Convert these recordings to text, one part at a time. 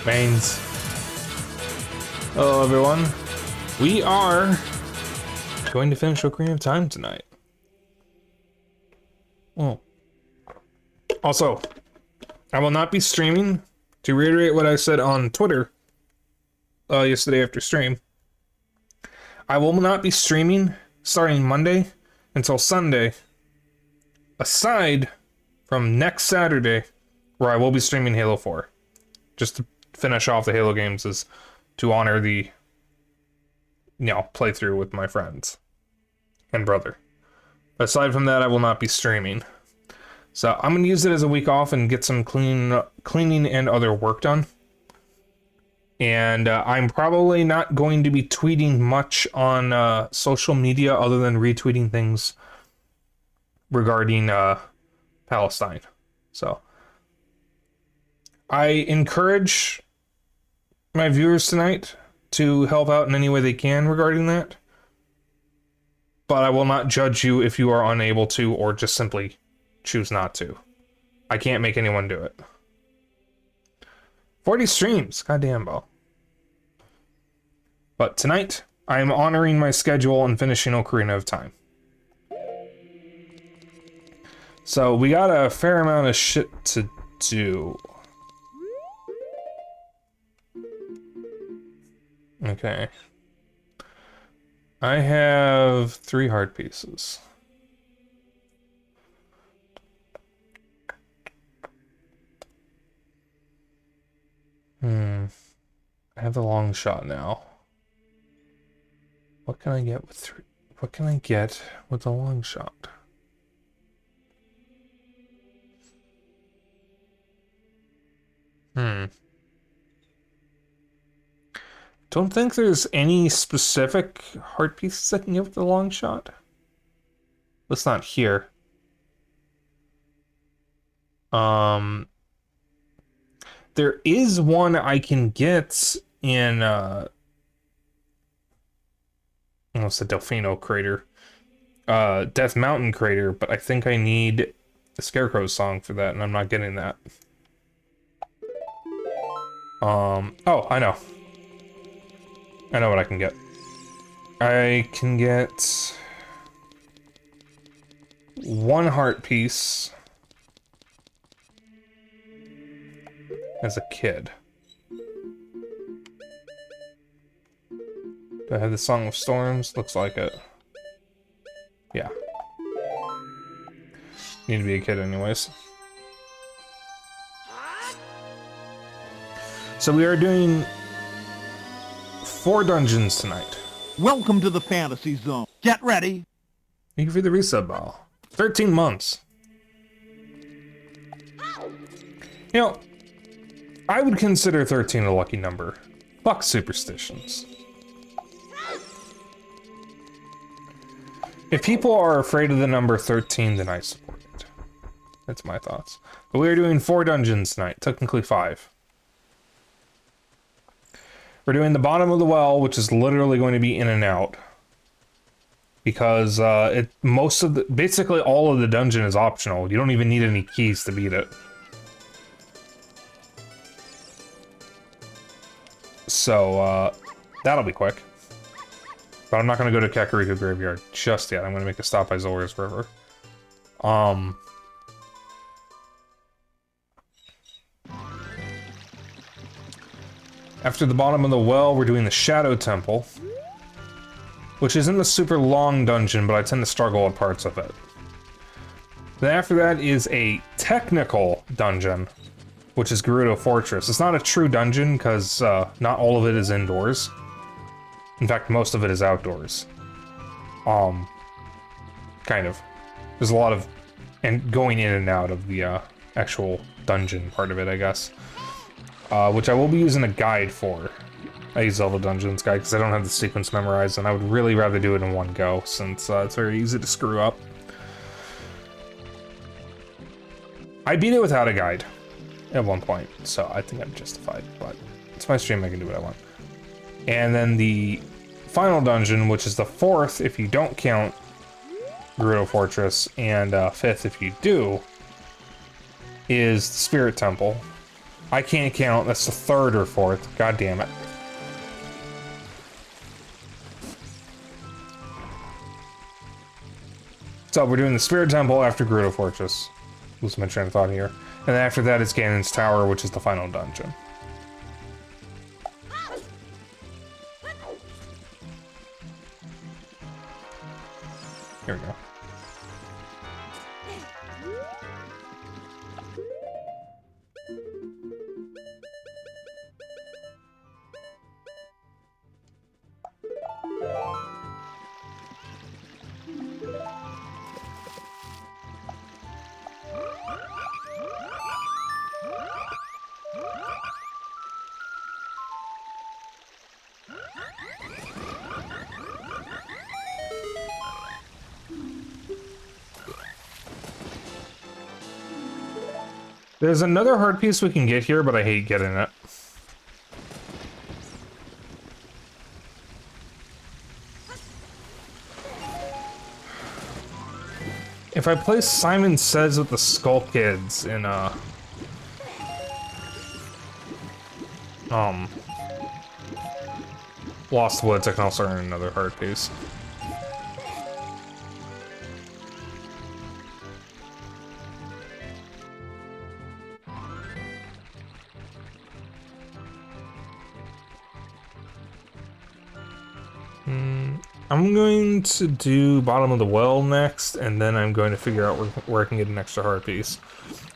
Mains. Hello, everyone. We are going to finish Ocarina of Time tonight. Oh. Also, I will not be streaming. To reiterate what I said on Twitter yesterday after stream, I will not be streaming starting Monday until Sunday, aside from next Saturday, where I will be streaming Halo 4. Just to finish off the Halo games is to honor the, playthrough with my friends and brother. But aside from that, I will not be streaming. So I'm going to use it as a week off and get some cleaning and other work done. And I'm probably not going to be tweeting much on social media other than retweeting things regarding Palestine. So I encourage my viewers tonight to help out in any way they can regarding that. But I will not judge you if you are unable to or just simply choose not to. I can't make anyone do it. 40 streams, goddamn, Bo. But tonight, I am honoring my schedule and finishing Ocarina of Time. So we got a fair amount of shit to do. Okay. I have 3 heart pieces. I have the long shot now. What can I get with what can I get with the long shot? Don't think there's any specific heart pieces I can get with the long shot. Let's not here. There is one I can get in almost a Delfino crater. Death Mountain crater, but I think I need the Scarecrow's song for that, and I'm not getting that. Oh, I know. I know what I can get. I can get 1 heart piece as a kid. Do I have the Song of Storms? Looks like it. Yeah. Need to be a kid anyways. So we are doing 4 dungeons tonight. Welcome to the fantasy zone. Get ready. Thank you for the resub ball. 13 months. You know, I would consider 13 a lucky number. Fuck superstitions. If people are afraid of the number 13, then I support it. That's my thoughts. But we are doing 4 dungeons tonight, technically 5. We're doing the bottom of the well, which is literally going to be in and out. Because basically all of the dungeon is optional. You don't even need any keys to beat it. So, that'll be quick. But I'm not going to go to Kakariko Graveyard just yet. I'm going to make a stop by Zora's River. After the bottom of the well, we're doing the Shadow Temple, which isn't a super long dungeon, but I tend to struggle at parts of it. Then after that is a technical dungeon, which is Gerudo Fortress. It's not a true dungeon, because not all of it is indoors. In fact, most of it is outdoors. Kind of. There's a lot of going in and out of the actual dungeon part of it, I guess. Which I will be using a guide for. I use Zelda Dungeons guide because I don't have the sequence memorized, and I would really rather do it in one go, since it's very easy to screw up. I beat it without a guide at one point, so I think I'm justified, but it's my stream, I can do what I want. And then the final dungeon, which is the 4th if you don't count Gerudo Fortress, and 5th if you do, is the Spirit Temple, I can't count. That's the third or fourth. God damn it. So we're doing the Spirit Temple after Gerudo Fortress. Lose my train of thought here. And then after that is Ganon's Tower, which is the final dungeon. Here we go. There's another heart piece we can get here, but I hate getting it. If I play Simon Says with the Skull Kids in, Lost Woods, I can also earn another heart piece. I'm going to do Bottom of the Well next, and then I'm going to figure out where I can get an extra heart piece.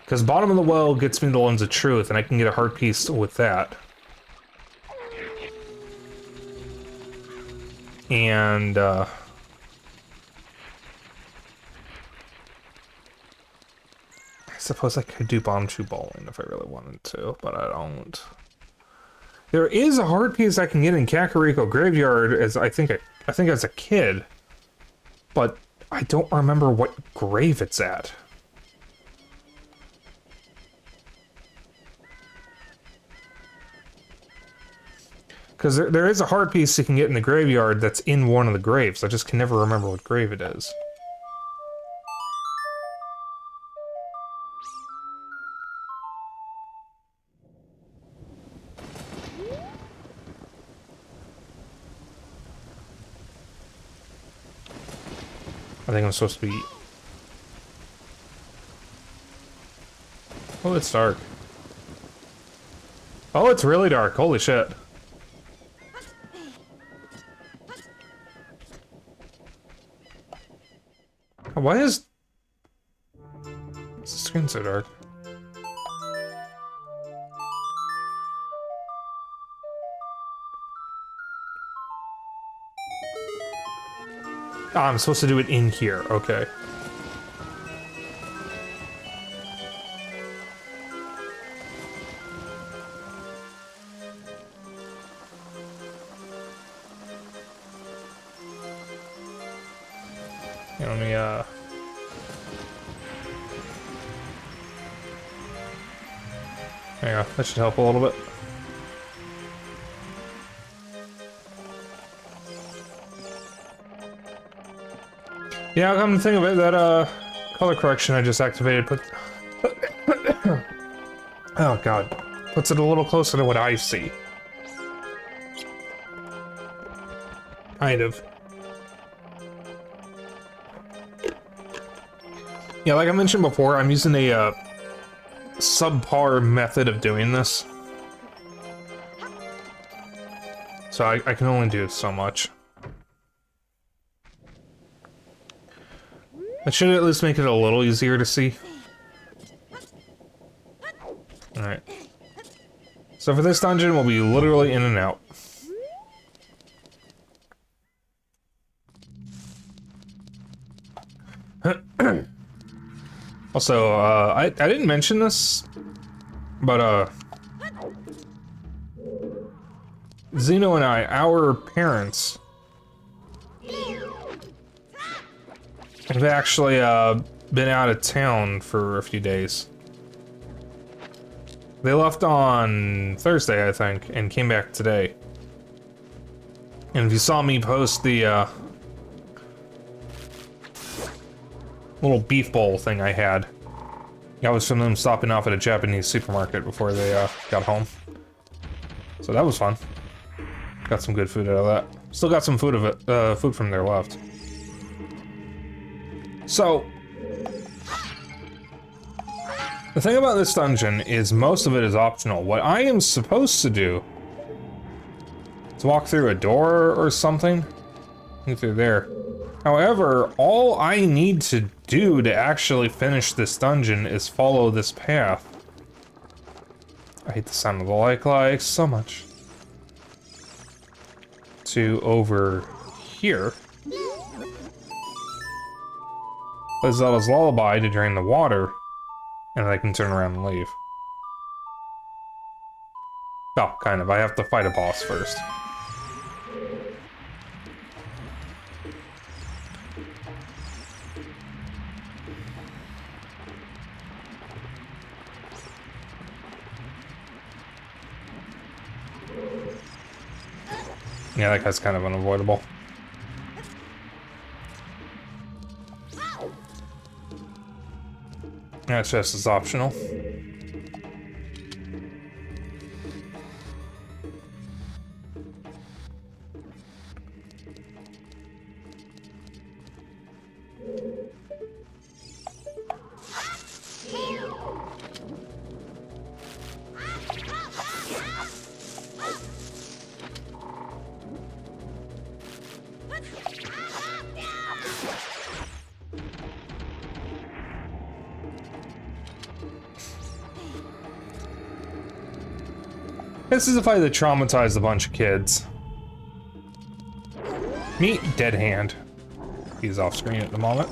Because Bottom of the Well gets me the Lens of Truth, and I can get a heart piece with that. And, I suppose I could do Bomb Chew Bowling if I really wanted to, but I don't. There is a heart piece I can get in Kakariko Graveyard as I think as a kid, but I don't remember what grave it's at. Because there is a heart piece you can get in the graveyard that's in one of the graves. I just can never remember what grave it is. I think I'm supposed to be... Oh, it's dark. Oh, it's really dark. Holy shit. Why is the screen so dark? Ah, I'm supposed to do it in here. Okay. Yeah, let me, there you go. That should help a little bit. Yeah, come to think of it, that, color correction I just activated put... Oh, God. Puts it a little closer to what I see. Kind of. Yeah, like I mentioned before, I'm using a, subpar method of doing this. So I can only do so much. It should at least make it a little easier to see. Alright. So for this dungeon, we'll be literally in and out. Also, I didn't mention this, but, Zeno and I, our parents, have actually, been out of town for a few days. They left on Thursday, I think, and came back today. And if you saw me post the, little beef bowl thing I had, I was from them stopping off at a Japanese supermarket before they got home. So that was fun. Got some good food out of that. Still got some food of it, food from there left. So the thing about this dungeon is most of it is optional. What I am supposed to do is walk through a door or something. Through there. However, all I need to do to actually finish this dungeon is follow this path. I hate the sound of the like so much. To over here. Play Zelda's Lullaby to drain the water, and then I can turn around and leave. Oh, kind of. I have to fight a boss first. Yeah, that guy's kind of unavoidable. That's just as optional. This is a fight that traumatized a bunch of kids. Meet Dead Hand. He's off screen at the moment.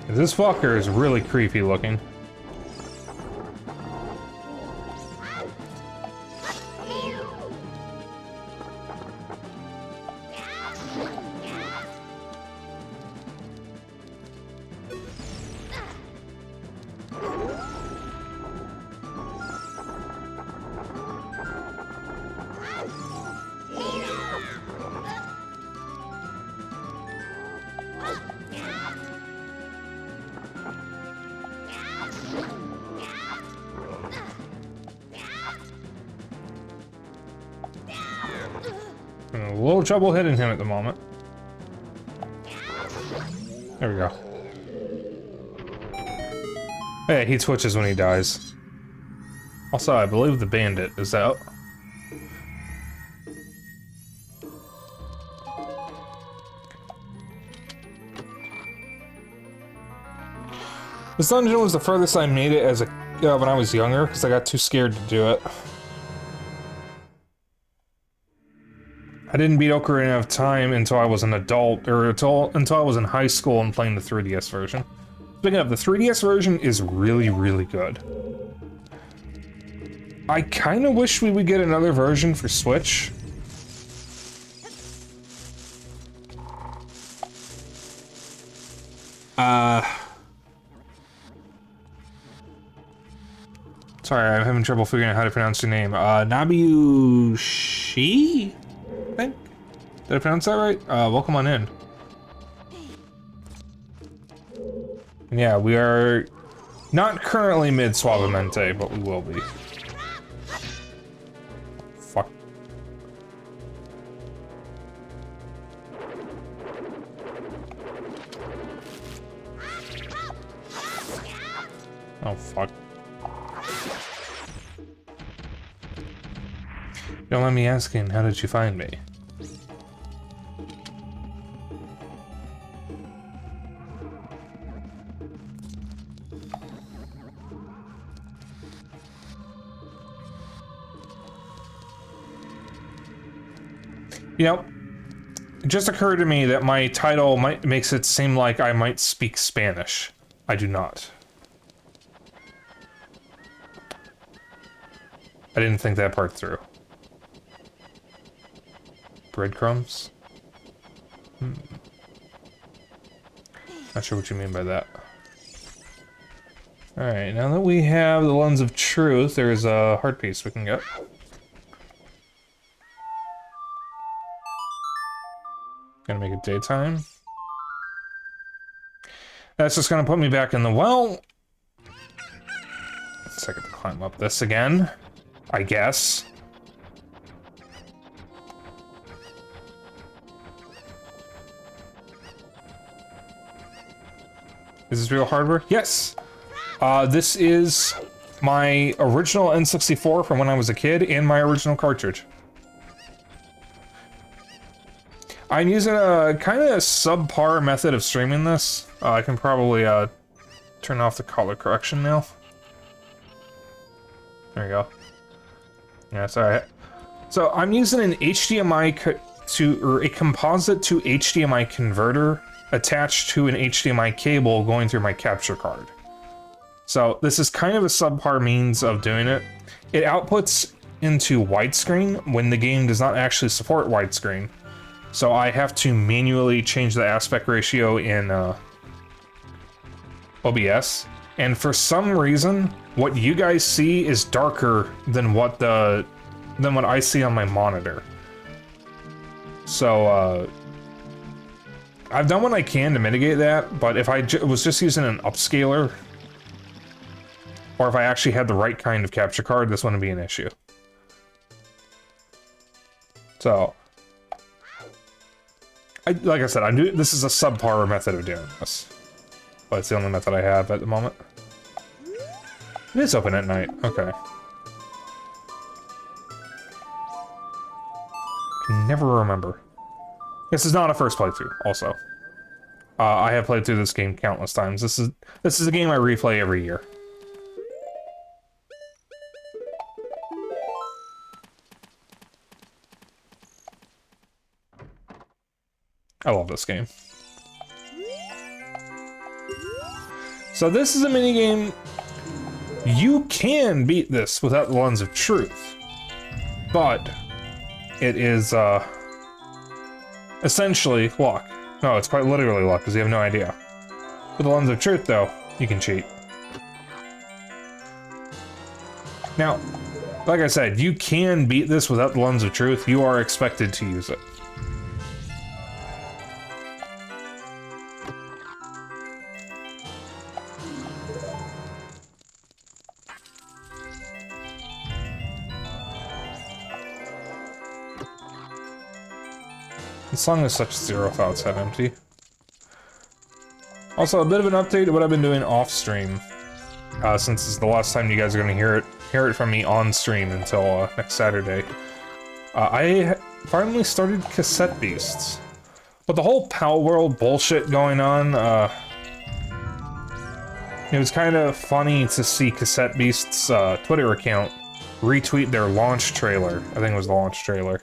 This fucker is really creepy looking. A little trouble hitting him at the moment. There we go. Hey, he twitches when he dies. Also, I believe the bandit is out. This dungeon was the furthest I made it as a when I was younger, because I got too scared to do it. I didn't beat Ocarina of Time until I was an adult, or until I was in high school and playing the 3DS version. Speaking of, the 3DS version is really, really good. I kind of wish we would get another version for Switch. Sorry, I'm having trouble figuring out how to pronounce your name. Nabyushi? I think? Did I pronounce that right? Welcome on in. Yeah, we are not currently mid-Suavemente, but we will be. Fuck. Oh, fuck. Don't mind me asking, how did you find me? You know, it just occurred to me that my title makes it seem like I might speak Spanish. I do not. I didn't think that part through. Breadcrumbs? Not sure what you mean by that. Alright, now that we have the Lens of Truth, there's a heart piece we can get. Gonna make it daytime. That's just gonna put me back in the well. So I get to climb up this again, I guess. Is this real hardware? Yes! This is my original N64 from when I was a kid and my original cartridge. I'm using a kind of subpar method of streaming this. I can probably turn off the color correction now. There you go. Yeah, sorry. So I'm using an HDMI or a composite to HDMI converter attached to an HDMI cable going through my capture card. So this is kind of a subpar means of doing it. It outputs into widescreen when the game does not actually support widescreen. So I have to manually change the aspect ratio in OBS. And for some reason, what you guys see is darker than what I see on my monitor. So I've done what I can to mitigate that, but if I was just using an upscaler, or if I actually had the right kind of capture card, this wouldn't be an issue. So, like I said, this is a subpar method of doing this. But it's the only method I have at the moment. It is open at night, okay. Can never remember. This is not a first playthrough, also. I have played through this game countless times. This is a game I replay every year. I love this game. So this is a minigame. You can beat this without the Lens of Truth, but it is essentially luck. No, it's quite literally luck, because you have no idea. With the Lens of Truth, though, you can cheat. Now, like I said, you can beat this without the Lens of Truth. You are expected to use it. The song is such zero thoughts head empty. Also, a bit of an update to what I've been doing off stream, since this is the last time you guys are going to hear it from me on stream until next Saturday. I finally started Cassette Beasts. With the whole Pal World bullshit going on, it was kind of funny to see Cassette Beasts' Twitter account retweet their launch trailer. I think it was the launch trailer.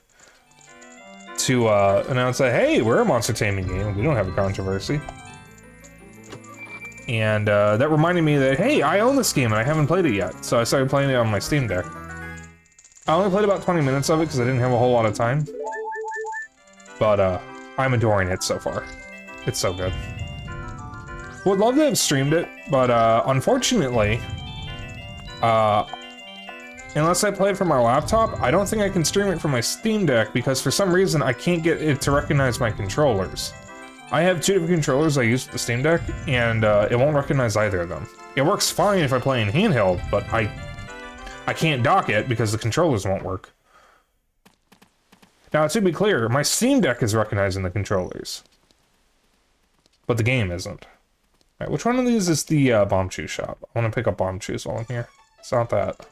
To announce that, hey, we're a Monster Taming game, we don't have a controversy. And that reminded me that, hey, I own this game and I haven't played it yet, so I started playing it on my Steam Deck. I only played about 20 minutes of it because I didn't have a whole lot of time. But I'm adoring it so far. It's so good. Would love to have streamed it, but unfortunately, unless I play it from my laptop, I don't think I can stream it from my Steam Deck because for some reason I can't get it to recognize my controllers. I have two different controllers I use with the Steam Deck, and it won't recognize either of them. It works fine if I play in handheld, but I can't dock it because the controllers won't work. Now, to be clear, my Steam Deck is recognizing the controllers, but the game isn't. All right, which one of these is the Bomb Chew shop? I want to pick up Bomb Chews while I'm here. It's not that.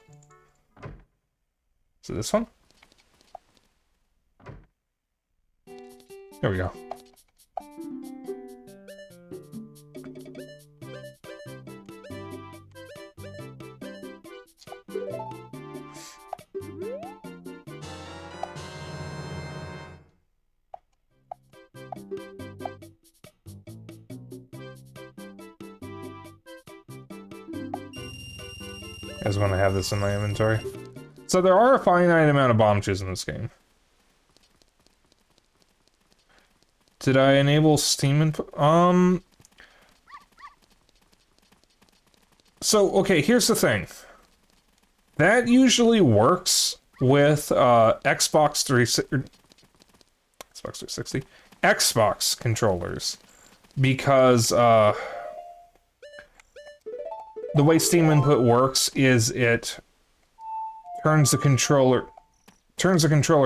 Is it this one? There we go. I just want to have this in my inventory. So there are a finite amount of bomb chews in this game. Did I enable Steam input? So, okay, here's the thing. That usually works with Xbox 360, Xbox controllers, because the way Steam input works is it turns the controller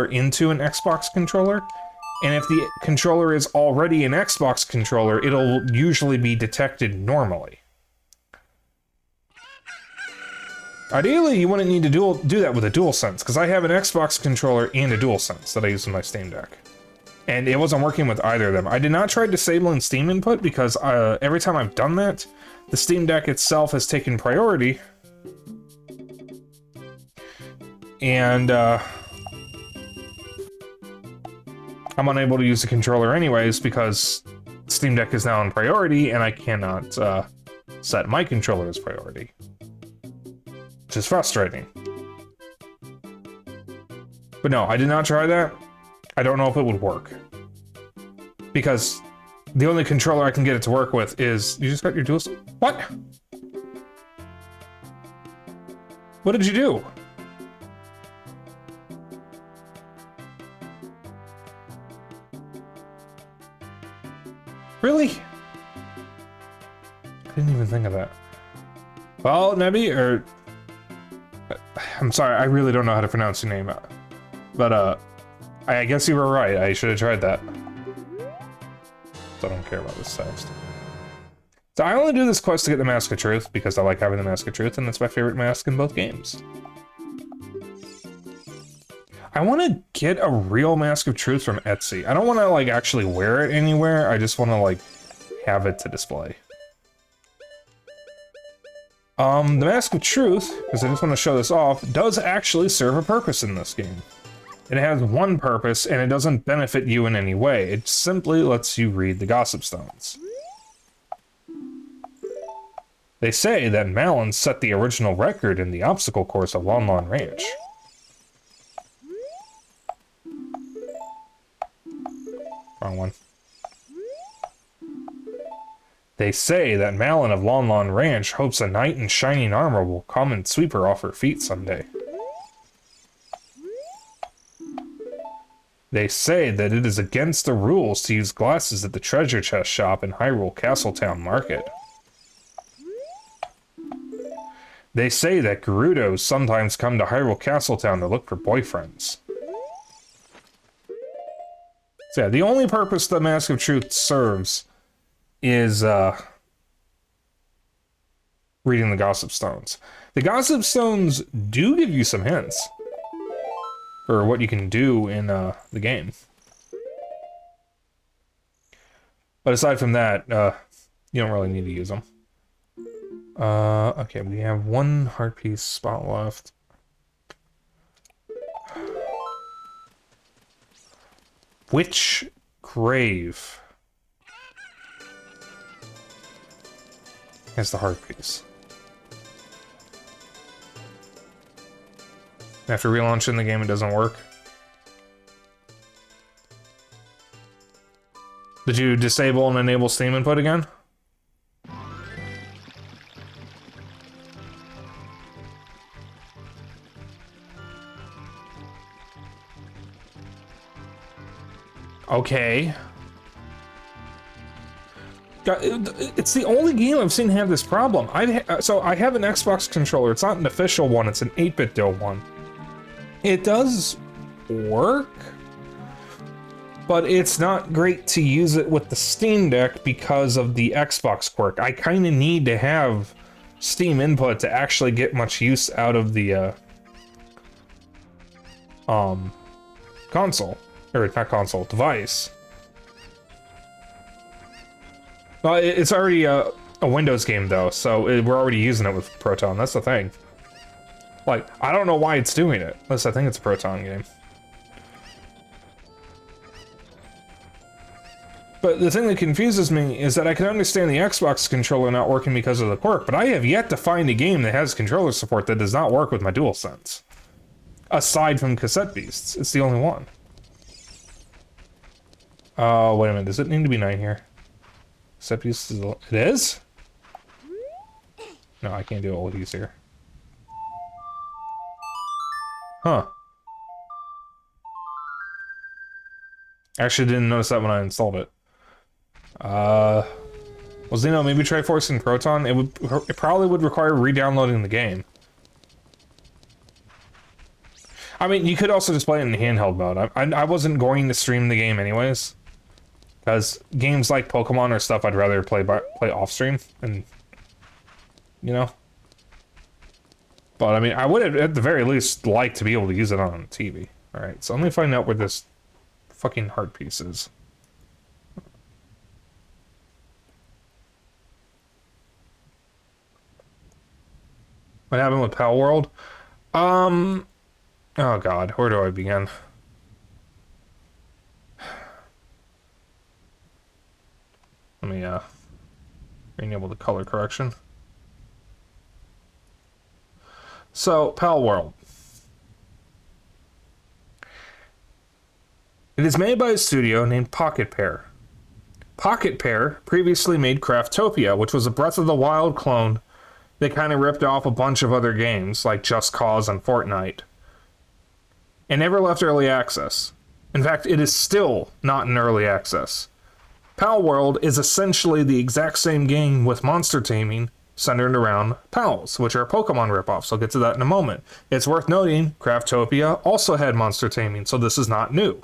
into an Xbox controller, and if the controller is already an Xbox controller, it'll usually be detected normally. Ideally, you wouldn't need to do that with a DualSense, because I have an Xbox controller and a DualSense that I use in my Steam Deck. And it wasn't working with either of them. I did not try disabling Steam input, because every time I've done that, the Steam Deck itself has taken priority. And I'm unable to use the controller anyways, because Steam Deck is now on priority, and I cannot set my controller as priority. Which is frustrating. But no, I did not try that. I don't know if it would work. Because the only controller I can get it to work with is... You just got your DualSense? What? What did you do? Really? I didn't even think of that. Well, Nebby, or... I'm sorry, I really don't know how to pronounce your name. But, I guess you were right. I should have tried that. So I don't care about this text. So I only do this quest to get the Mask of Truth, because I like having the Mask of Truth, and it's my favorite mask in both games. I want to get a real Mask of Truth from Etsy. I don't want to, like, actually wear it anywhere. I just want to, like, have it to display. The Mask of Truth, because I just want to show this off, does actually serve a purpose in this game. It has one purpose, and it doesn't benefit you in any way. It simply lets you read the Gossip Stones. They say that Malin set the original record in the obstacle course of Lon Lon Ranch. Wrong one. They say that Malin of Lon Lon Ranch hopes a knight in shining armor will come and sweep her off her feet someday. They say that it is against the rules to use glasses at the treasure chest shop in Hyrule Castletown Market. They say that Gerudos sometimes come to Hyrule Castletown to look for boyfriends. So yeah, the only purpose the Mask of Truth serves is reading the Gossip Stones. The Gossip Stones do give you some hints for what you can do in the game. But aside from that, you don't really need to use them. Okay, we have one heart piece spot left. Which grave has the heart piece? After relaunching the game, it doesn't work. Did you disable and enable Steam input again? Okay. It's the only game I've seen have this problem. So I have an Xbox controller. It's not an official one. It's an 8-bit DIL one. It does work, but it's not great to use it with the Steam Deck because of the Xbox quirk. I kind of need to have Steam input to actually get much use out of the console. Or not console, device. Well, it's already a Windows game, though, so we're already using it with Proton. That's the thing. Like, I don't know why it's doing it, unless I think it's a Proton game. But the thing that confuses me is that I can understand the Xbox controller not working because of the quirk, but I have yet to find a game that has controller support that does not work with my DualSense. Aside from Cassette Beasts, it's the only one. Oh, wait a minute. Does it need to be 9 here? Except it is? No, I can't do it while he's here. Huh. Actually didn't notice that when I installed it. Well, Zeno, maybe try forcing Proton. It probably would require re-downloading the game. I mean, you could also just play it in handheld mode. I wasn't going to stream the game anyways, because games like Pokemon or stuff I'd rather play off stream, and you know. But I mean, I would at the very least like to be able to use it on TV. All right, so let me find out where this fucking heart piece is. What happened with Pal World? Oh god, where do I begin? Let me enable the color correction. So, Pal World. It is made by a studio named Pocket Pair. Pocket Pair previously made Craftopia, which was a Breath of the Wild clone. They kind of ripped off a bunch of other games, like Just Cause and Fortnite, and never left early access. In fact, it is still not in early access. Pal World is essentially the exact same game with monster taming, centered around pals, which are Pokemon ripoffs. I'll get to that in a moment. It's worth noting, Craftopia also had monster taming, so this is not new.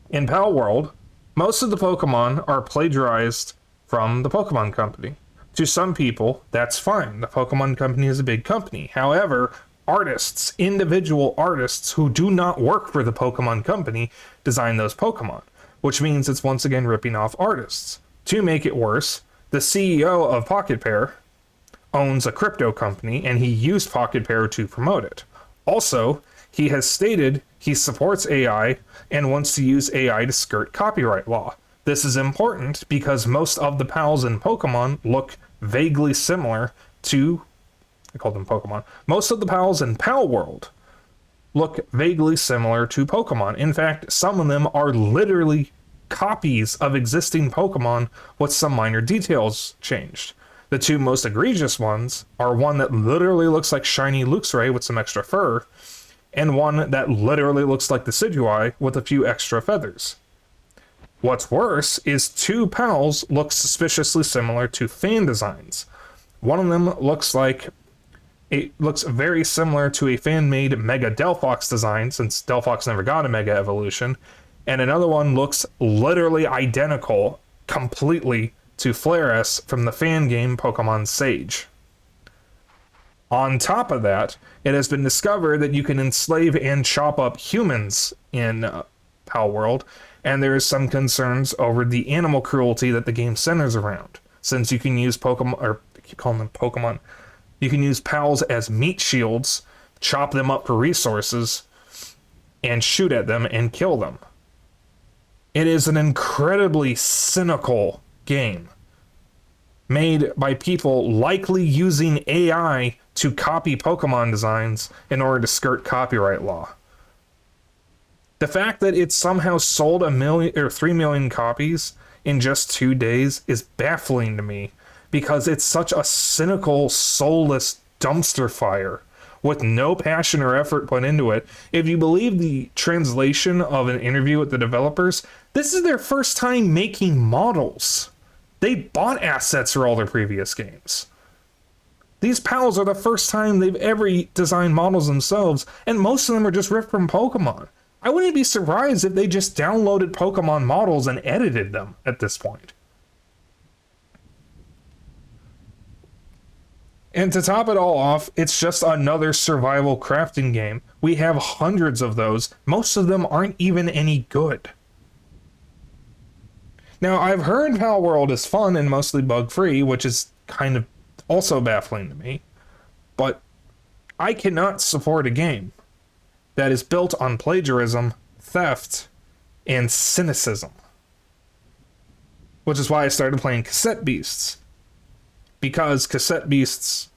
In Pal World, most of the Pokemon are plagiarized from the Pokemon Company. To some people, that's fine. The Pokemon Company is a big company. However, artists, individual artists who do not work for the Pokemon Company, design those Pokemon, which means it's once again ripping off artists. To make it worse, the CEO of Pocket Pair owns a crypto company, and he used Pocket Pair to promote it. Also, he has stated he supports AI and wants to use AI to skirt copyright law. This is important because most of the pals in Pokemon look vaguely similar to... I called them Pokemon. Most of the pals in Pal World look vaguely similar to Pokemon. In fact, some of them are literally copies of existing Pokemon with some minor details changed. The two most egregious ones are one that literally looks like shiny Luxray with some extra fur, and one that literally looks like the Decidueye with a few extra feathers. What's worse is two pals look suspiciously similar to fan designs. One of them looks very similar to a fan-made Mega Delphox design, since Delphox never got a Mega Evolution, and another one looks literally identical completely to Flareus from the fan game Pokemon Sage. On top of that, it has been discovered that you can enslave and chop up humans in Pal World, and there is some concerns over the animal cruelty that the game centers around, since you can use Pokemon, or I keep calling them Pokemon, you can use pals as meat shields, chop them up for resources, and shoot at them and kill them. It is an incredibly cynical game, made by people likely using AI to copy Pokemon designs in order to skirt copyright law. The fact that it somehow sold 3 million copies in just 2 days is baffling to me, because it's such a cynical, soulless dumpster fire with no passion or effort put into it. If you believe the translation of an interview with the developers, this is their first time making models. They bought assets for all their previous games. These pals are the first time they've ever designed models themselves, and most of them are just ripped from Pokemon. I wouldn't be surprised if they just downloaded Pokemon models and edited them at this point. And to top it all off, it's just another survival crafting game. We have hundreds of those. Most of them aren't even any good. Now, I've heard Pal World is fun and mostly bug-free, which is kind of also baffling to me. But I cannot support a game that is built on plagiarism, theft, and cynicism. Which is why I started playing Cassette Beasts. Because Cassette Beasts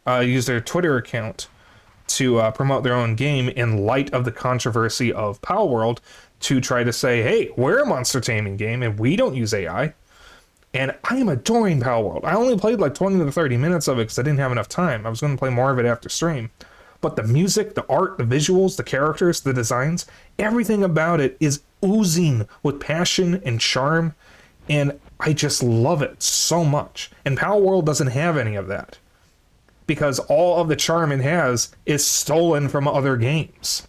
use their Twitter account to promote their own game in light of the controversy of Pal World. to try to say, hey, we're a monster taming game and we don't use AI. And I am adoring Power World. I only played like 20 to 30 minutes of it because I didn't have enough time. I was going to play more of it after stream. But the music, the art, the visuals, the characters, the designs, everything about it is oozing with passion and charm. And I just love it so much. And Power World doesn't have any of that, because all of the charm it has is stolen from other games.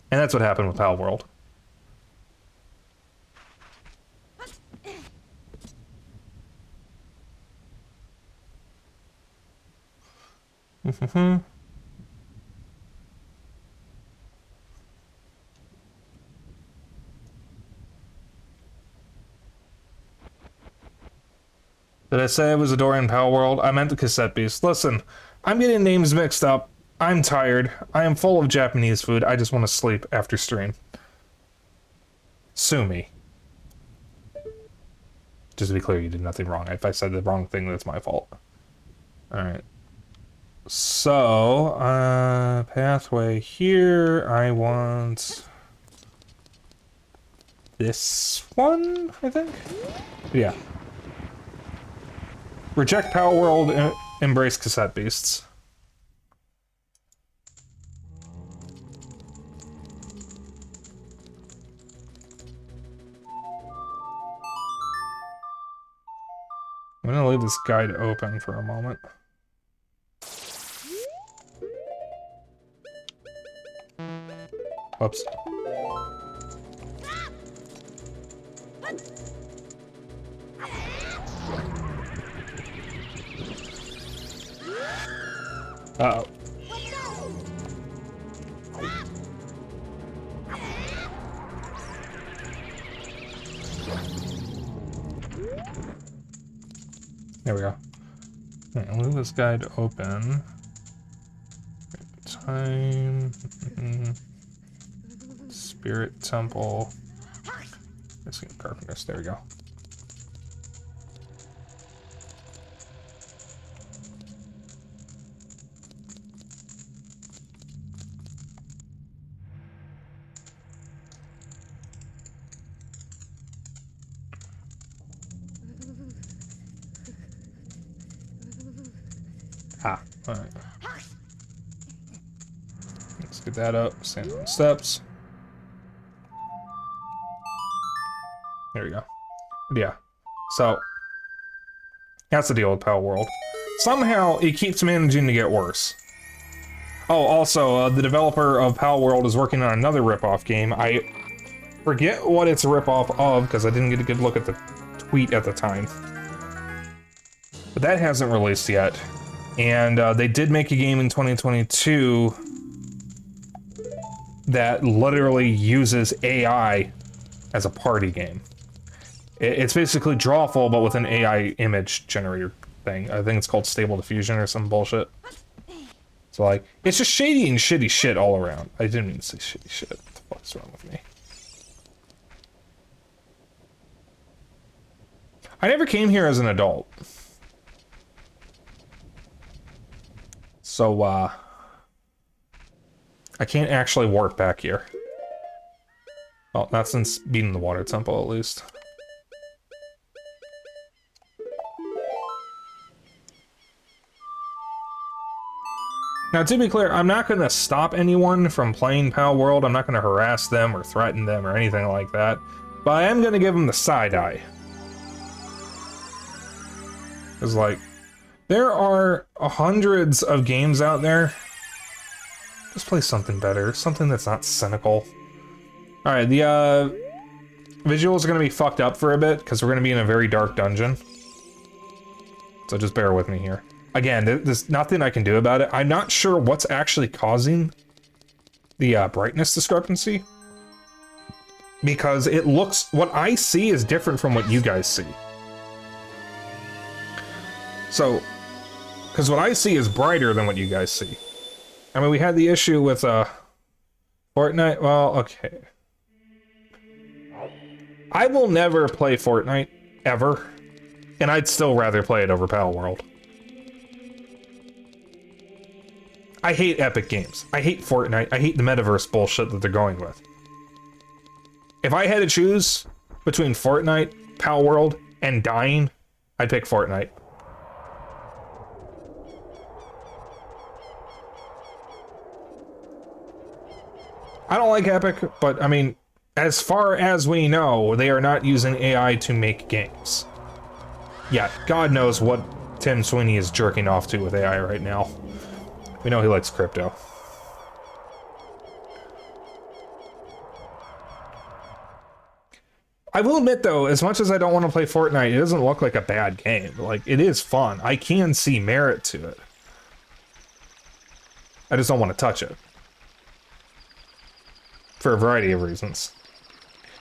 And that's what happened with Power World. Did I say I was adoring Power World? I meant the cassette beast. Listen, I'm getting names mixed up. I'm tired. I am full of Japanese food. I just want to sleep after stream. Sue me. Just to be clear, you did nothing wrong. If I said the wrong thing, that's my fault. Alright. So, pathway here. I want this one, I think? Yeah. Reject Power World, embrace cassette beasts. I'm gonna leave this guide open for a moment. Whoops. Uh-oh. There we go. Alright, I'll leave this guide open. Time. Spirit Temple. Missing Carpenters. There we go. Ah, alright. Let's get that up. Stand on the steps. There we go. Yeah. So, that's the deal with Power World. Somehow, it keeps managing to get worse. Oh, also, the developer of Power World is working on another ripoff game. I forget what it's a ripoff of, because I didn't get a good look at the tweet at the time. But that hasn't released yet. And they did make a game in 2022 that literally uses AI as a party game. It's basically Drawful, but with an AI image generator thing. I think it's called Stable Diffusion or some bullshit. So, like, it's just shady and shitty shit all around. I didn't mean to say shitty shit. What the fuck's wrong with me? I never came here as an adult. So, I can't actually warp back here. Well, not since beating the water temple, at least. Now, to be clear, I'm not going to stop anyone from playing Power World. I'm not going to harass them or threaten them or anything like that. But I am going to give them the side eye. Because, like, there are hundreds of games out there. Just play something better. Something that's not cynical. Alright, the visuals are going to be fucked up for a bit, because we're going to be in a very dark dungeon. So just bear with me here. Again, there's nothing I can do about it. I'm not sure what's actually causing the brightness discrepancy. Because it looks... what I see is different from what you guys see. So... because what I see is brighter than what you guys see. I mean, we had the issue with Fortnite. Well, okay. I will never play Fortnite, ever. And I'd still rather play it over Power World. I hate Epic Games. I hate Fortnite. I hate the metaverse bullshit that they're going with. If I had to choose between Fortnite, Pal World, and dying, I'd pick Fortnite. I don't like Epic, but I mean, as far as we know, they are not using AI to make games. Yeah, God knows what Tim Sweeney is jerking off to with AI right now. We know he likes crypto. I will admit, though, as much as I don't want to play Fortnite, it doesn't look like a bad game. Like, it is fun. I can see merit to it. I just don't want to touch it. For a variety of reasons.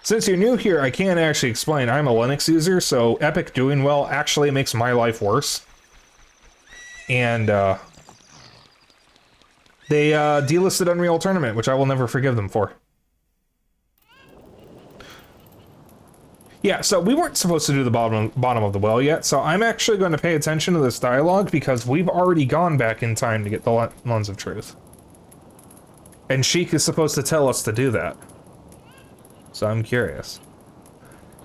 Since you're new here, I can't actually explain. I'm a Linux user, so Epic doing well actually makes my life worse. And, they, delisted Unreal Tournament, which I will never forgive them for. Yeah, so we weren't supposed to do the bottom of the well yet, so I'm actually going to pay attention to this dialogue because we've already gone back in time to get the Lens of Truth. And Sheik is supposed to tell us to do that. So I'm curious.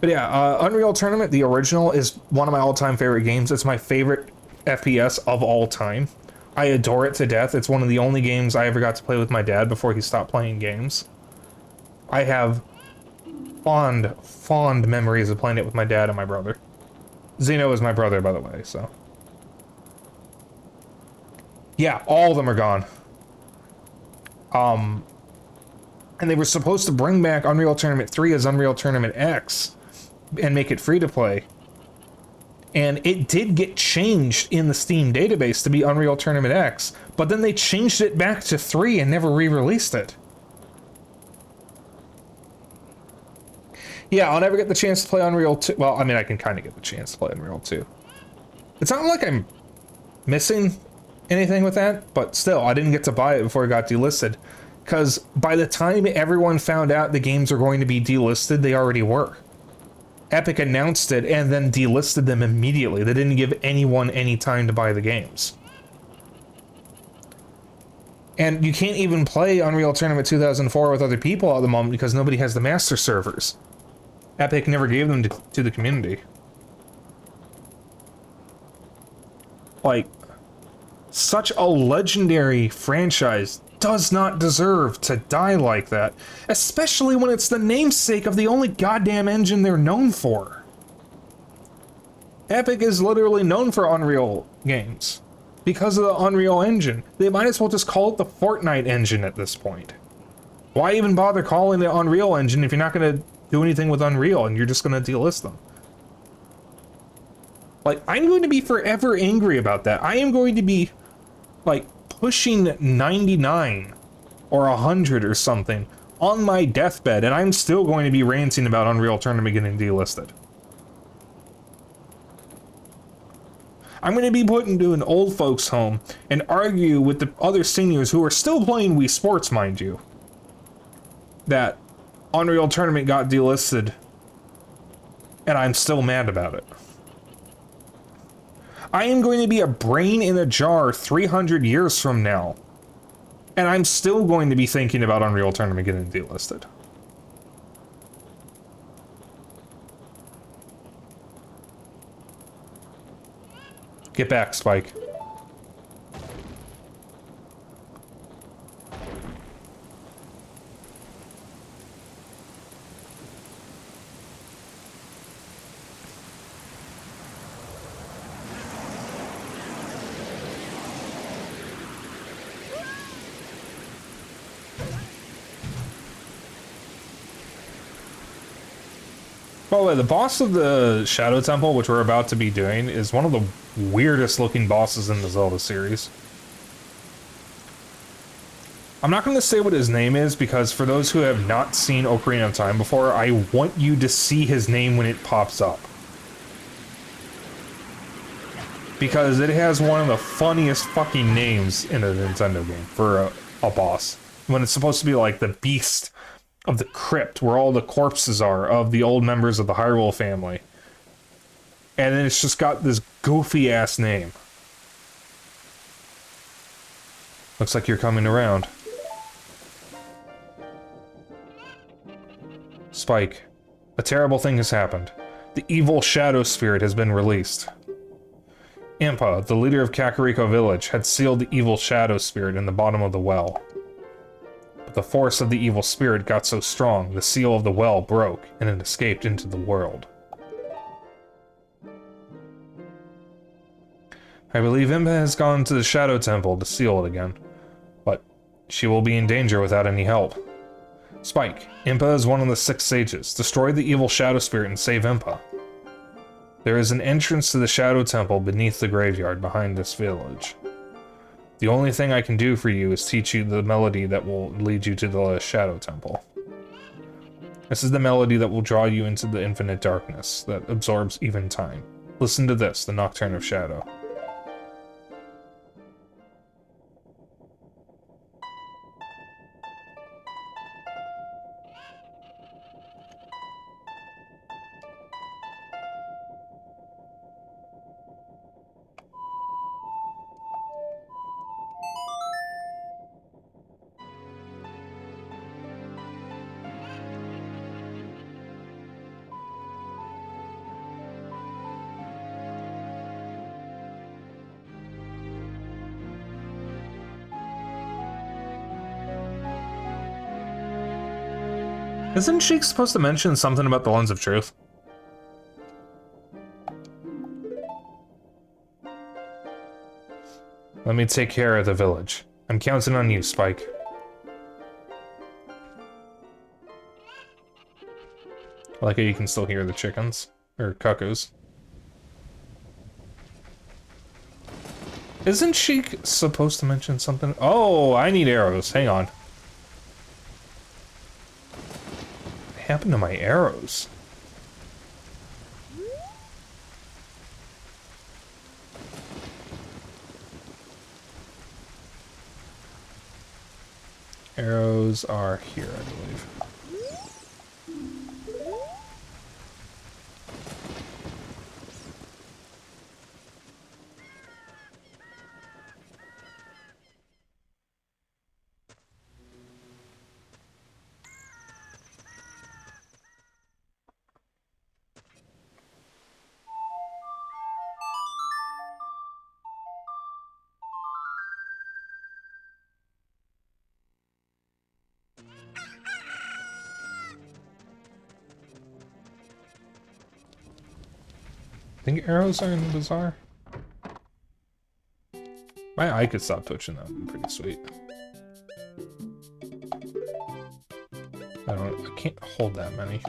But yeah, Unreal Tournament, the original, is one of my all-time favorite games. It's my favorite FPS of all time. I adore it to death. It's one of the only games I ever got to play with my dad before he stopped playing games. I have fond memories of playing it with my dad and my brother. Zeno is my brother, by the way, so. Yeah, all of them are gone. And they were supposed to bring back Unreal Tournament 3 as Unreal Tournament X and make it free to play. And it did get changed in the Steam database to be Unreal Tournament X, but then they changed it back to 3 and never re-released it. Yeah, I'll never get the chance to play Unreal 2. Well, I mean, I can kind of get the chance to play Unreal 2. It's not like I'm missing anything with that, but still, I didn't get to buy it before it got delisted. Because by the time everyone found out the games were going to be delisted, they already were. Epic announced it and then delisted them immediately. They didn't give anyone any time to buy the games. And you can't even play Unreal Tournament 2004 with other people at the moment because nobody has the master servers. Epic never gave them to the community. Like, such a legendary franchise does not deserve to die like that, especially when it's the namesake of the only goddamn engine they're known for. Epic is literally known for Unreal games because of the Unreal Engine. They might as well just call it the Fortnite engine at this point. Why even bother calling it Unreal Engine if you're not going to do anything with Unreal and you're just going to delist them? Like, I'm going to be forever angry about that. I am going to be, like, pushing 99 or 100 or something on my deathbed, and I'm still going to be ranting about Unreal Tournament getting delisted. I'm going to be put into an old folks home and argue with the other seniors who are still playing Wii Sports, mind you, that Unreal Tournament got delisted, and I'm still mad about it. I am going to be a brain in a jar 300 years from now, and I'm still going to be thinking about Unreal Tournament getting delisted. Get back, Spike. By the way, the boss of the Shadow Temple, which we're about to be doing, is one of the weirdest looking bosses in the Zelda series. I'm not going to say what his name is, because for those who have not seen Ocarina of Time before, I want you to see his name when it pops up. Because it has one of the funniest fucking names in a Nintendo game for a boss. When it's supposed to be like the beast of the crypt, where all the corpses are of the old members of the Hyrule family. And then it's just got this goofy ass name. Looks like you're coming around. Spike, a terrible thing has happened. The evil shadow spirit has been released. Impa, the leader of Kakariko Village, had sealed the evil shadow spirit in the bottom of the well. But the force of the evil spirit got so strong, the seal of the well broke, and it escaped into the world. I believe Impa has gone to the Shadow Temple to seal it again, but she will be in danger without any help. Spike, Impa is one of the 6 sages. Destroy the evil shadow spirit and save Impa. There is an entrance to the Shadow Temple beneath the graveyard behind this village. The only thing I can do for you is teach you the melody that will lead you to the Shadow Temple. This is the melody that will draw you into the infinite darkness that absorbs even time. Listen to this, the Nocturne of Shadow. Isn't she supposed to mention something about the Lens of Truth? Let me take care of the village. I'm counting on you, Spike. I like how you can still hear the chickens. Or cuckoos. Isn't she supposed to mention something? Oh, I need arrows. Hang on. What happened to my arrows? Arrows are here, I believe. Think arrows are in the bazaar? My eye could stop twitching, that would be pretty sweet. I can't hold that many.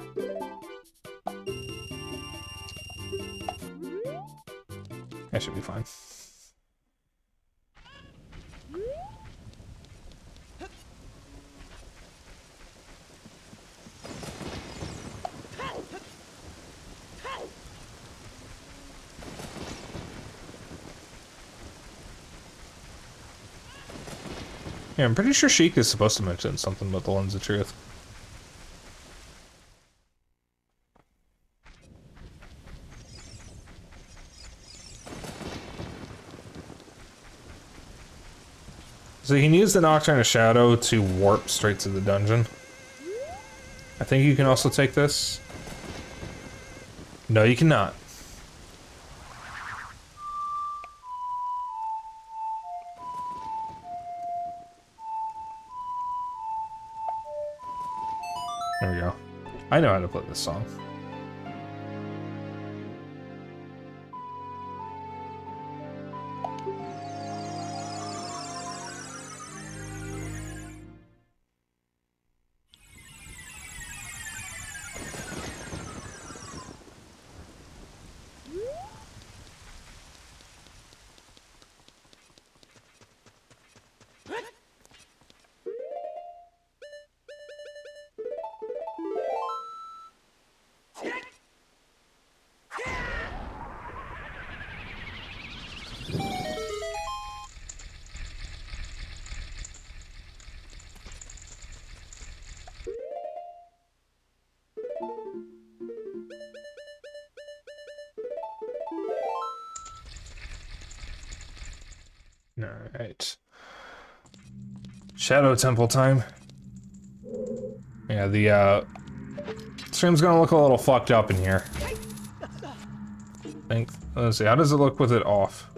That should be fine. Yeah, I'm pretty sure Sheik is supposed to mention something about the Lens of Truth. So he can use the Nocturne of Shadow to warp straight to the dungeon. I think you can also take this. No, you cannot. There we go. I know how to play this song. Alright. Shadow Temple time. Yeah, the stream's gonna look a little fucked up in here. Let's see, how does it look with it off?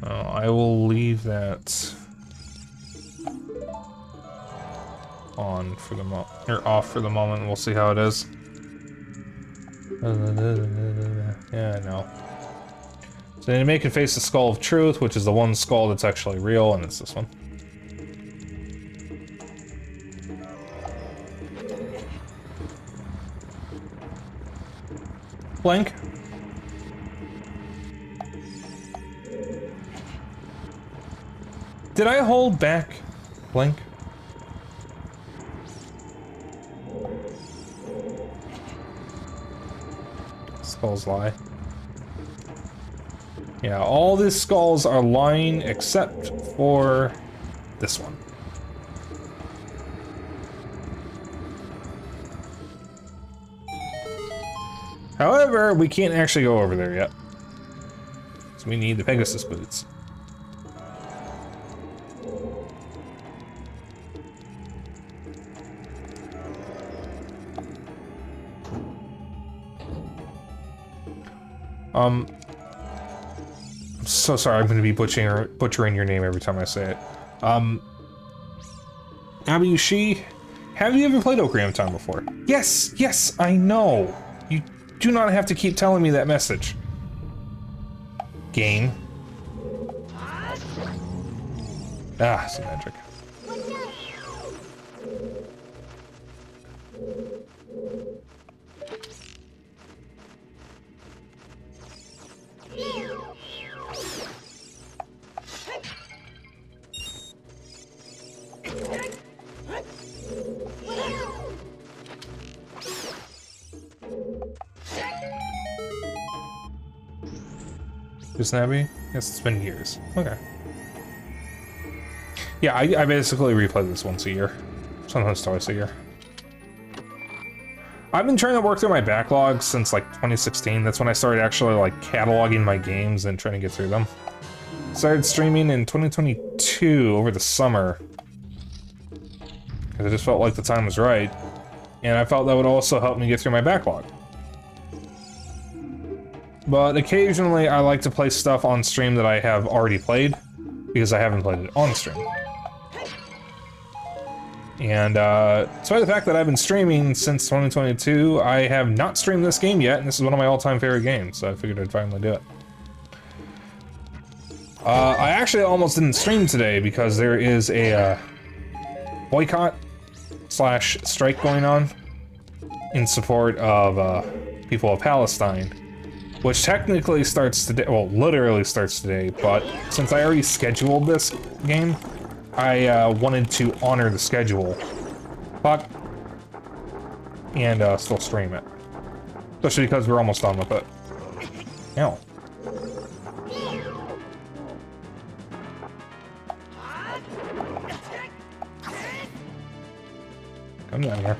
Oh, I will leave that on for the or off for the moment. We'll see how it is. Yeah, I know. So then you make it face the Skull of Truth, which is the one skull that's actually real, and it's this one. Blink. Did I hold back Blink? Skulls lie. Yeah, all these skulls are lying except for this one. However, we can't actually go over there yet. So we need the Pegasus boots. I'm so sorry, I'm going to be butchering your name every time I say it. Abiushi, have you ever played Ocarina of Time before? Yes, yes, I know. You do not have to keep telling me that message. Game. Ah, some magic. Snappy? Yes, it's been years. Okay. Yeah, I basically replay this once a year. Sometimes twice a year. I've been trying to work through my backlog since like 2016. That's when I started actually like cataloging my games and trying to get through them. Started streaming in 2022 over the summer. Because I just felt like the time was right. And I felt that would also help me get through my backlog. But occasionally I like to play stuff on stream that I have already played, because I haven't played it on stream. And despite the fact that I've been streaming since 2022, I have not streamed this game yet, and this is one of my all-time favorite games, so I figured I'd finally do it. I actually almost didn't stream today because there is a boycott / strike going on in support of people of Palestine. Which technically starts today, well, literally starts today, but since I already scheduled this game, I wanted to honor the schedule. Fuck. And still stream it. Especially because we're almost done with it. Ow. Come down here.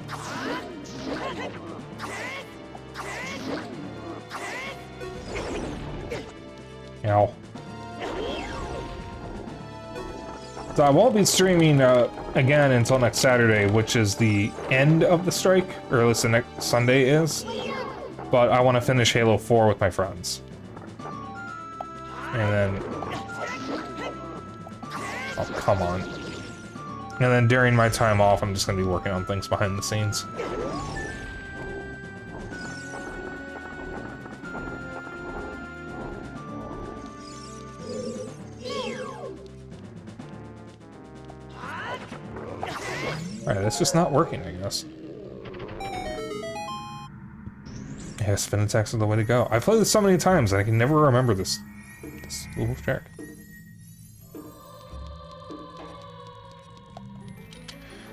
Ow. So I won't be streaming again until next Saturday, which is the end of the strike, or at least the next Sunday is. But I want to finish Halo 4 with my friends. And then... oh, come on. And then during my time off, I'm just going to be working on things behind the scenes. Alright, that's just not working, I guess. Yeah, spin attacks are the way to go. I've played this so many times, and I can never remember this little track.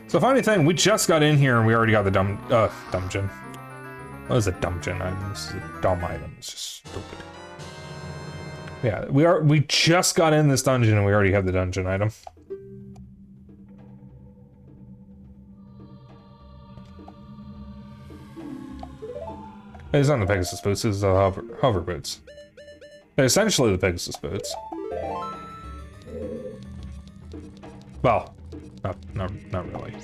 So funny thing, we just got in here and we already got the dungeon. What is a dungeon item? This is a dumb item. It's just stupid. Yeah, we just got in this dungeon and we already have the dungeon item. It's not the Pegasus boots, it's the hover boots. They're essentially the Pegasus boots. Well, not really.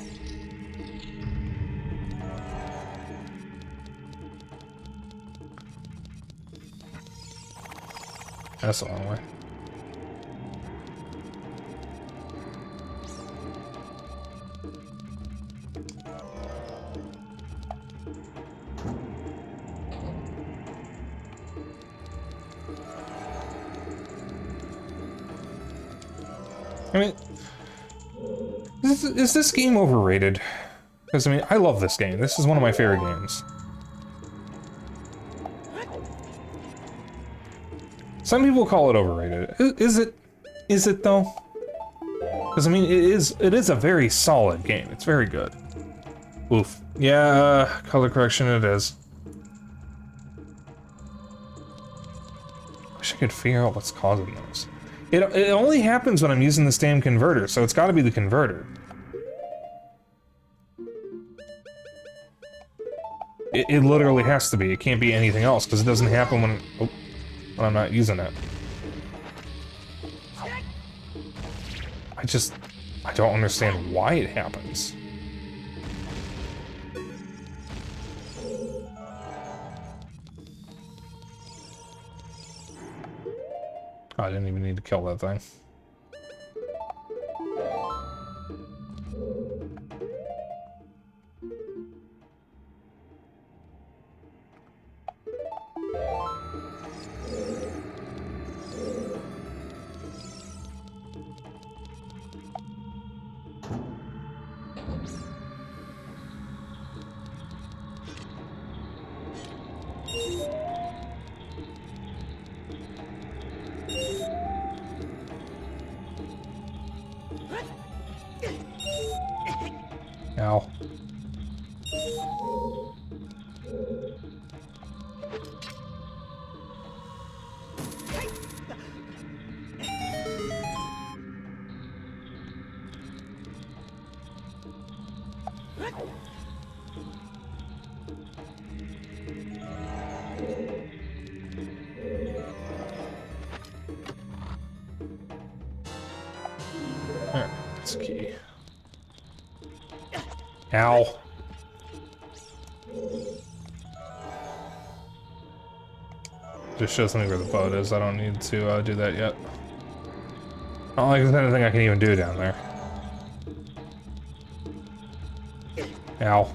That's a long way. I mean, is this game overrated? Because, I mean, I love this game. This is one of my favorite games. Some people call it overrated. Is it? Is it, though? Because, I mean, it is a very solid game. It's very good. Oof. Yeah, color correction it is. Wish I could figure out what's causing those. It only happens when I'm using this damn converter, so it's gotta be the converter. It literally has to be. It can't be anything else, because it doesn't happen when I'm not using it. I don't understand why it happens. Oh, I didn't even need to kill that thing. Ow. Alright, that's key. Ow. Just shows me where the boat is. I don't need to do that yet. I don't think there's anything I can even do down there. Ow.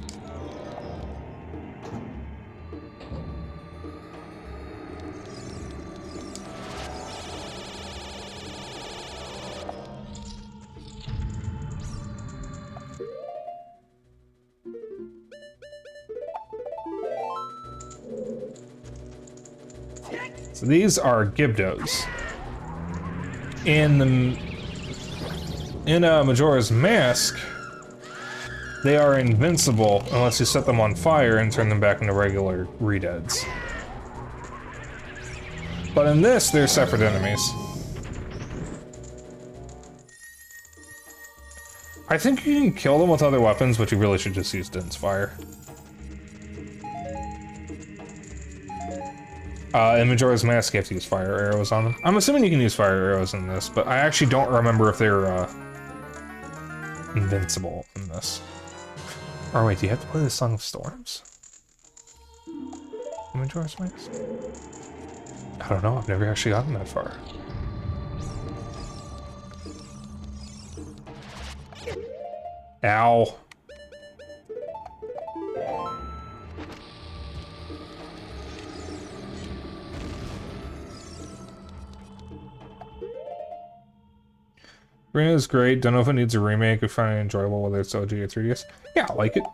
So these are Gibdos. In Majora's Mask, they are invincible unless you set them on fire and turn them back into regular Redeads. But in this, they're separate enemies. I think you can kill them with other weapons, but you really should just use Din's Fire. In Majora's Mask, you have to use fire arrows on them. I'm assuming you can use fire arrows in this, but I actually don't remember if they're invincible in this. Or wait, do you have to play the Song of Storms? In Majora's Mask? I don't know, I've never actually gotten that far. Ow. Ocarina is great. Don't know if it needs a remake. I find it enjoyable whether it's OG or 3DS. Yeah, I like it.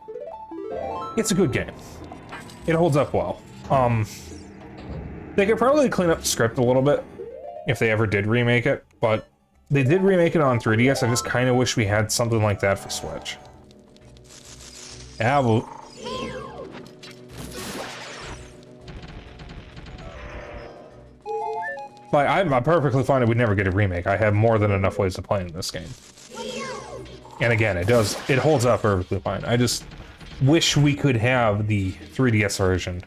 It's a good game. It holds up well. They could probably clean up the script a little bit if they ever did remake it, but they did remake it on 3DS. I just kind of wish we had something like that for Switch. Yeah, well. Like, I'm perfectly fine if we never get a remake. I have more than enough ways of playing this game. And again, it holds up perfectly fine. I just wish we could have the 3DS version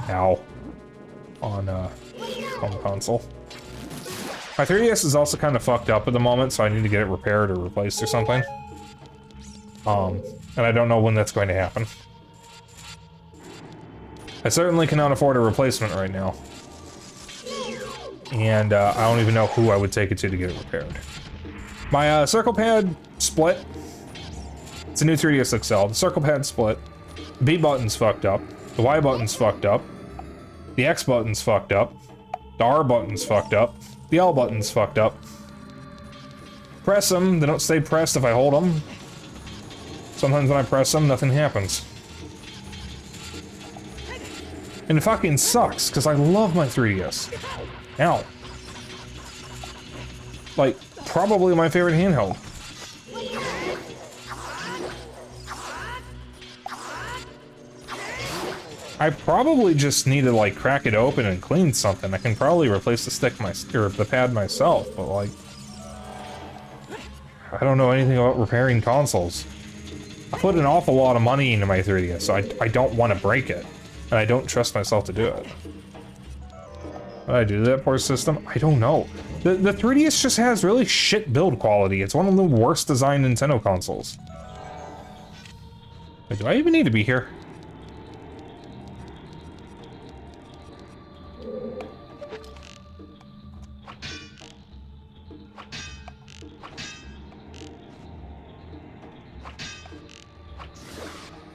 Ow. On home console. My 3DS is also kind of fucked up at the moment, so I need to get it repaired or replaced or something. And I don't know when that's going to happen. I certainly cannot afford a replacement right now. And I don't even know who I would take it to get it repaired. My circle pad split. It's a new 3DS XL. The circle pad split. The B button's fucked up. The Y button's fucked up. The X button's fucked up. The R button's fucked up. The L button's fucked up. Press them, they don't stay pressed if I hold them. Sometimes when I press them, nothing happens. And it fucking sucks, because I love my 3DS. Ow. Like, probably my favorite handheld. I probably just need to, like, crack it open and clean something. I can probably replace the stick or the pad myself, but, like... I don't know anything about repairing consoles. I put an awful lot of money into my 3DS, so I don't want to break it. And I don't trust myself to do it. Did I do that poor system? I don't know. The 3DS just has really shit build quality. It's one of the worst designed Nintendo consoles. Wait, do I even need to be here?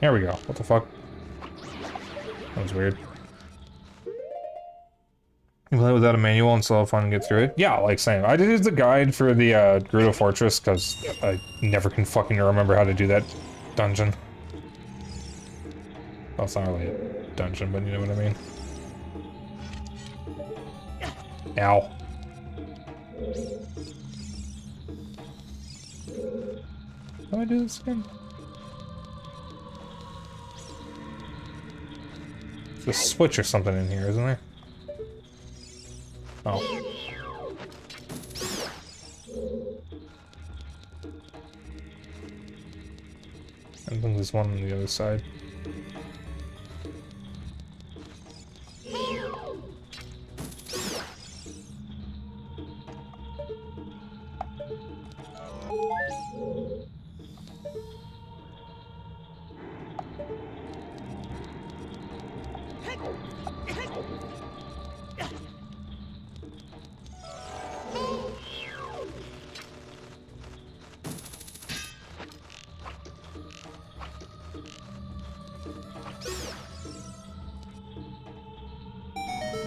There we go. What the fuck? That was weird. You play without a manual and still have fun and get through it? Yeah, like same. I did the guide for the Gerudo Fortress because I never can fucking remember how to do that dungeon. Well, it's not really a dungeon, but you know what I mean. Ow. How do I do this again? There's a switch or something in here, isn't there? Oh. I think there's one on the other side.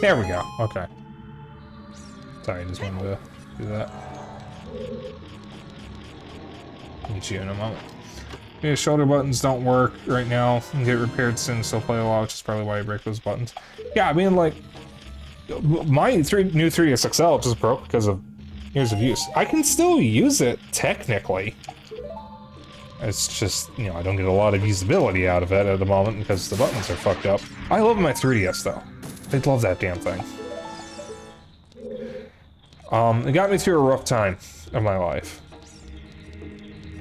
There we go. Okay. Sorry, I just wanted to do that. Meet you in a moment. Yeah, shoulder buttons don't work right now. Get repaired soon, still play a lot, which is probably why I break those buttons. Yeah, I mean, like, my new 3DS XL just broke because of years of use. I can still use it, technically. It's just, you know, I don't get a lot of usability out of it at the moment because the buttons are fucked up. I love my 3DS, though. I love that damn thing. It got me through a rough time of my life.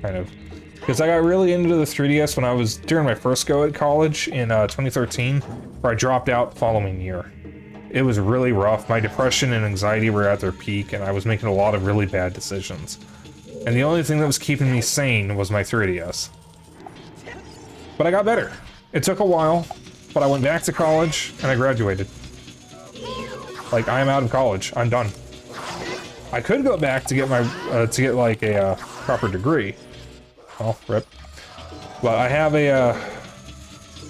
Kind of. Because I got really into the 3DS when I was during my first go at college in 2013, where I dropped out the following year. It was really rough. My depression and anxiety were at their peak, and I was making a lot of really bad decisions. And the only thing that was keeping me sane was my 3DS. But I got better. It took a while, but I went back to college, and I graduated. Like, I am out of college. I'm done. I could go back to get my, like a proper degree. Oh, rip. But I have a,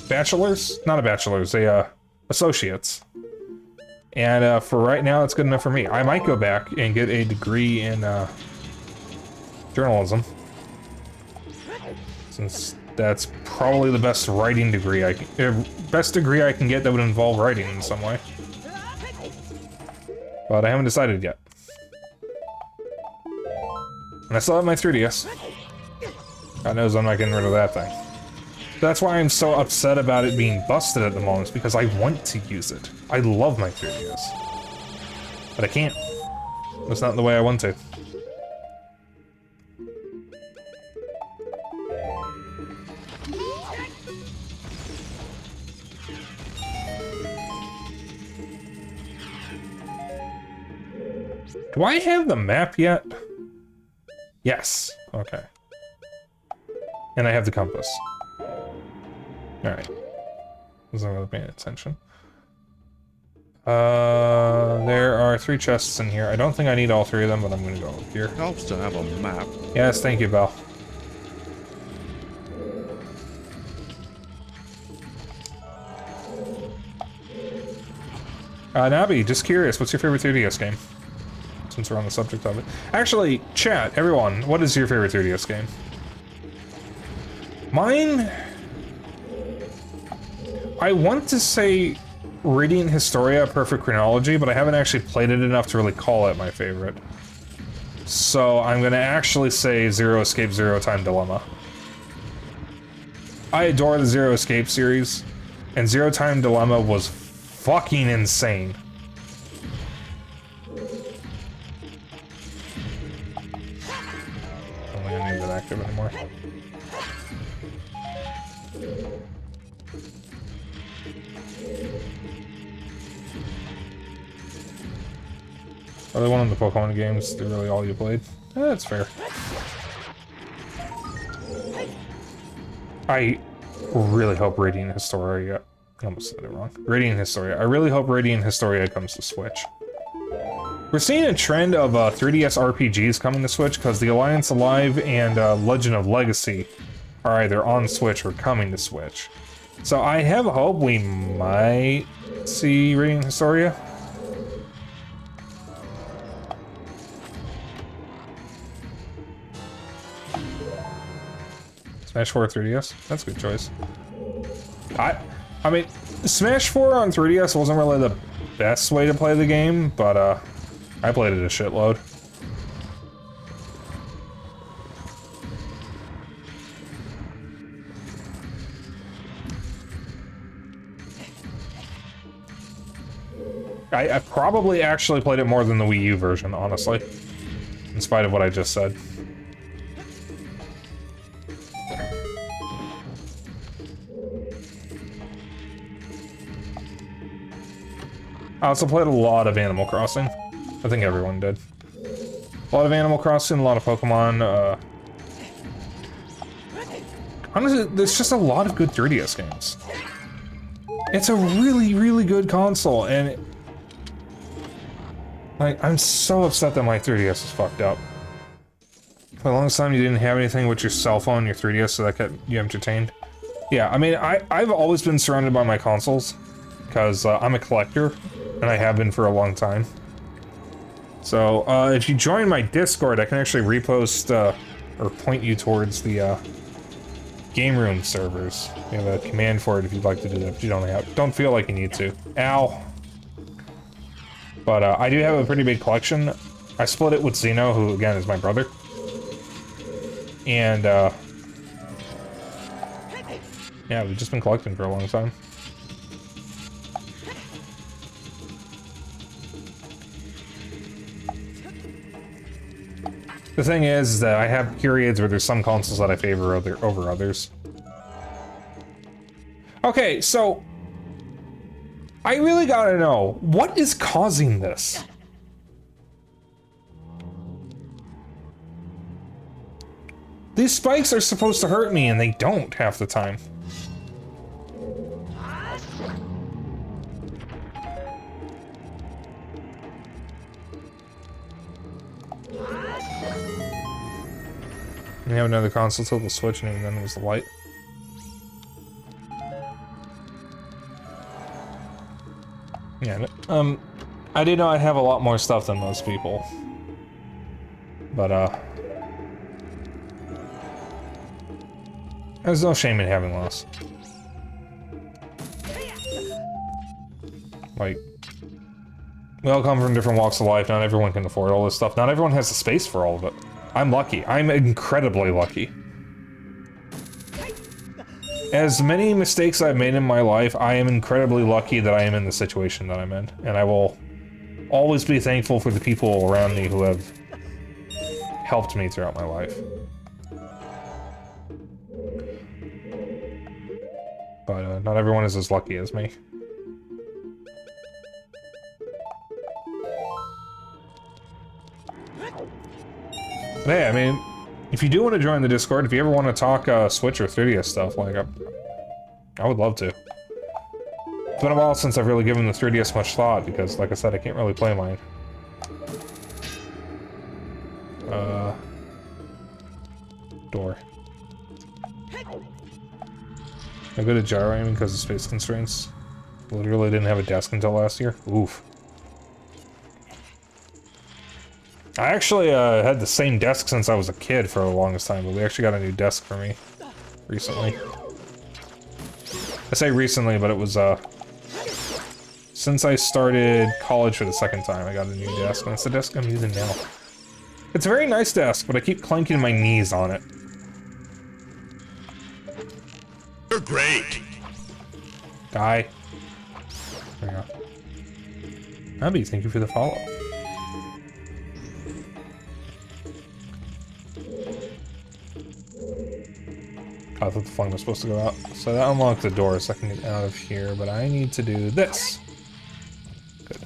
bachelor's? Not a bachelor's, a, associate's. And for right now, it's good enough for me. I might go back and get a degree in, journalism. Since that's probably the best writing degree best degree I can get that would involve writing in some way. But I haven't decided yet. And I still have my 3DS. God knows I'm not getting rid of that thing. That's why I'm so upset about it being busted at the moment, because I want to use it. I love my 3DS. But I can't. That's not the way I want to. Do I have the map yet? Yes. Okay. And I have the compass. Alright. Wasn't really paying attention. There are 3 chests in here. I don't think I need all 3 of them, but I'm gonna go up here. Helps to have a map. Yes, thank you, Belle. Nabi, just curious, what's your favorite 3DS game? Since we're on the subject of it. Actually, chat, everyone, what is your favorite 3DS game? Mine... I want to say Radiant Historia Perfect Chronology, but I haven't actually played it enough to really call it my favorite. So I'm gonna actually say Zero Escape, Zero Time Dilemma. I adore the Zero Escape series, and Zero Time Dilemma was fucking insane. I don't think I need that active anymore. Are they one of the Pokemon games? They're really all you played? That's fair. I really hope Radiant Historia... I almost said it wrong. Radiant Historia. I really hope Radiant Historia comes to Switch. We're seeing a trend of 3DS RPGs coming to Switch because the Alliance Alive and Legend of Legacy are either on Switch or coming to Switch. So I have hope we might see Radiant Historia. Smash 4 3DS? That's a good choice. I mean, Smash 4 on 3DS wasn't really the best way to play the game, but I played it a shitload. I probably actually played it more than the Wii U version, honestly. In spite of what I just said. I also played a lot of Animal Crossing. I think everyone did. A lot of Animal Crossing, a lot of Pokemon. Honestly, there's just a lot of good 3DS games. It's a really, really good console, and like, I'm so upset that my 3DS is fucked up. For the longest time, you didn't have anything with your cell phone, your 3DS, so that kept you entertained. Yeah, I mean, I've always been surrounded by my consoles, because I'm a collector, and I have been for a long time. So, if you join my Discord, I can actually repost, or point you towards the, Game Room servers. You have a command for it if you'd like to do that, but you don't feel like you need to. Ow! But, I do have a pretty big collection. I split it with Zeno, who, again, is my brother. And, yeah, we've just been collecting for a long time. The thing is that I have periods where there's some consoles that I favor over others. Okay, so I really gotta know, what is causing this? These spikes are supposed to hurt me and they don't half the time. We have another console till the Switch, and even then it was the light. Yeah, I do know I have a lot more stuff than most people. But, there's no shame in having less. Like, we all come from different walks of life, not everyone can afford all this stuff, not everyone has the space for all of it. I'm lucky. I'm incredibly lucky. As many mistakes I've made in my life, I am incredibly lucky that I am in the situation that I'm in. And I will always be thankful for the people around me who have helped me throughout my life. But not everyone is as lucky as me. Hey, I mean, if you do want to join the Discord, if you ever want to talk Switch or 3DS stuff, like, I would love to. It's been a while since I've really given the 3DS much thought, because, like I said, I can't really play mine. Door. I go to gyro aiming because of space constraints. Literally didn't have a desk until last year. Oof. I actually had the same desk since I was a kid for the longest time, but we actually got a new desk for me recently. I say recently, but it was since I started college for the second time, I got a new desk, and it's the desk I'm using now. It's a very nice desk, but I keep clanking my knees on it. You're great. Die. There you go. Abby, thank you for the follow. I thought the flame was supposed to go out. So that unlocked the door so I can get out of here, but I need to do this. Good.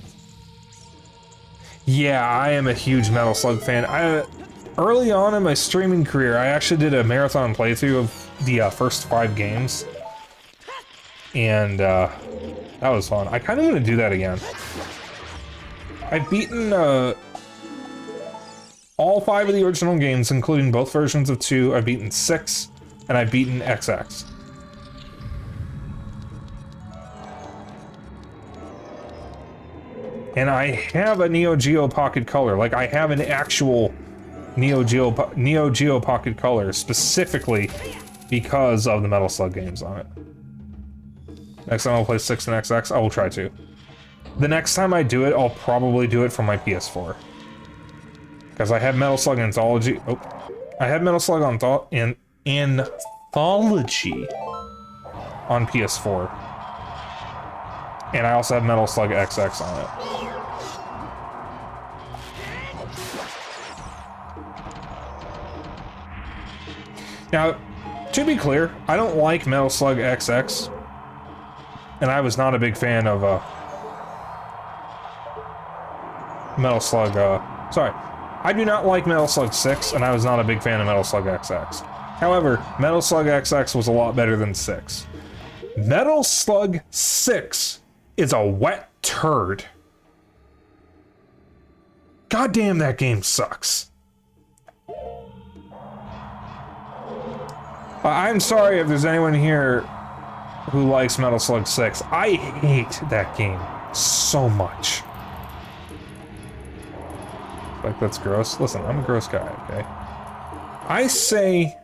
Yeah, I am a huge Metal Slug fan. Early on in my streaming career, I actually did a marathon playthrough of the first 5 games. And that was fun. I kind of want to do that again. I've beaten all 5 of the original games, including both versions of 2. I've beaten 6. And I've beaten XX. And I have a Neo Geo Pocket Color. Like, I have an actual Neo Geo Pocket Color specifically because of the Metal Slug games on it. Next time I'll play 6 and XX, I will try to. The next time I do it, I'll probably do it from my PS4. Because I have Metal Slug Anthology. Oh, I have Metal Slug Anthology on PS4. And I also have Metal Slug XX on it. Now, to be clear, I don't like Metal Slug XX. And I was not a big fan of Metal Slug, sorry. I do not like Metal Slug 6, and I was not a big fan of Metal Slug XX. However, Metal Slug XX was a lot better than 6. Metal Slug 6 is a wet turd. Goddamn, that game sucks. I'm sorry if there's anyone here who likes Metal Slug 6. I hate that game so much. Like, that's gross. Listen, I'm a gross guy, okay? I say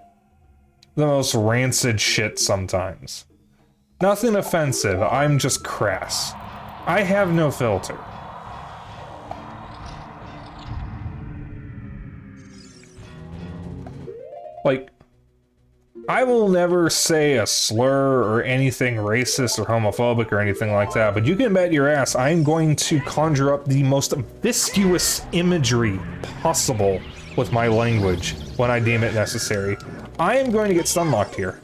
the most rancid shit sometimes. Nothing offensive, I'm just crass. I have no filter. Like, I will never say a slur or anything racist or homophobic or anything like that, but you can bet your ass I'm going to conjure up the most viscous imagery possible with my language when I deem it necessary. I am going to get stunlocked here.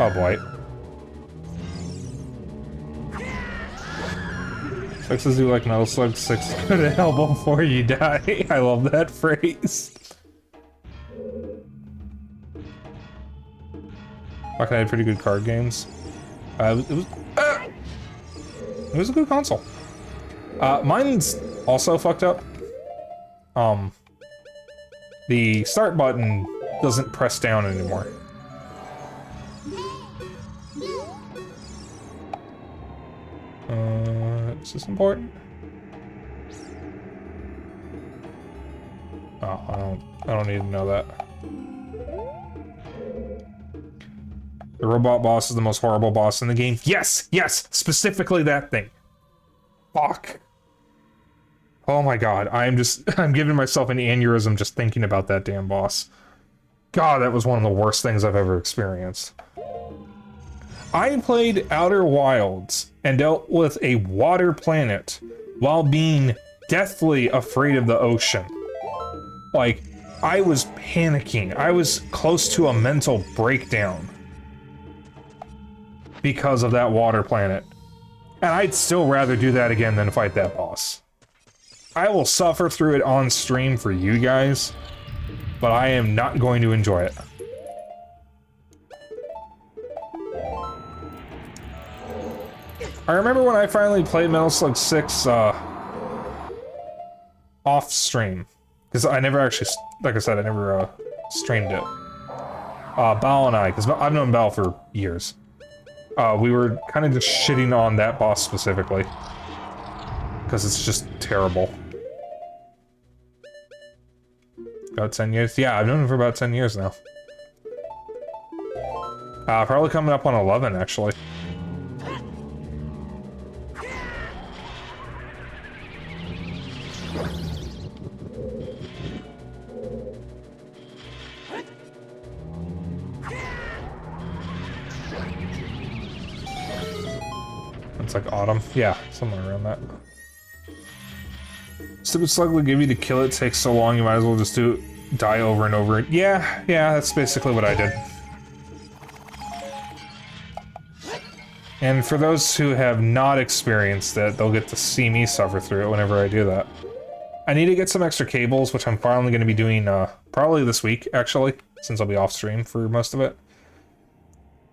Oh boy. Sixes do like Metal Slug 6. Go to hell before you die. I love that phrase. Fucking had pretty good card games. It was a good console. Mine's also fucked up. The start button doesn't press down anymore. Is this important? Oh, I don't need to know that. The robot boss is the most horrible boss in the game. Yes, yes, specifically that thing. Fuck. Oh my god, I'm giving myself an aneurysm just thinking about that damn boss. God, that was one of the worst things I've ever experienced. I played Outer Wilds and dealt with a water planet while being deathly afraid of the ocean. Like, I was panicking. I was close to a mental breakdown because of that water planet. And I'd still rather do that again than fight that boss. I will suffer through it on stream for you guys, but I am not going to enjoy it. I remember when I finally played Metal Slug 6 off stream, because I never actually, like I said, I never streamed it. Bao and I, because I've known Bao for years. We were kind of just shitting on that boss specifically, because it's just terrible. About 10 years? Yeah, I've known him for about 10 years now. Probably coming up on 11, actually. It's like autumn. Yeah, somewhere around that. Stupid slug will give you to kill it takes so long you might as well just die over and over. Yeah, that's basically what I did. And for those who have not experienced it, they'll get to see me suffer through it whenever I do that. I need to get some extra cables, which I'm finally going to be doing probably this week, actually, since I'll be off stream for most of it.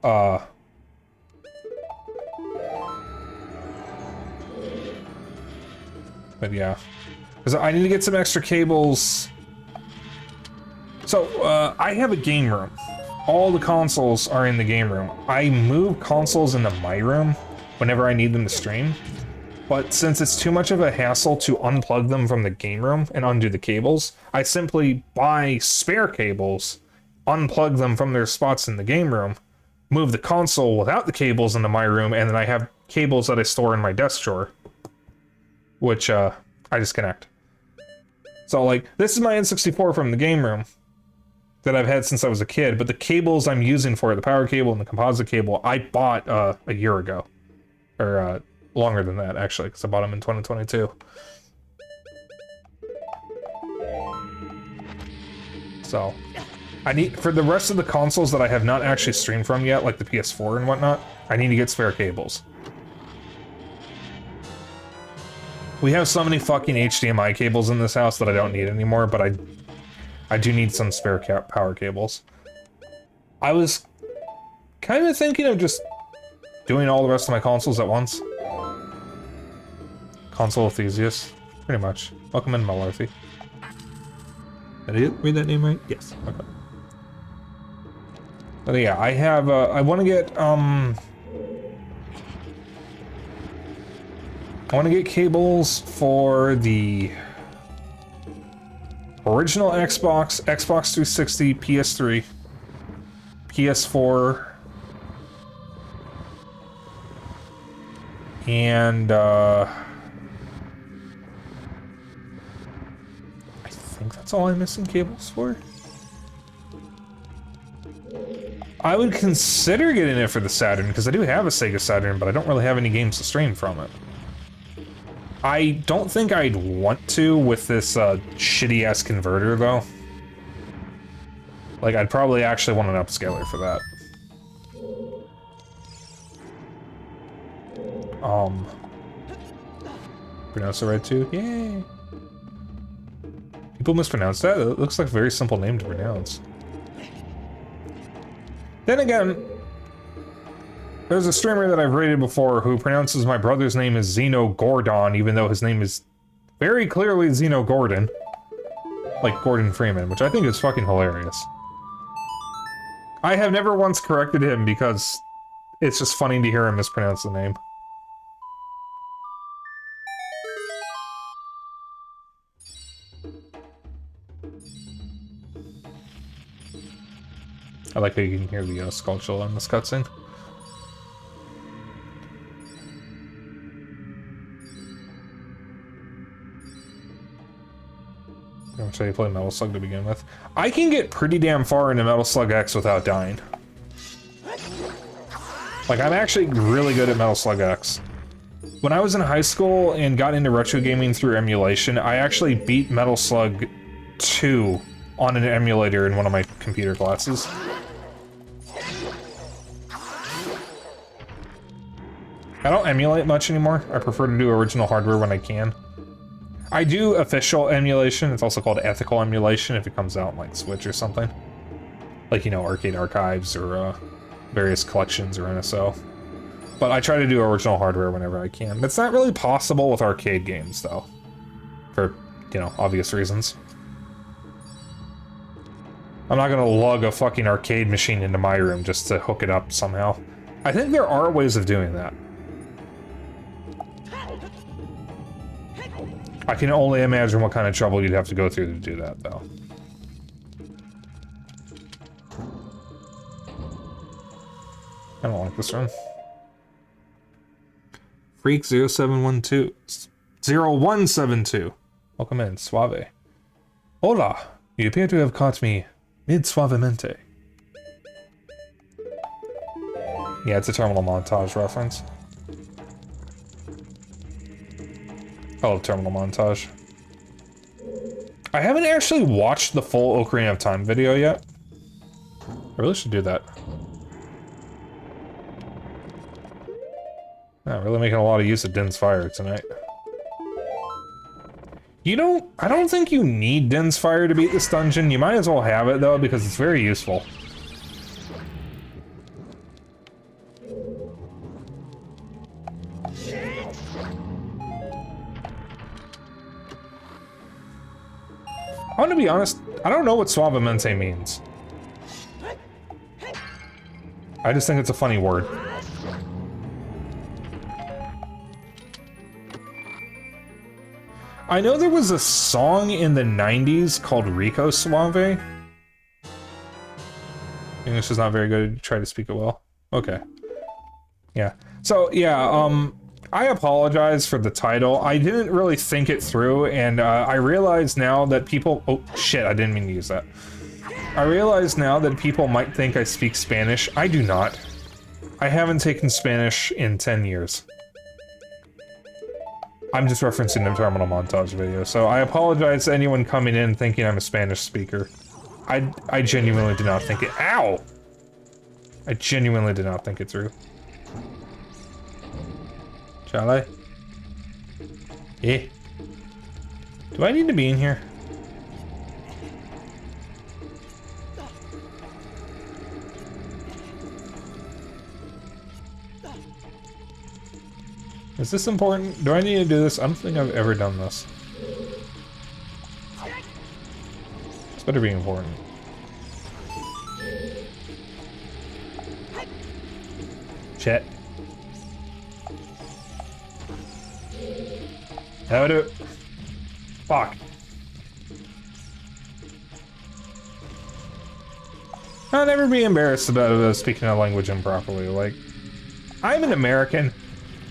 But yeah. Because I need to get some extra cables. So, I have a game room. All the consoles are in the game room. I move consoles into my room whenever I need them to stream. But since it's too much of a hassle to unplug them from the game room and undo the cables, I simply buy spare cables, unplug them from their spots in the game room, move the console without the cables into my room, and then I have cables that I store in my desk drawer, which I disconnect. So, like, this is my N64 from the game room that I've had since I was a kid, but the cables I'm using for it, the power cable and the composite cable, I bought a year ago. Or longer than that, actually, because I bought them in 2022. So, I need, for the rest of the consoles that I have not actually streamed from yet, like the PS4 and whatnot, I need to get spare cables. We have so many fucking HDMI cables in this house that I don't need anymore, but I do need some spare power cables. I was kind of thinking of just doing all the rest of my consoles at once. Console enthusiast, pretty much. Welcome in, Malarthy. Did I read that name right? Yes. Okay. But yeah, I have. I want to get. I want to get cables for the original Xbox, Xbox 360, PS3, PS4, and I think that's all I'm missing cables for. I would consider getting it for the Saturn, because I do have a Sega Saturn, but I don't really have any games to stream from it. I don't think I'd want to with this shitty-ass converter, though. Like, I'd probably actually want an upscaler for that. Pronounce it right, too? Yay! People mispronounce that? It looks like a very simple name to pronounce. Then again, there's a streamer that I've rated before who pronounces my brother's name as Zeno Gordon, even though his name is very clearly Zeno Gordon. Like Gordon Freeman, which I think is fucking hilarious. I have never once corrected him because it's just funny to hear him mispronounce the name. I like how you can hear the sculpture on this cutscene. I'm sure you play Metal Slug to begin with. I can get pretty damn far into Metal Slug X without dying. Like, I'm actually really good at Metal Slug X. When I was in high school and got into retro gaming through emulation, I actually beat Metal Slug 2 on an emulator in one of my computer classes. I don't emulate much anymore. I prefer to do original hardware when I can. I do official emulation. It's also called ethical emulation if it comes out on, like, Switch or something. Like, you know, Arcade Archives or various collections or NSO. But I try to do original hardware whenever I can. It's not really possible with arcade games, though. For, you know, obvious reasons. I'm not gonna lug a fucking arcade machine into my room just to hook it up somehow. I think there are ways of doing that. I can only imagine what kind of trouble you'd have to go through to do that, though. I don't like this one. Freak0712. 0172. Welcome in, Suave. Hola! You appear to have caught me mid-suavemente. Yeah, it's a Terminal Montage reference. I love Terminal Montage. I haven't actually watched the full Ocarina of Time video yet. I really should do that. Yeah, really making a lot of use of Din's Fire tonight. I don't think you need Din's Fire to beat this dungeon. You might as well have it, though, because it's very useful. I want to be honest, I don't know what suavemente means. I just think it's a funny word. I know there was a song in the 90s called Rico Suave. English is not very good, try to speak it well. Okay. Yeah. So, yeah, I apologize for the title. I didn't really think it through, and I realize now that people... Oh, shit, I didn't mean to use that. I realize now that people might think I speak Spanish. I do not. I haven't taken Spanish in 10 years. I'm just referencing the Terminal Montage video, so I apologize to anyone coming in thinking I'm a Spanish speaker. I genuinely did not think it... Ow! I genuinely did not think it through. Shall I? Eh? Do I need to be in here? Is this important? Do I need to do this? I don't think I've ever done this. This better be important. Shit. How do it? Fuck. I'll never be embarrassed about speaking a language improperly. Like, I'm an American.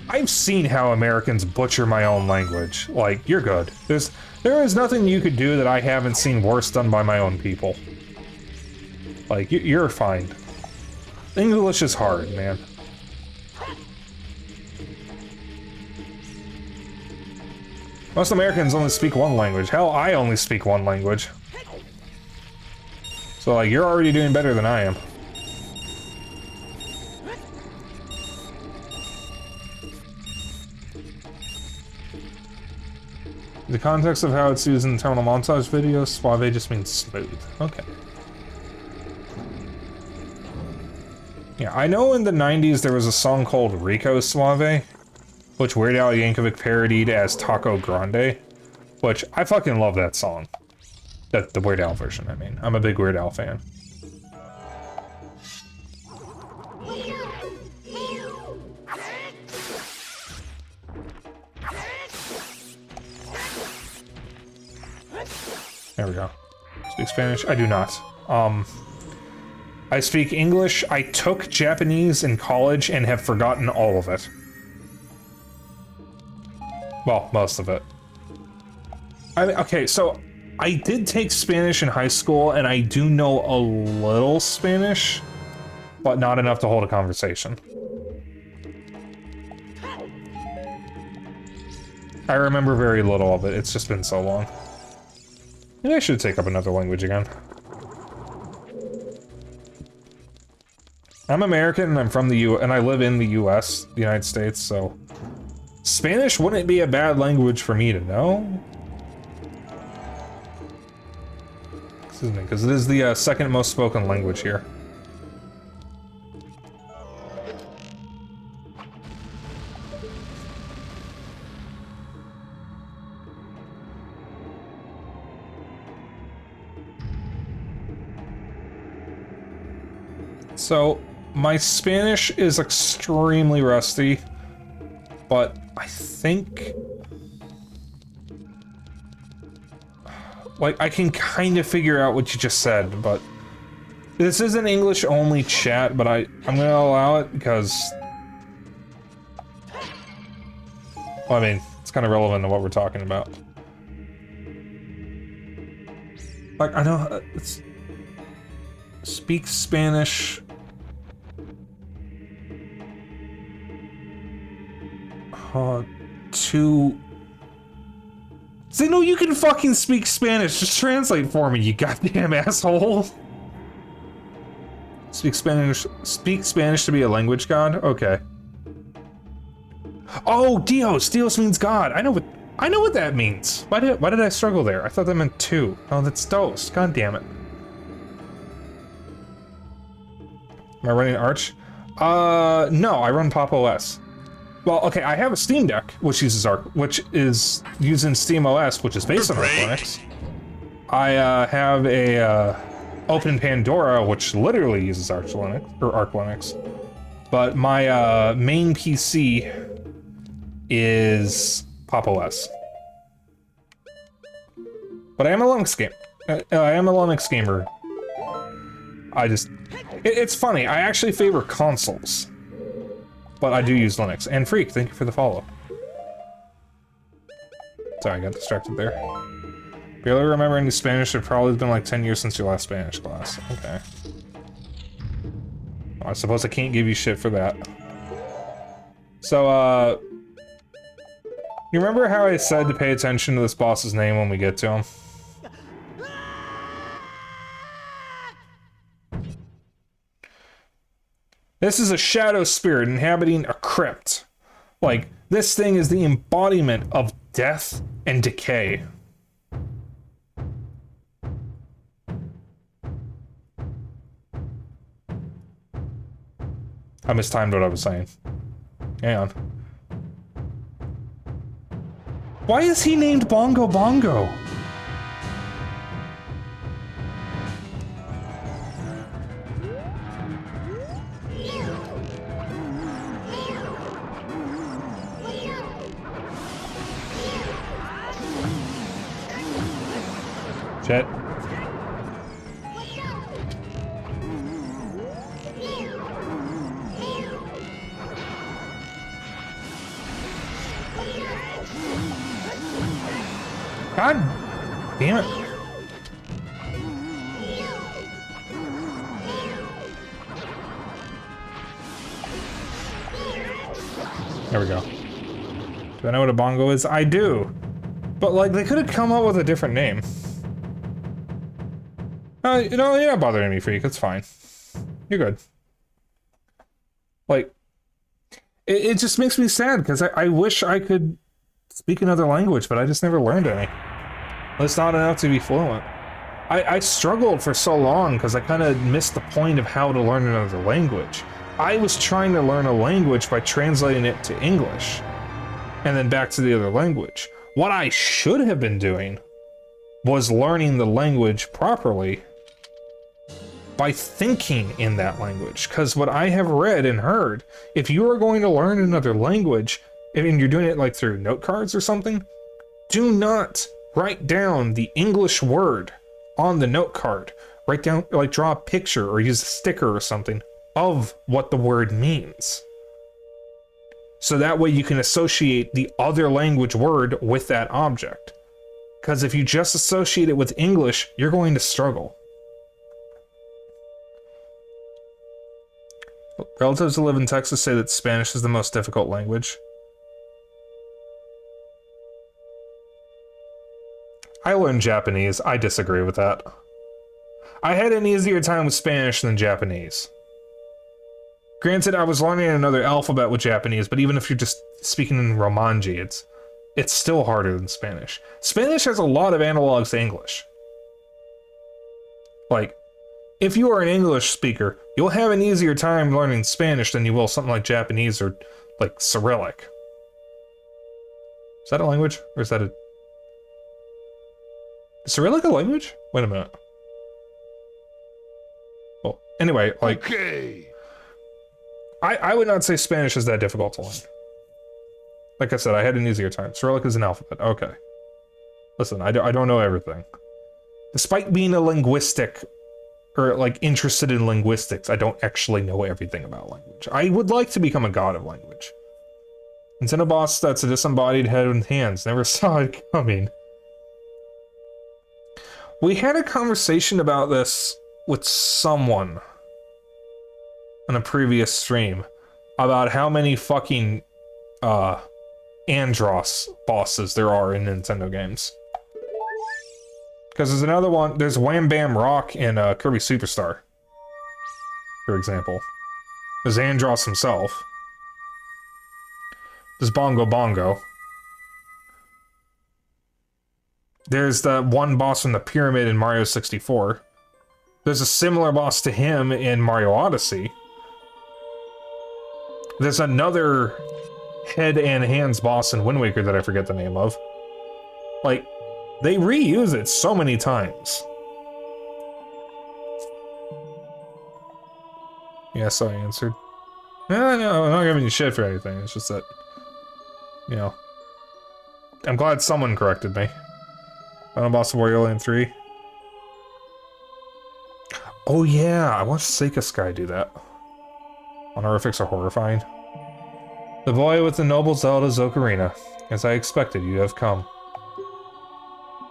I've seen how Americans butcher my own language. Like, you're good. There is nothing you could do that I haven't seen worse done by my own people. Like, you're fine. English is hard, man. Most Americans only speak one language. Hell, I only speak one language. So, like, you're already doing better than I am. The context of how it's used in the Terminal Montage video, suave just means smooth. Okay. Yeah, I know in the 90s there was a song called Rico Suave, which Weird Al Yankovic parodied as Taco Grande, which I fucking love that song. The Weird Al version, I mean. I'm a big Weird Al fan. There we go. Speak Spanish? I do not. I speak English. I took Japanese in college and have forgotten all of it. Well, most of it. Okay, so I did take Spanish in high school, and I do know a little Spanish, but not enough to hold a conversation. I remember very little of it. It's just been so long. Maybe I should take up another language again. I'm American and I'm from the and I live in the US, the United States, so Spanish wouldn't be a bad language for me to know. Excuse me, because it is the second most spoken language here. So, my Spanish is extremely rusty, but I think... like, I can kind of figure out what you just said, but... this is an English-only chat, but I'm gonna allow it because... well, I mean, it's kind of relevant to what we're talking about. Like, I know... it's... speak Spanish... to... say, no, you can fucking speak Spanish. Just translate for me, you goddamn asshole. Speak Spanish to be a language god? Okay. Oh, Dios. Dios means God. I know what that means. Why did I struggle there? I thought that meant two. Oh, that's dos. God damn it. Am I running Arch? No, I run Pop OS. Well, okay, I have a Steam Deck, which uses which is using Steam OS, which is based on Arch Linux. I have a Open Pandora, which literally uses Arch Linux or Arch Linux. But my main PC is Pop OS. But I am a Linux gamer. It's funny. I actually favor consoles. But I do use Linux. And Freak, thank you for the follow. Sorry, I got distracted there. Barely remember any Spanish. It's probably been like 10 years since your last Spanish class. Okay. Well, I suppose I can't give you shit for that. So, you remember how I said to pay attention to this boss's name when we get to him? This is a shadow spirit inhabiting a crypt. Like, this thing is the embodiment of death and decay. I mistimed what I was saying. Hang on. Why is he named Bongo Bongo? Shit. God damn it. There we go. Do I know what a bongo is? I do. But, like, they could have come up with a different name. You know, you're not bothering me, Freak. It's fine. You're good. Like, it just makes me sad, because I wish I could speak another language, but I just never learned any. It's not enough to be fluent. I struggled for so long, because I kind of missed the point of how to learn another language. I was trying to learn a language by translating it to English, and then back to the other language. What I should have been doing was learning the language properly by thinking in that language. Because what I have read and heard, if you are going to learn another language, and you're doing it like through note cards or something, do not write down the English word on the note card. Write down, like, draw a picture or use a sticker or something of what the word means. So that way you can associate the other language word with that object. Because if you just associate it with English, you're going to struggle. Relatives who live in Texas say that Spanish is the most difficult language. I learned Japanese. I disagree with that. I had an easier time with Spanish than Japanese. Granted, I was learning another alphabet with Japanese, but even if you're just speaking in Romanji, it's still harder than Spanish. Spanish has a lot of analogs to English. Like, if you are an English speaker, you'll have an easier time learning Spanish than you will something like Japanese or, like, Cyrillic. Is that a language? Or is that a... Is Cyrillic a language? Wait a minute. Well, anyway, like... Okay. I would not say Spanish is that difficult to learn. Like I said, I had an easier time. Cyrillic is an alphabet. Okay. Listen, I don't know everything. Despite being a linguistic, or like interested in linguistics, I don't actually know everything about language. I would like to become a god of language. Nintendo boss that's a disembodied head with hands. Never saw it coming. We had a conversation about this with someone on a previous stream about how many fucking Andros bosses there are in Nintendo games. Because there's another one, there's Wham Bam Rock in Kirby Superstar, for example. There's Andros himself. There's Bongo Bongo. There's that one boss from the pyramid in Mario 64. There's a similar boss to him in Mario Odyssey. There's another head and hands boss in Wind Waker that I forget the name of. Like, they reuse it so many times. Yes, I answered. No, I'm not giving you shit for anything. It's just that, you know, I'm glad someone corrected me. Final boss of Wario Land 3. Oh yeah, I watched Seika Sky do that. Honorifics are horrifying. The boy with the noble Zelda's Ocarina. As I expected, you have come.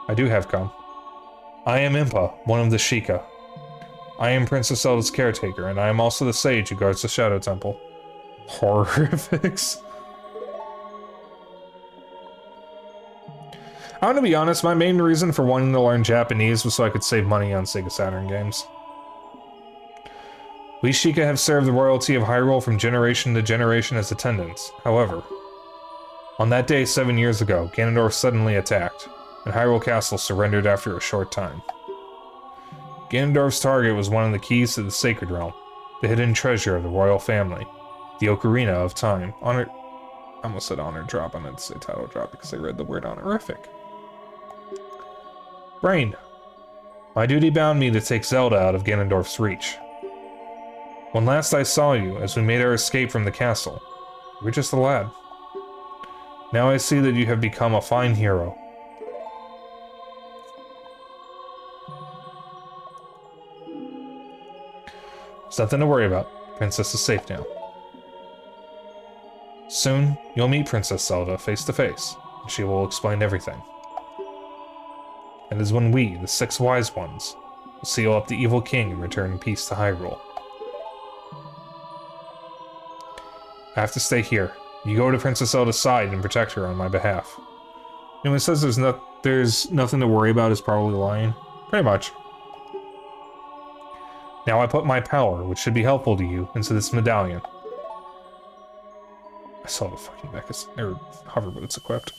I do have come. I am Impa, one of the Sheikah. I am Princess Zelda's caretaker, and I am also the sage who guards the Shadow Temple. Horrifics. I'm gonna be honest, my main reason for wanting to learn Japanese was so I could save money on Sega Saturn games. We Sheikah have served the royalty of Hyrule from generation to generation as attendants. However, on that day 7 years ago, Ganondorf suddenly attacked, and Hyrule Castle surrendered after a short time. Ganondorf's target was one of the keys to the Sacred Realm, the hidden treasure of the royal family, the Ocarina of Time. I almost said honor drop, I meant to say title drop because I read the word honorific. Brain. My duty bound me to take Zelda out of Ganondorf's reach. When last I saw you, as we made our escape from the castle, you were just a lad. Now I see that you have become a fine hero. There's nothing to worry about. Princess is safe now. Soon, you'll meet Princess Zelda face to face, and she will explain everything. It is when we, the 6 wise ones, will seal up the evil king and return peace to Hyrule. I have to stay here. You go to Princess Zelda's side and protect her on my behalf. Anyone says there's nothing to worry about is probably lying. Pretty much. Now I put my power, which should be helpful to you, into this medallion. I saw the fucking hover boots equipped.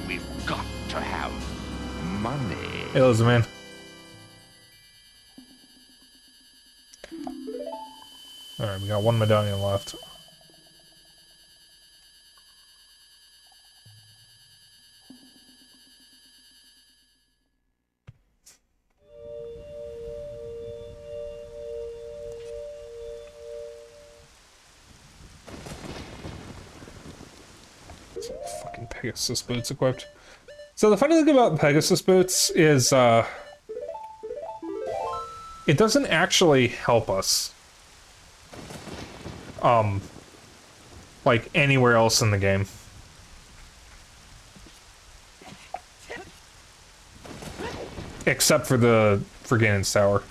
We've got to have money. Hey, Liz, man. Alright, we got 1 medallion left. Fucking Pegasus boots equipped. So the funny thing about Pegasus boots is, it doesn't actually help us. Like anywhere else in the game. Except for for Ganon's Tower.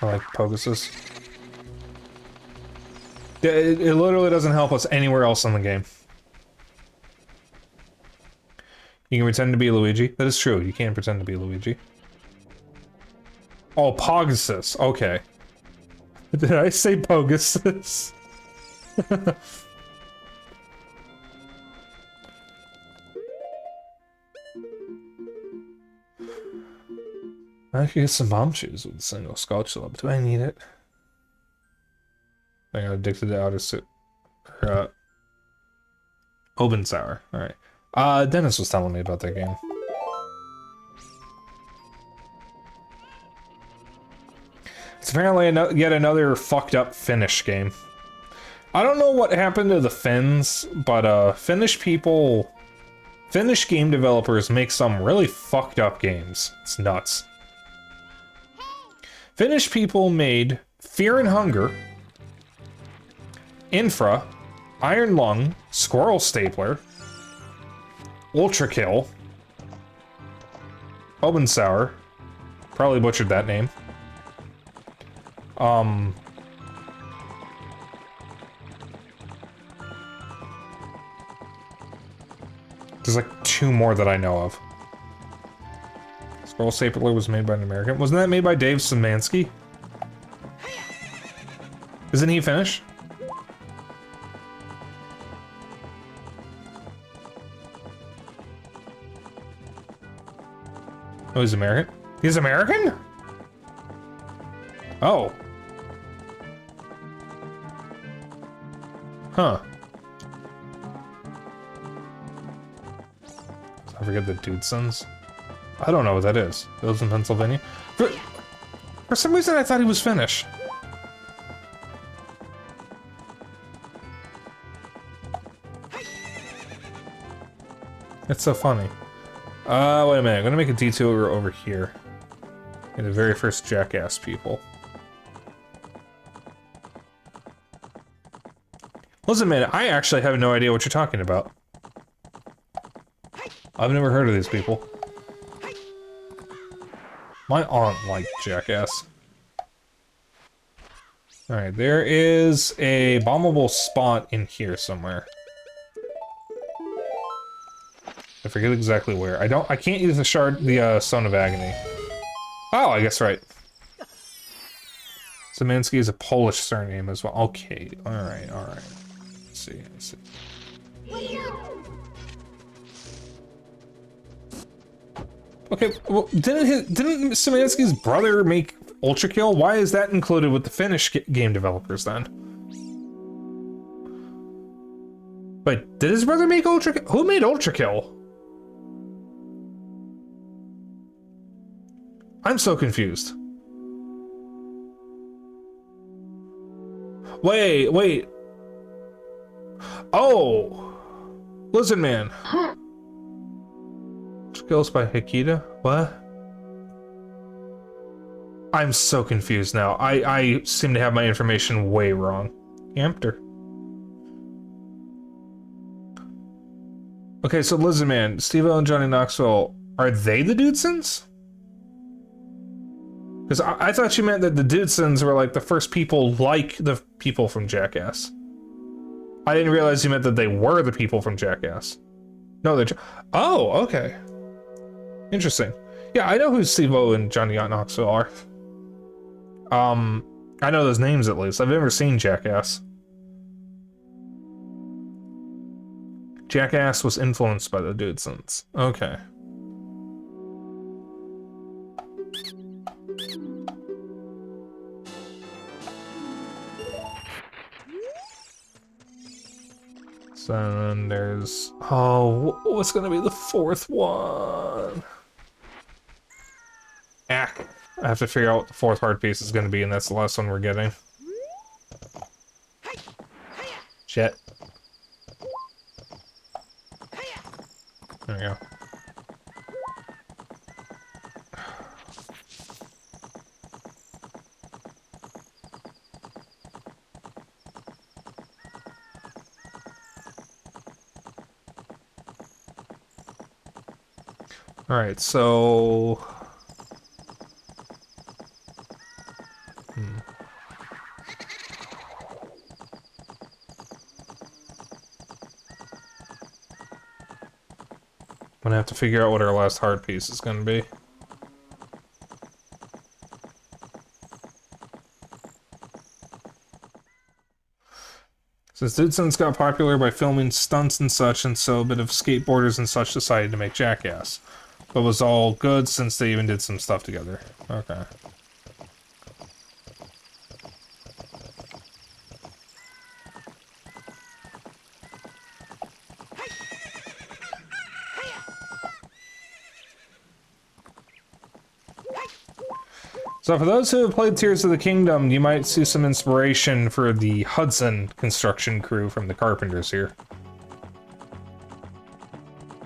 I like Pegasus. It literally doesn't help us anywhere else in the game. You can pretend to be Luigi. That is true. You can pretend to be Luigi. Oh, Pogasus. Okay. Did I say Pogasus? I could get some bomb shoes with a single Scotch Lab. Do I need it? I got addicted to outer suit. Open Sour. Alright. Dennis was telling me about that game. It's apparently yet another fucked up Finnish game. I don't know what happened to the Finns, but Finnish game developers make some really fucked up games. It's nuts. Finnish people made Fear and Hunger, Infra, Iron Lung, Squirrel Stapler, Ultra Kill, Open Sour, probably butchered that name. There's like 2 more that I know of. Squirrel Stapler was made by an American. Wasn't that made by Dave Szymanski? Isn't he Finnish? Oh, he's American? He's American? Oh. Huh. I forget the Dudesons. I don't know what that is. He lives in Pennsylvania. For some reason, I thought he was Finnish. It's so funny. Wait a minute. I'm gonna make a detour over here. In the very first Jackass people. Listen, man, I actually have no idea what you're talking about. I've never heard of these people. My aunt liked Jackass. Alright, there is a bombable spot in here somewhere. I forget exactly where. I can't use the Stone of Agony. Oh, I guess right. Szymanski is a Polish surname as well. Okay, alright. I see. Okay, well, didn't Szymanski's brother make Ultra Kill? Why is that included with the Finnish game developers then? Wait, did his brother make Ultra Kill? Who made Ultra Kill? I'm so confused. Wait. Oh! Listen, man. Skills by Hikita? What? I'm so confused now. I seem to have my information way wrong. Amter. Okay, so listen, man. Steve-O and Johnny Knoxville, are they the Dudesons? Because I thought you meant that the Dudesons were like the first people like the people from Jackass. I didn't realize you meant that they were the people from Jackass. No, they're... Oh, okay. Interesting. Yeah, I know who Steve-O and Johnny Knoxville are. I know those names at least. I've never seen Jackass. Jackass was influenced by the Dudesons. Okay. So then there's... Oh, what's gonna be the 4th one? Ack. I have to figure out what the 4th hard piece is gonna be, and that's the last one we're getting. Shit. There we go. Alright, so... I'm gonna have to figure out what our last hard piece is gonna be. Since Dudeson's got popular by filming stunts and such, and so a bit of skateboarders and such decided to make Jackass. But was all good since they even did some stuff together. Okay. So for those who have played Tears of the Kingdom, you might see some inspiration for the Hudson construction crew from the Carpenters here.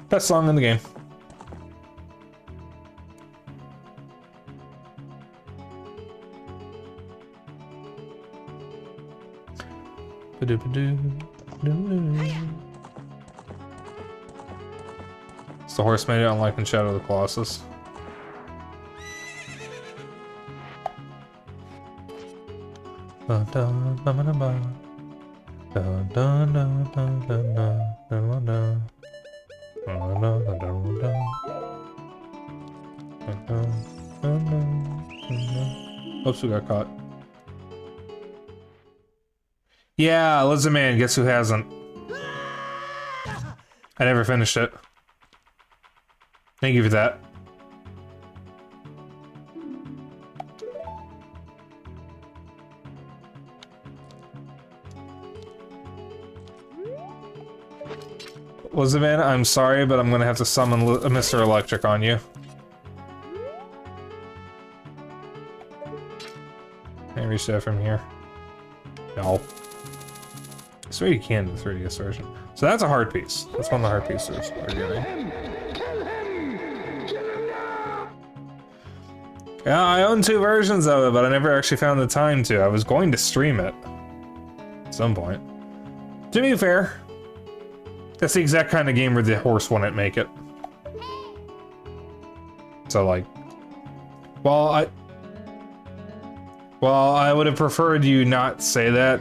Best song in the game. It's the horse made it on Life and Shadow of the Colossus. Dun, dun, dun, dun, dun. Dun, dun, dun, dun, dun, dun, dun, dun. Dun, dun, dun, dun, dun. Dun, dun, dun, dun, dun. Oops, we got caught. Yeah, Lizard Man, guess who hasn't? I never finished it. Thank you for that. Lizard Man, I'm sorry, but I'm gonna have to summon Mr. Electric on you. Can't reach that from here. No. I swear you can in the 3DS version. So that's a hard piece. That's one of the hard pieces we're getting. Yeah, I own 2 versions of it, but I never actually found the time to. I was going to stream it at some point. To be fair, that's the exact kind of game where the horse wouldn't make it. So like, well, I would have preferred you not say that.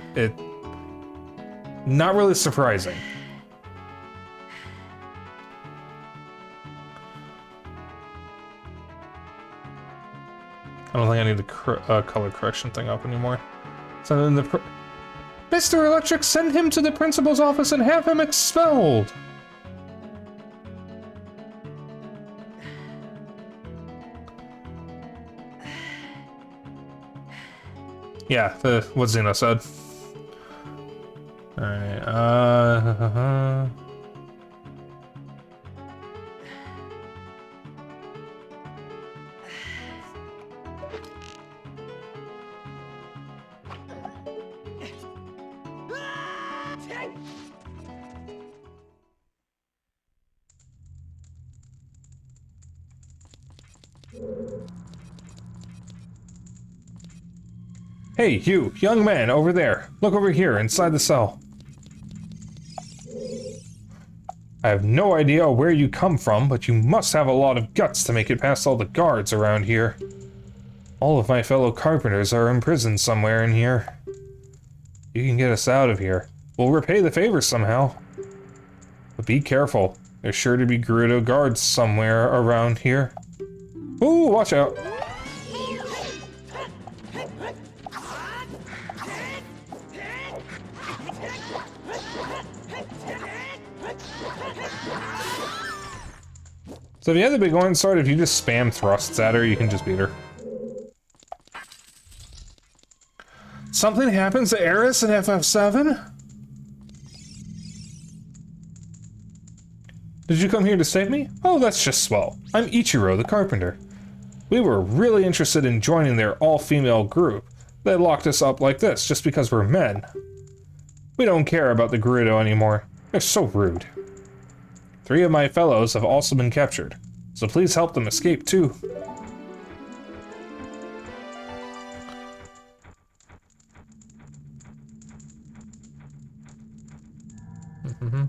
Not really surprising. I don't think I need the color correction thing up anymore. So then Mr. Electric, send him to the principal's office and have him expelled! Yeah, what Xeno said. Alright, Hey, you, young man, over there. Look over here, inside the cell. I have no idea where you come from, but you must have a lot of guts to make it past all the guards around here. All of my fellow carpenters are imprisoned somewhere in here. You can get us out of here. We'll repay the favor somehow. But be careful. There's sure to be Gerudo guards somewhere around here. Ooh, watch out. So if you have the big orange sword, if you just spam thrusts at her, you can just beat her. Something happens to Eris in FF7? Did you come here to save me? Oh, that's just swell. I'm Ichiro, the carpenter. We were really interested in joining their all-female group. They locked us up like this just because we're men. We don't care about the Gerudo anymore. They're so rude. 3 of my fellows have also been captured, so please help them escape too. Mm-hmm.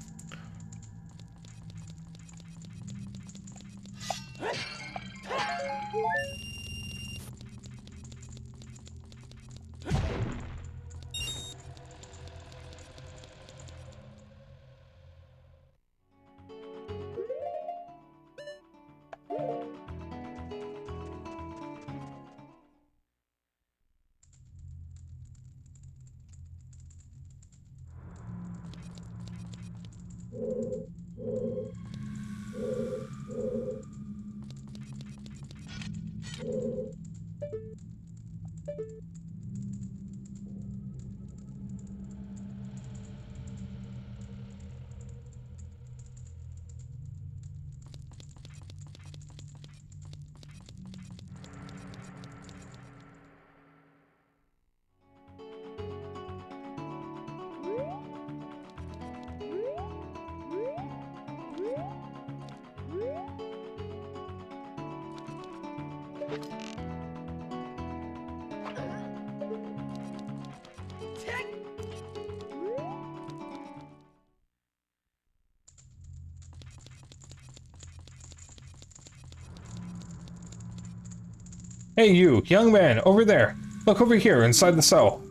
Hey you, young man, over there. Look over here, inside the cell.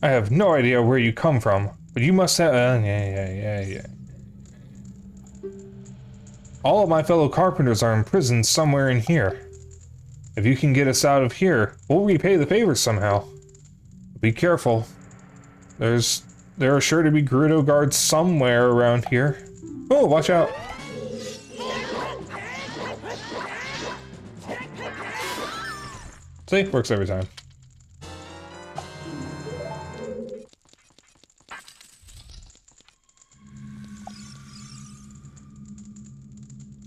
I have no idea where you come from, but you must have... yeah. All of my fellow carpenters are imprisoned somewhere in here. If you can get us out of here, we'll repay the favor somehow. Be careful. There are sure to be Gerudo guards somewhere around here. Oh, watch out. See, works every time.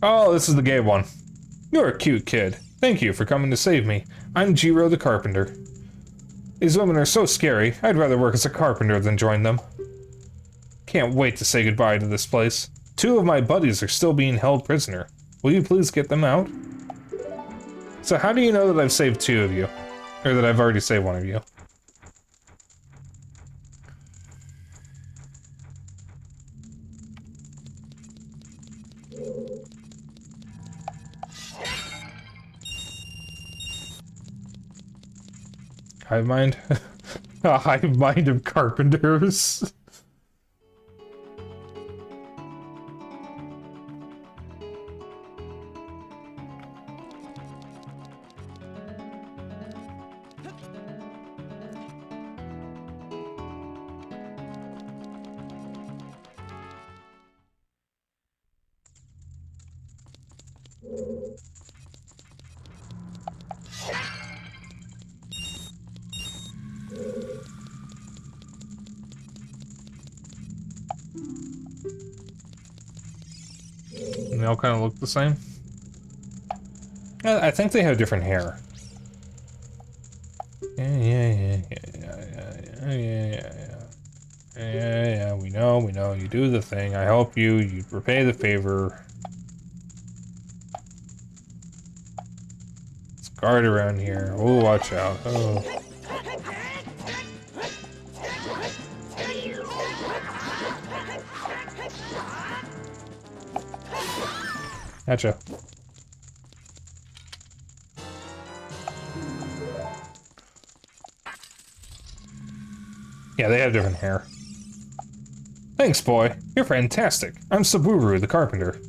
Oh, this is the gay one. You're a cute kid. Thank you for coming to save me. I'm Jiro the Carpenter. These women are so scary, I'd rather work as a carpenter than join them. Can't wait to say goodbye to this place. 2 of my buddies are still being held prisoner. Will you please get them out? So how do you know that I've saved 2 of you? Or that I've already saved 1 of you? Hive mind? A hive mind of carpenters. And they all kind of look the same. I think they have different hair. Yeah, we know, you do the thing, I help you, you repay the favor. There's a guard around here, oh, watch out, oh. Gotcha. Yeah, they have different hair. Thanks, boy. You're fantastic. I'm Saburu, the carpenter.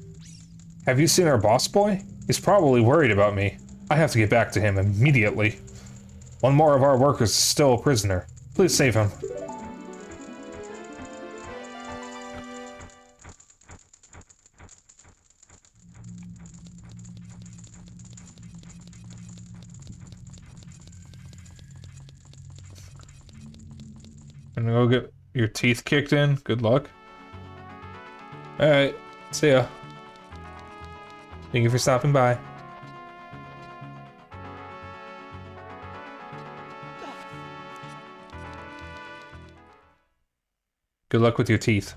Have you seen our boss boy? He's probably worried about me. I have to get back to him immediately. 1 more of our workers is still a prisoner. Please save him. I'm gonna go get your teeth kicked in. Good luck. Alright, see ya. Thank you for stopping by. Good luck with your teeth.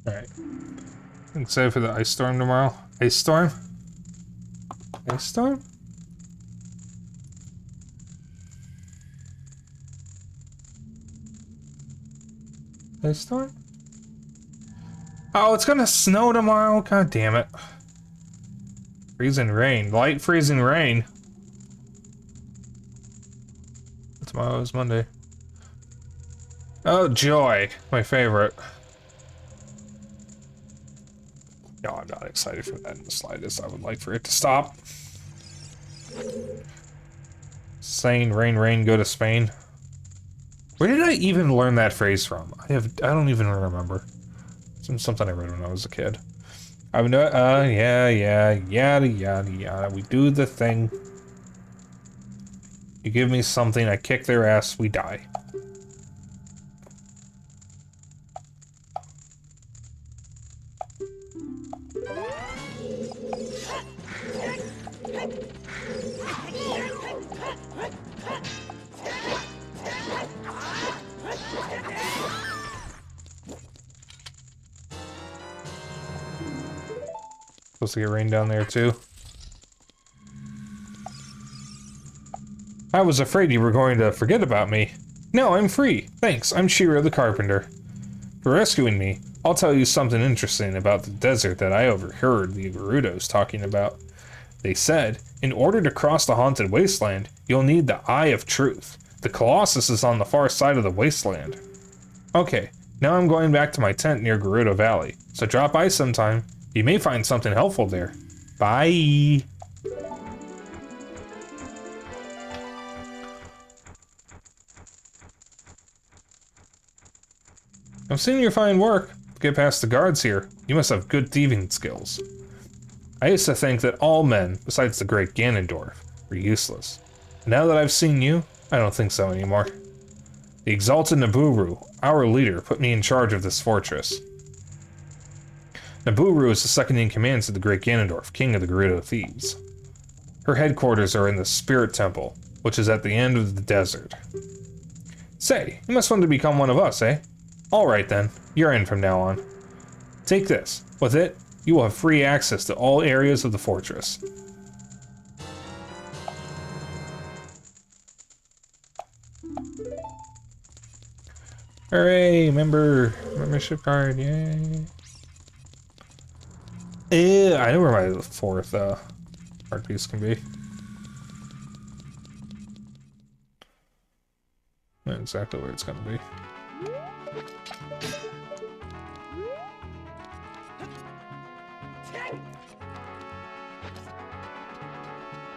Alright. I'm excited for the ice storm tomorrow. Ice storm? Ice storm? Ice storm? Oh, it's gonna snow tomorrow. God damn it. Freezing rain. Light freezing rain. Tomorrow is Monday. Oh, joy. My favorite. No, I'm not excited for that in the slightest. I would like for it to stop. Saying rain, rain, go to Spain. Where did I even learn that phrase from? I don't even remember. It's something I read when I was a kid. I would know, yeah, yada, yada, yada. We do the thing. You give me something, I kick their ass, we die. Supposed to get rain down there too. I was afraid you were going to forget about me. No, I'm free. Thanks, I'm Shiro the Carpenter. For rescuing me, I'll tell you something interesting about the desert that I overheard the Gerudos talking about. They said, in order to cross the haunted wasteland, you'll need the Eye of Truth. The Colossus is on the far side of the wasteland. Okay, now I'm going back to my tent near Gerudo Valley, so drop by sometime. You may find something helpful there. Bye! I've seen your fine work. Get past the guards here. You must have good thieving skills. I used to think that all men, besides the great Ganondorf, were useless. Now that I've seen you, I don't think so anymore. The exalted Nabooru, our leader, put me in charge of this fortress. Nabooru is the second in command to the great Ganondorf, king of the Gerudo thieves. Her headquarters are in the Spirit Temple, which is at the end of the desert. Say, you must want to become one of us, eh? Alright then, you're in from now on. Take this. With it, you will have free access to all areas of the fortress. Hooray, membership card, yay. I know where my fourth art piece can be. Not exactly where it's gonna be.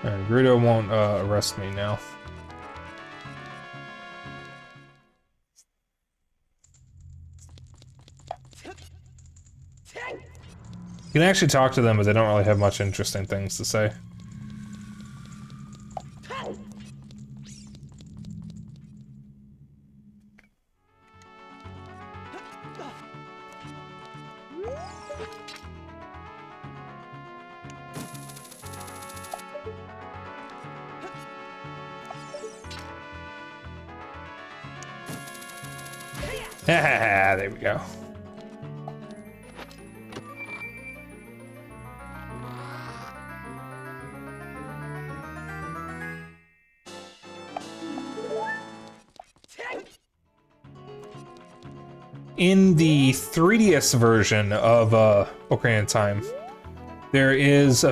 Alright, Gerudo won't arrest me now. You can actually talk to them, but they don't really have much interesting things to say. There we go. In the 3DS version of Ocarina of Time, there's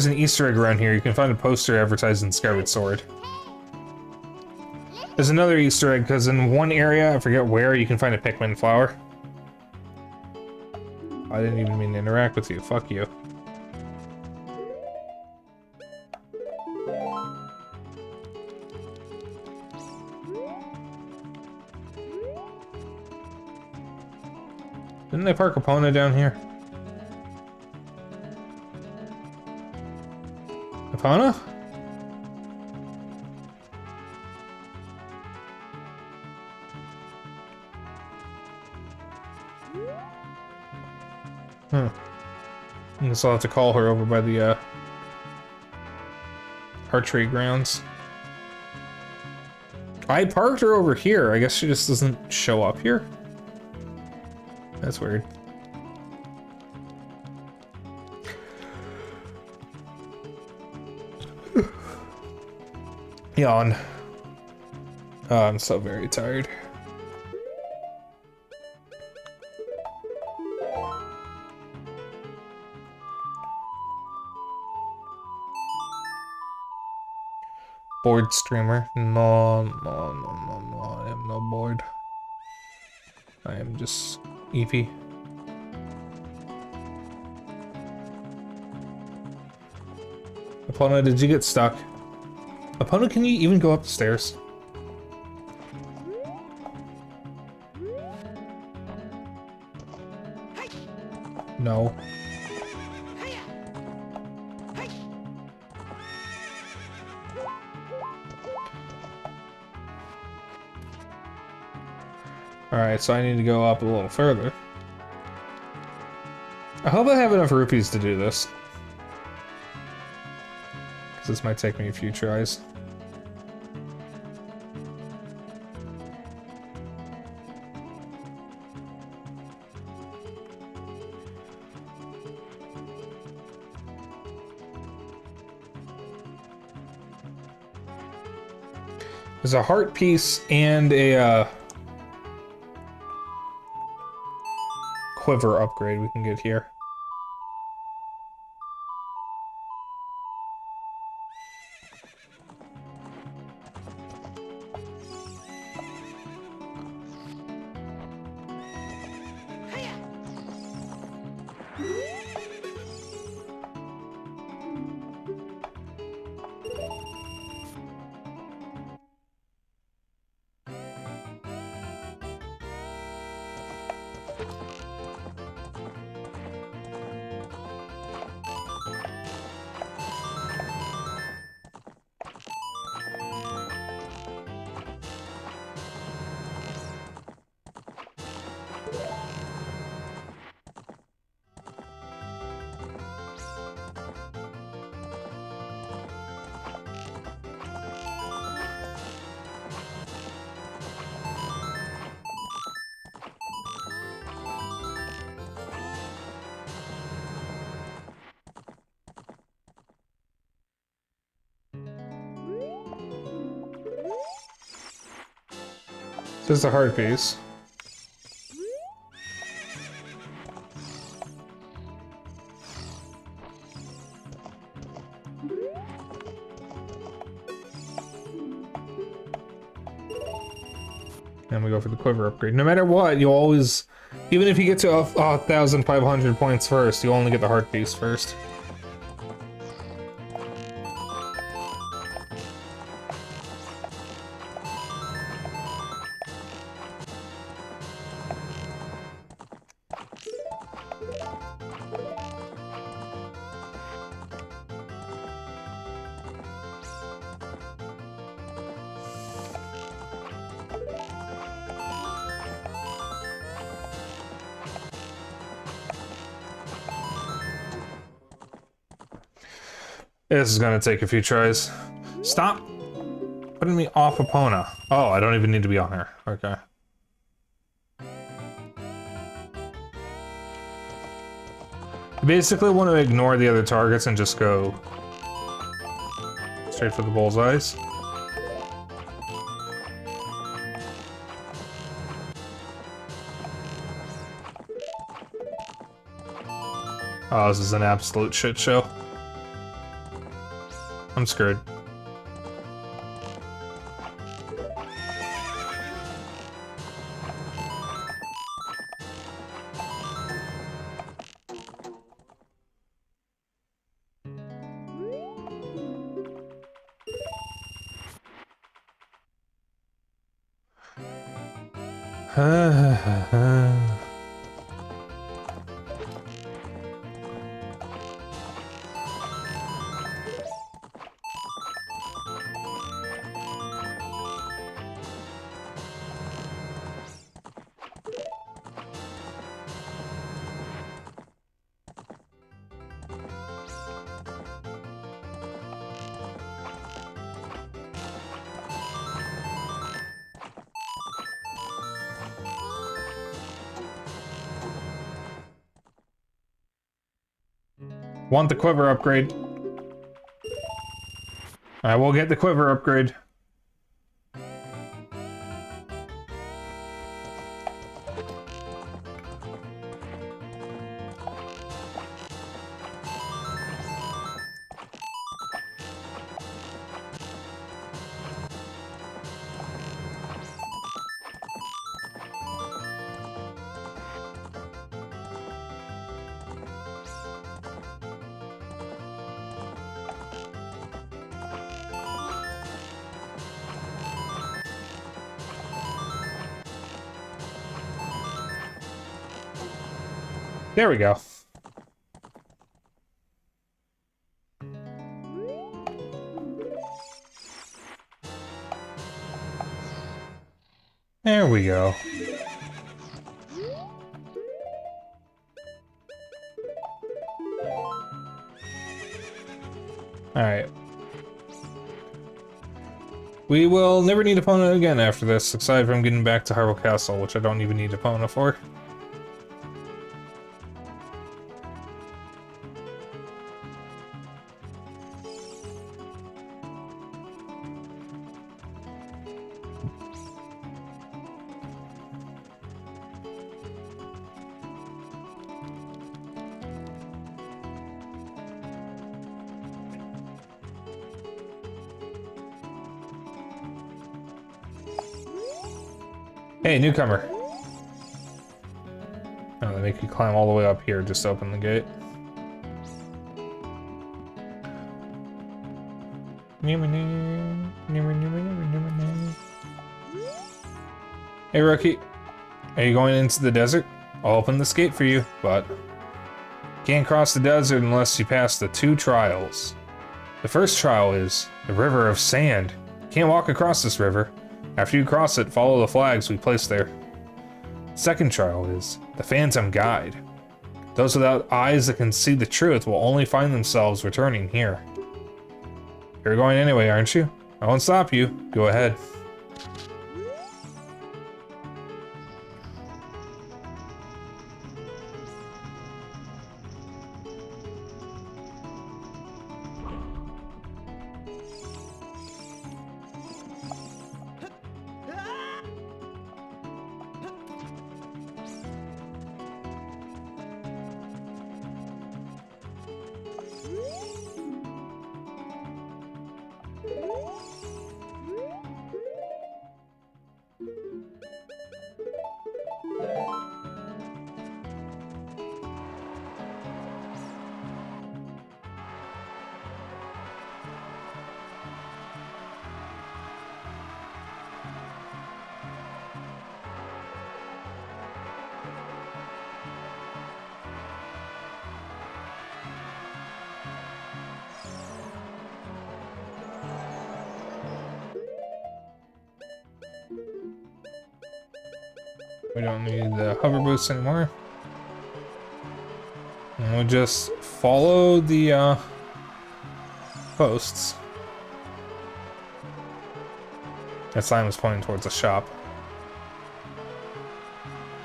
an Easter egg around here. You can find a poster advertising Skyward Sword. There's another Easter egg, because in one area, I forget where, you can find a Pikmin flower. I didn't even mean to interact with you. Fuck you. Didn't they park Epona down here? Epona? I guess I'll have to call her over by the archery grounds. I parked her over here. I guess she just doesn't show up here. That's weird. Yawn. Oh, I'm so very tired. Bored streamer. No, no, no, no, no. I am no bored. I am just Eevee. Epona, did you get stuck? Epona, can you even go up the stairs? No. Alright, so I need to go up a little further. I hope I have enough rupees to do this. Because this might take me a few tries. There's a heart piece and a quiver upgrade we can get here. This is the heart piece. And we go for the quiver upgrade. No matter what, you always, even if you get to 1,500 points first, you only get the heart piece first. This is gonna take a few tries. Stop putting me off Epona. Oh, I don't even need to be on her. Okay. You basically want to ignore the other targets and just go straight for the bullseyes. Oh, this is an absolute shit show. I'm screwed. Want the quiver upgrade. I will get the quiver upgrade. There we go. There we go. Alright. We will never need Epona again after this, aside from getting back to Hyrule Castle, which I don't even need Epona for. Hey, newcomer. Oh, they make you climb all the way up here just to open the gate. Hey, rookie. Are you going into the desert? I'll open this gate for you, but can't cross the desert unless you pass the 2 trials. The first trial is the River of Sand. Can't walk across this river. After you cross it, follow the flags we placed there. Second trial is the Phantom Guide. Those without eyes that can see the truth will only find themselves returning here. You're going anyway, aren't you? I won't stop you. Go ahead. We don't need the hover boost anymore. And we'll just follow the posts. That sign was pointing towards a shop.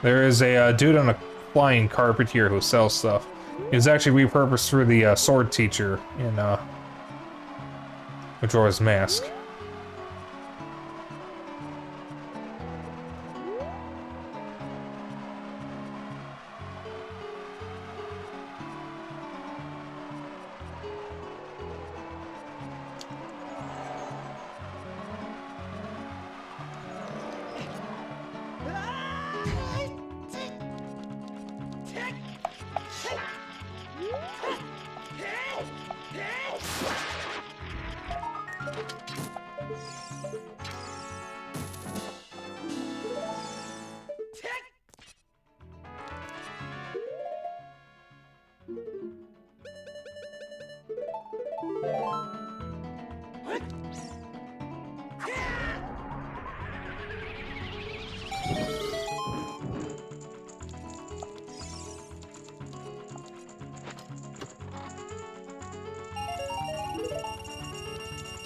There is a dude on a flying carpet here who sells stuff. He was actually repurposed for the sword teacher in Majora's Mask.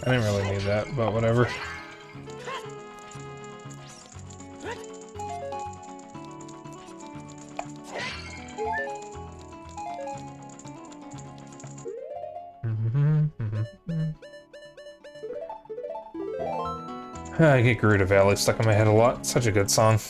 I didn't really need that, but whatever. I get Gerudo Valley stuck in my head a lot. Such a good song.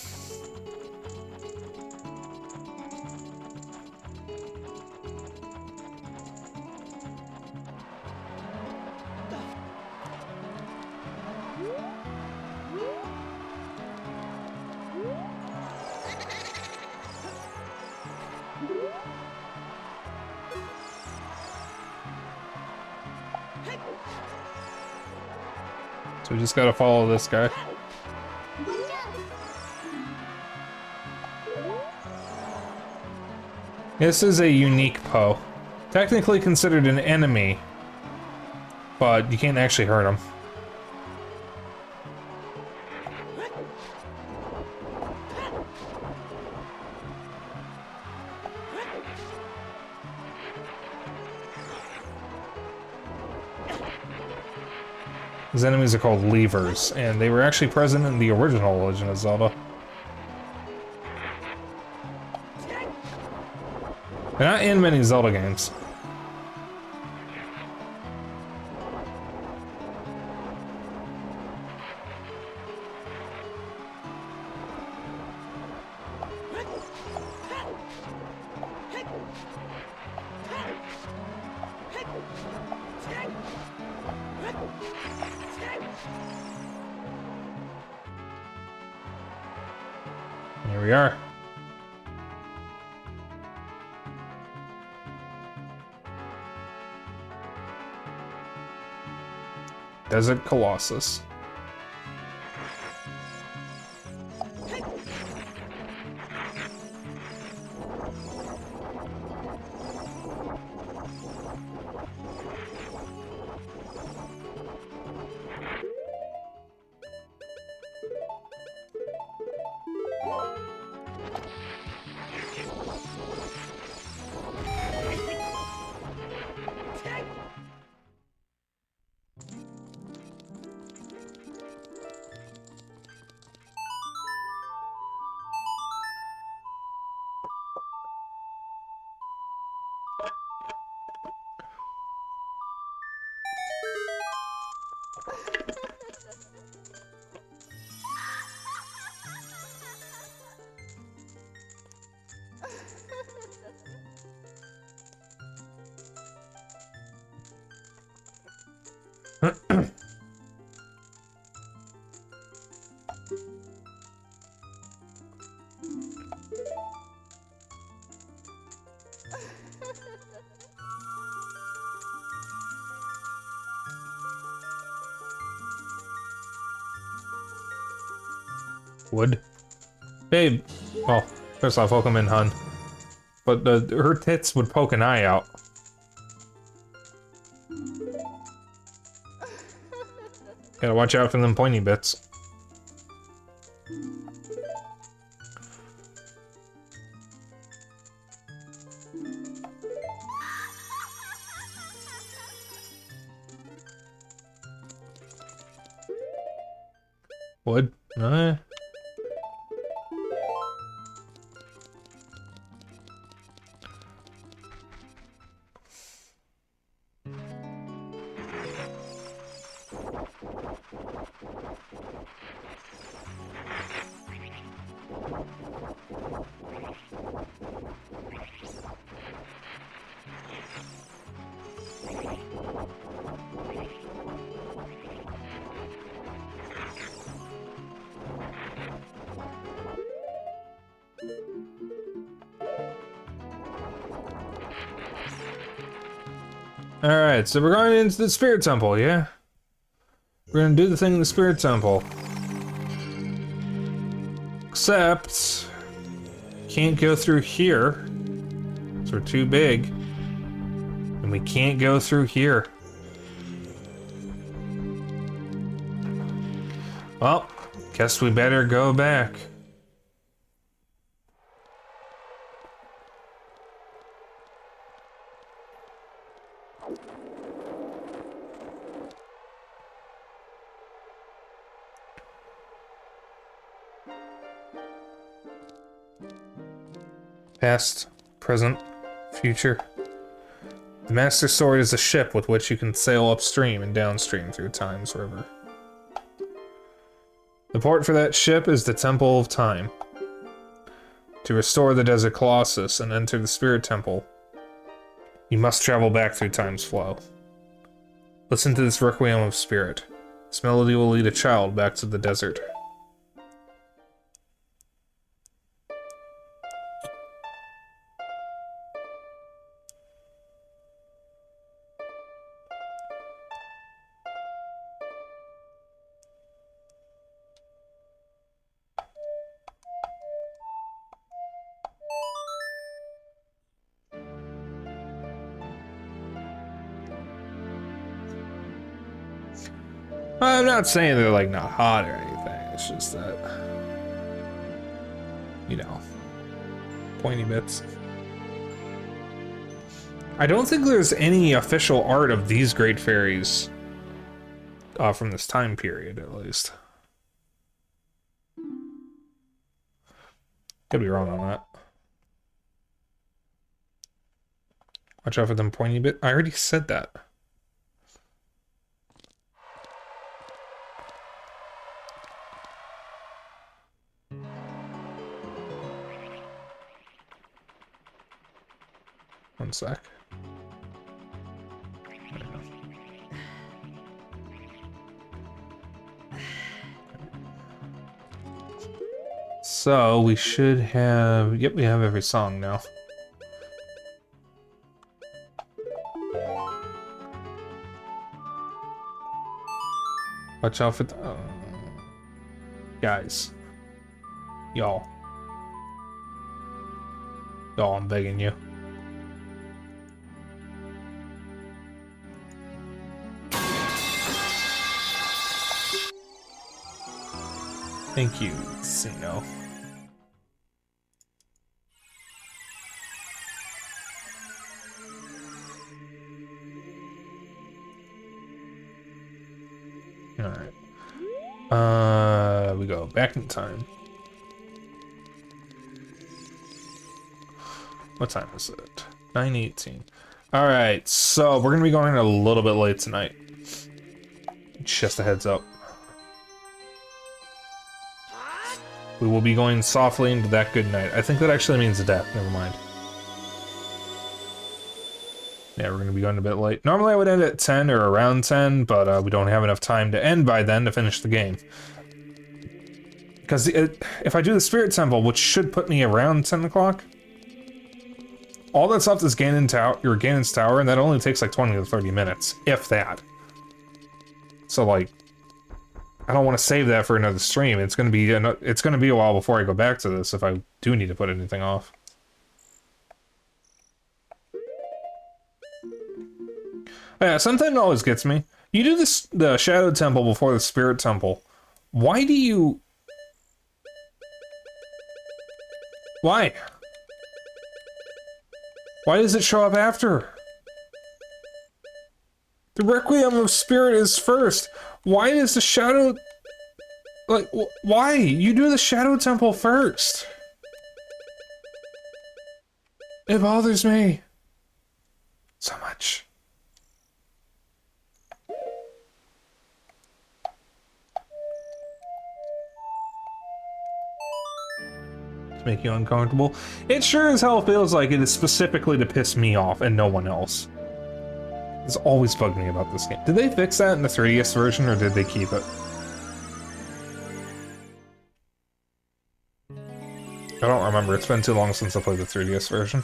So we just gotta follow this guy. This is a unique Poe. Technically considered an enemy, but you can't actually hurt him. His enemies are called levers, and they were actually present in the original Legend of Zelda. They're not in many Zelda games. Here we are. Desert Colossus. Wood. Babe. Well, first off, welcome in, hun. But her tits would poke an eye out. Gotta watch out for them pointy bits. Wood. Alright, so we're going into the Spirit Temple, yeah? We're gonna do the thing in the Spirit Temple. Except... can't go through here. So we're too big. And we can't go through here. Well, guess we better go back. Past, present, future. The Master Sword is a ship with which you can sail upstream and downstream through Time's River. The port for that ship is the Temple of Time. To restore the Desert Colossus and enter the Spirit Temple, you must travel back through Time's flow. Listen to this Requiem of Spirit. This melody will lead a child back to the desert. I'm not saying they're like not hot or anything. It's just that, you know, pointy bits. I don't think there's any official art of these great fairies from this time period, at least. Could be wrong on that. Watch out for them pointy bit. I already said that. One sec. So we should have, yep, we have every song now. Watch out for the, guys. Y'all, I'm begging you. Thank you, Sino. Alright. We go back in time. What time is it? 9:18. Alright, so we're gonna be going a little bit late tonight. Just a heads up. We will be going softly into that good night. I think that actually means death. Never mind. Yeah, we're going to be going a bit late. Normally I would end at 10 or around 10, but we don't have enough time to end by then to finish the game. Because if I do the Spirit Temple, which should put me around 10 o'clock, all that's left is Ganon's Tower, and that only takes like 20 to 30 minutes, if that. So, like, I don't want to save that for another stream. It's gonna be a while before I go back to this if I do need to put anything off. Yeah, something always gets me. You do the Shadow Temple before the Spirit Temple. Why do you? Why? Why does it show up after? The Requiem of Spirit is first. Why is the Shadow... Like, why? You do the Shadow Temple first. It bothers me. So much. To make you uncomfortable? It sure as hell feels like it is specifically to piss me off and no one else. It's always bugged me about this game. Did they fix that in the 3DS version, or did they keep it? I don't remember. It's been too long since I played the 3DS version.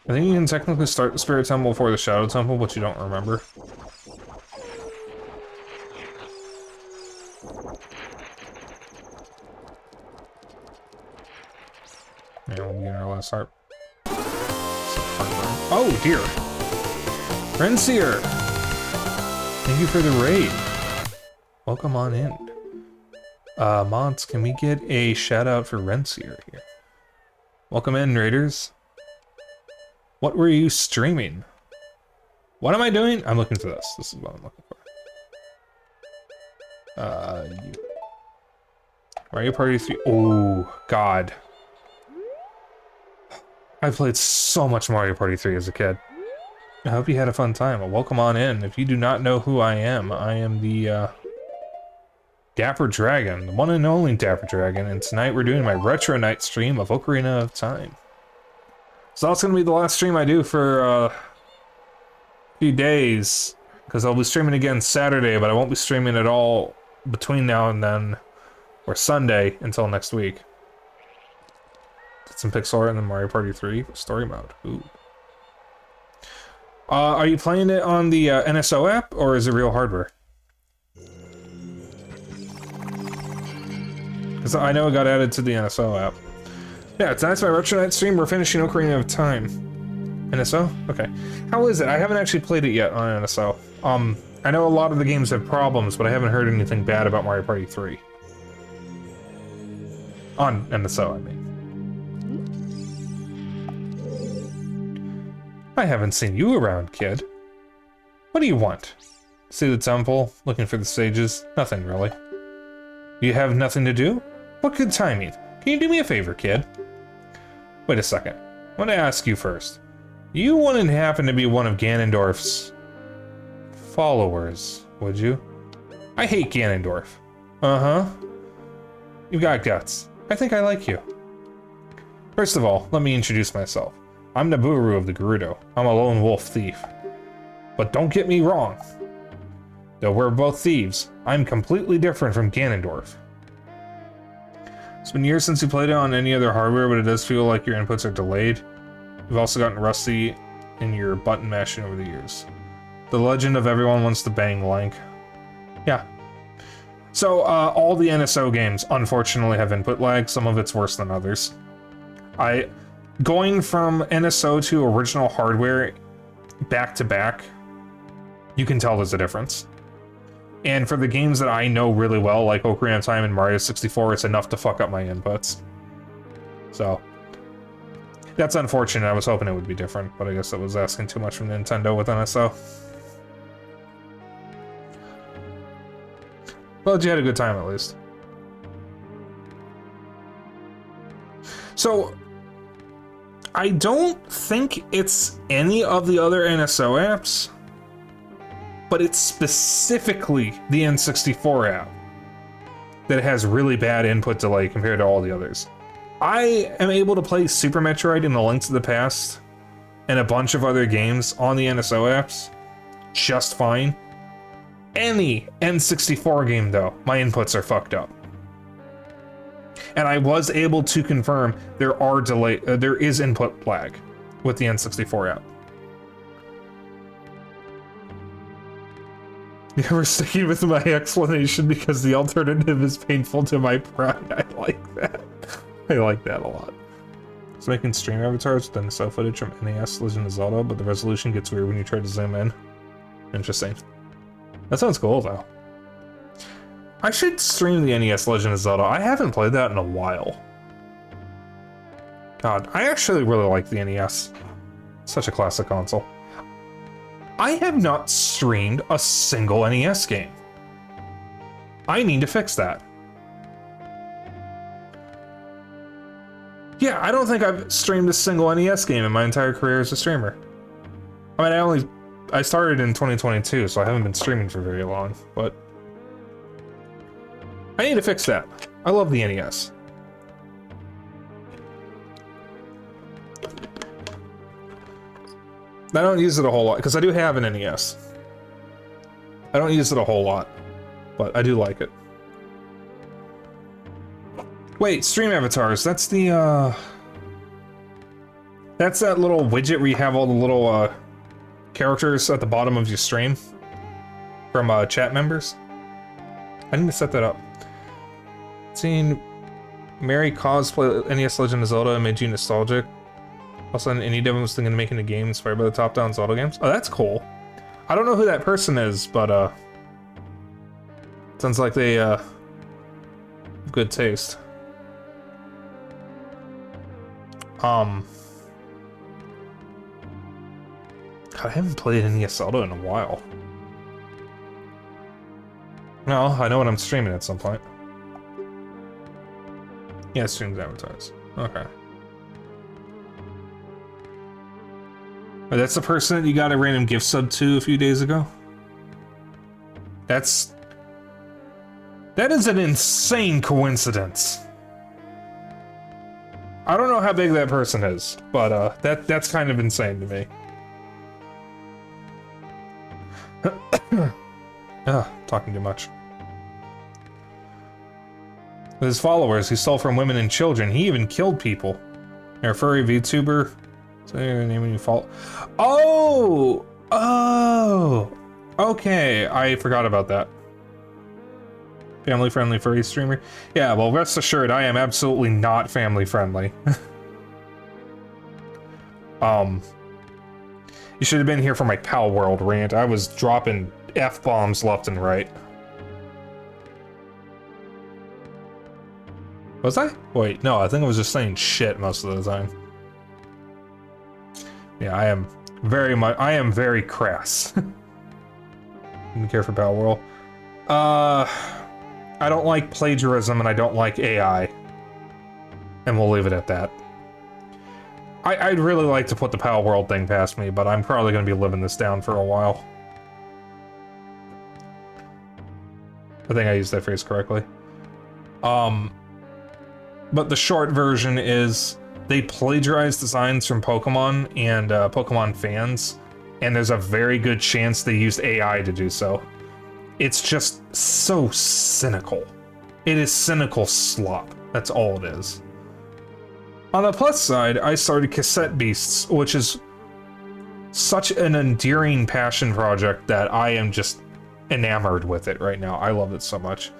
I think you can technically start the Spirit Temple before the Shadow Temple, but you don't remember. Yeah, we'll begin our last harp. Oh dear! Renseer! Thank you for the raid. Welcome on in. Mods, can we get a shout out for Renseer here? Welcome in, raiders. What were you streaming? What am I doing? I'm looking for this. This is what I'm looking for. Mario Party 3. Oh, God. I played so much Mario Party 3 as a kid. I hope you had a fun time. Well, welcome on in. If you do not know who I am the Dapper Dragon, the one and only Dapper Dragon, and tonight we're doing my Retro Night stream of Ocarina of Time. So that's going to be the last stream I do for a few days, because I'll be streaming again Saturday, but I won't be streaming at all between now and then, or Sunday, until next week. Some pixel art in the Mario Party 3 story mode. Ooh. Are you playing it on the NSO app, or is it real hardware? Because I know it got added to the NSO app. Yeah, tonight's my Retro Night stream. We're finishing Ocarina of Time. NSO? Okay. How is it? I haven't actually played it yet on NSO. I know a lot of the games have problems, but I haven't heard anything bad about Mario Party 3. On NSO, I mean. I haven't seen you around, kid. What do you want? See the temple? Looking for the sages? Nothing, really. You have nothing to do? What good timing. Can you do me a favor, kid? Wait a second. I want to ask you first. You wouldn't happen to be one of Ganondorf's followers, would you? I hate Ganondorf. Uh-huh. You got guts. I think I like you. First of all, let me introduce myself. I'm Naburu of the Gerudo. I'm a lone wolf thief. But don't get me wrong. Though we're both thieves, I'm completely different from Ganondorf. It's been years since you played it on any other hardware, but it does feel like your inputs are delayed. You've also gotten rusty in your button mashing over the years. The legend of everyone wants to bang Link. Yeah. So, all the NSO games, unfortunately, have input lag. Some of it's worse than others. Going from NSO to original hardware back to back, you can tell there's a difference. And for the games that I know really well, like Ocarina of Time and Mario 64, it's enough to fuck up my inputs. So, that's unfortunate. I was hoping it would be different, but I guess that was asking too much from Nintendo with NSO. Well, you had a good time at least. So, I don't think it's any of the other NSO apps, but it's specifically the N64 app that has really bad input delay compared to all the others. I am able to play Super Metroid and A Link to the Past and a bunch of other games on the NSO apps just fine. Any N64 game, though, my inputs are fucked up. And I was able to confirm there is input lag with the N64 app. You were sticking with my explanation because the alternative is painful to my pride. I like that. I like that a lot. It's making stream avatars with NSO footage from NES Legend of Zelda, but the resolution gets weird when you try to zoom in. Interesting. That sounds cool, though. I should stream the NES Legend of Zelda. I haven't played that in a while. God, I actually really like the NES. Such a classic console. I have not streamed a single NES game. I need to fix that. Yeah, I don't think I've streamed a single NES game in my entire career as a streamer. I mean, I started in 2022, so I haven't been streaming for very long, but I need to fix that. I love the NES. I don't use it a whole lot, because I do have an NES. I don't use it a whole lot, but I do like it. Wait, stream avatars, that's the, that's that little widget where you have all the little, characters at the bottom of your stream from, chat members? I need to set that up. Seeing Mary cosplay NES Legend of Zelda made you nostalgic. Also, an indie dev was thinking of making a game inspired by the top-down Zelda games. Oh, that's cool. I don't know who that person is, but, sounds like they, good taste. God, I haven't played NES Zelda in a while. No, I know what I'm streaming at some point. Yeah, streams advertise. Okay. Oh, that's the person that you got a random gift sub to a few days ago? That is an insane coincidence. I don't know how big that person is, but that's kind of insane to me. Talking too much. With his followers, he stole from women and children. He even killed people. You're a furry VTuber. So you're naming you fault. Oh! Okay, I forgot about that. Family-friendly furry streamer? Yeah, well, rest assured, I am absolutely not family-friendly. You should have been here for my Pal World rant. I was dropping F-bombs left and right. Was I? Wait, no, I think I was just saying shit most of the time. Yeah, I am very crass. Didn't care for Pal World. I don't like plagiarism and I don't like AI. And we'll leave it at that. I'd really like to put the Pal World thing past me, but I'm probably going to be living this down for a while. I think I used that phrase correctly. But the short version is they plagiarized designs from Pokemon and Pokemon fans, and there's a very good chance they used AI to do so. It's just so cynical. It is cynical slop. That's all it is. On the plus side, I started Cassette Beasts, which is such an endearing passion project that I am just enamored with it right now. I love it so much.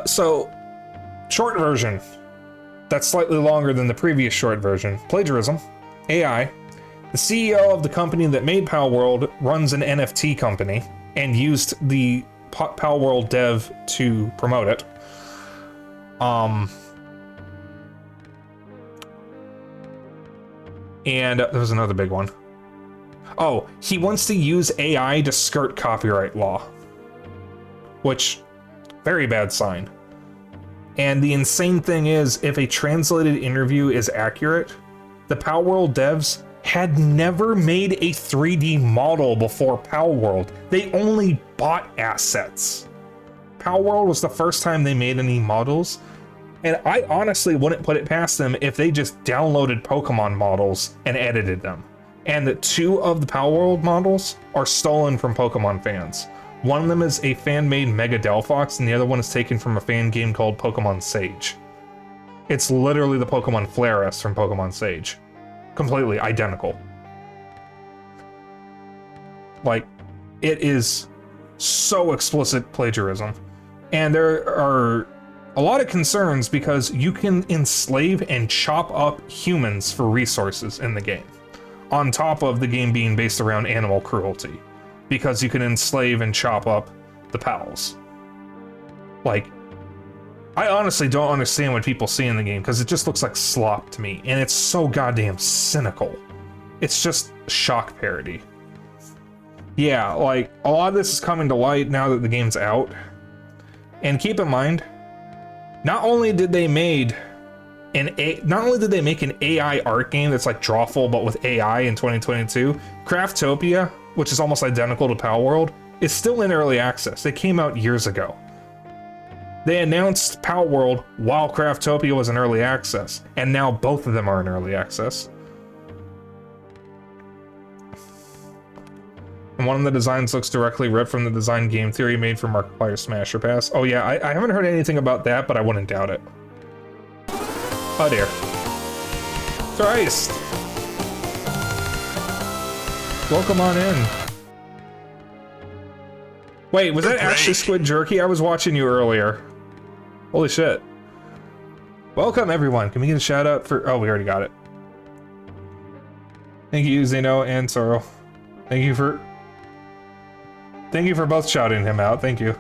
So short version. That's slightly longer than the previous short version. Plagiarism. AI. The CEO of the company that made Pal World runs an NFT company and used the Pal World dev to promote it. And there was another big one. Oh, he wants to use AI to skirt copyright law. Which, very bad sign. And the insane thing is, if a translated interview is accurate, the Pal World devs had never made a 3D model before Pal World. They only bought assets. Pal World was the first time they made any models, and I honestly wouldn't put it past them if they just downloaded Pokemon models and edited them. And the 2 of the Pal World models are stolen from Pokemon fans. One of them is a fan-made Mega Delphox, and the other one is taken from a fan game called Pokemon Sage. It's literally the Pokemon Flareus from Pokemon Sage. Completely identical. Like, it is so explicit plagiarism. And there are a lot of concerns because you can enslave and chop up humans for resources in the game, on top of the game being based around animal cruelty, because you can enslave and chop up the pals. Like, I honestly don't understand what people see in the game, because it just looks like slop to me, and it's so goddamn cynical. It's just shock parody. Yeah, like, a lot of this is coming to light now that the game's out. And keep in mind, not only did they make an AI art game that's like Drawful but with AI in 2022, Craftopia, which is almost identical to Pal World, is still in early access. It came out years ago. They announced Pal World while Craftopia was in early access, and now both of them are in early access. And one of the designs looks directly ripped from the design game theory made for Markiplier Smasher Pass. Oh yeah, I haven't heard anything about that, but I wouldn't doubt it. Oh dear. Christ! Welcome on in. Wait, was that actually Squid Jerky? I was watching you earlier. Holy shit. Welcome everyone. Can we get a shout out for... Oh, we already got it. Thank you, Zeno and Sorrow. Thank you for both shouting him out. Thank you.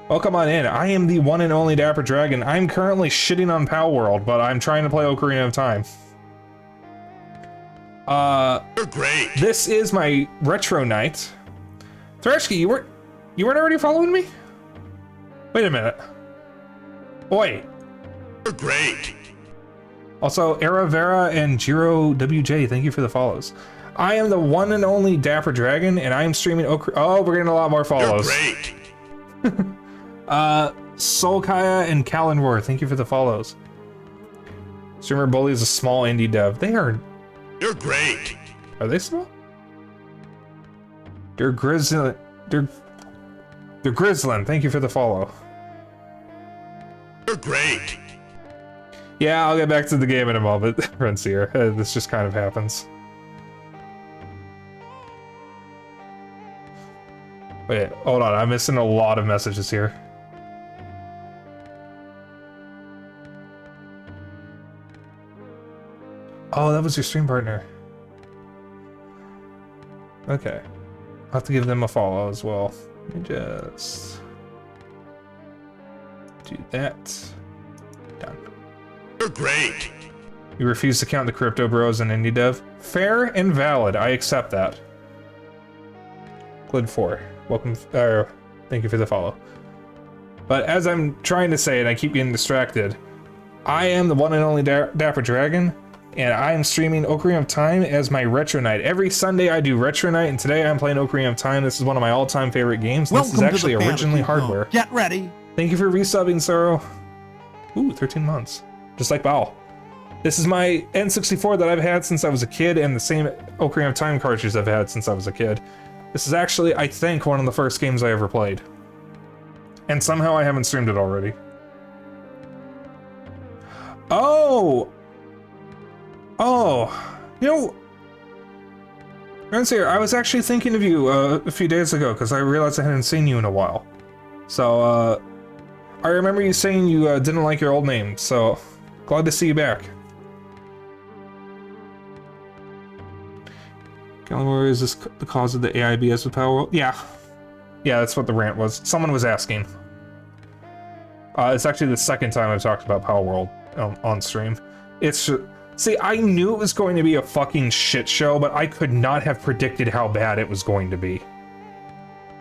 Welcome on in. I am the one and only Dapper Dragon. I'm currently shitting on Pal World, but I'm trying to play Ocarina of Time. You're great. This is my retro night. Threshki, you weren't already following me? Wait a minute. Oi. You're great. Also, Era Vera and Jiro WJ, thank you for the follows. I am the one and only Dapper Dragon, and I am streaming Oh, we're getting a lot more follows. You're great. Solkaya and Callan Roar, thank you for the follows. Streamer Bully is a small indie dev. They are... You're great. Are they small? They're Grizzlin. They're Grizzlin, thank you for the follow. You're great. Yeah, I'll get back to the game in a moment, Rencier. This just kind of happens. Wait, hold on, I'm missing a lot of messages here. Oh, that was your stream partner. Okay. I'll have to give them a follow as well. Let me just do that. Done. You're great. You refuse to count the crypto bros and indie dev. Fair and valid. I accept that. Glid4. Welcome. Thank you for the follow. But as I'm trying to say, and I keep getting distracted, I am the one and only Dapper Dragon, and I am streaming Ocarina of Time as my Retro Night. Every Sunday I do Retro Night, and today I'm playing Ocarina of Time. This is one of my all-time favorite games. This is actually originally hardware. Get ready. Thank you for resubbing, Sorrow. Ooh, 13 months. Just like Bao. This is my N64 that I've had since I was a kid, and the same Ocarina of Time cartridges I've had since I was a kid. This is actually, I think, one of the first games I ever played. And somehow I haven't streamed it already. Oh! Oh! You know, Rensier, I was actually thinking of you a few days ago, because I realized I hadn't seen you in a while. So, I remember you saying you didn't like your old name, so glad to see you back. Gallimore, is this the cause of the AIBS with Power World? Yeah. Yeah, that's what the rant was. Someone was asking. It's actually the second time I've talked about Power World on stream. It's just, see, I knew it was going to be a fucking shit show, but I could not have predicted how bad it was going to be.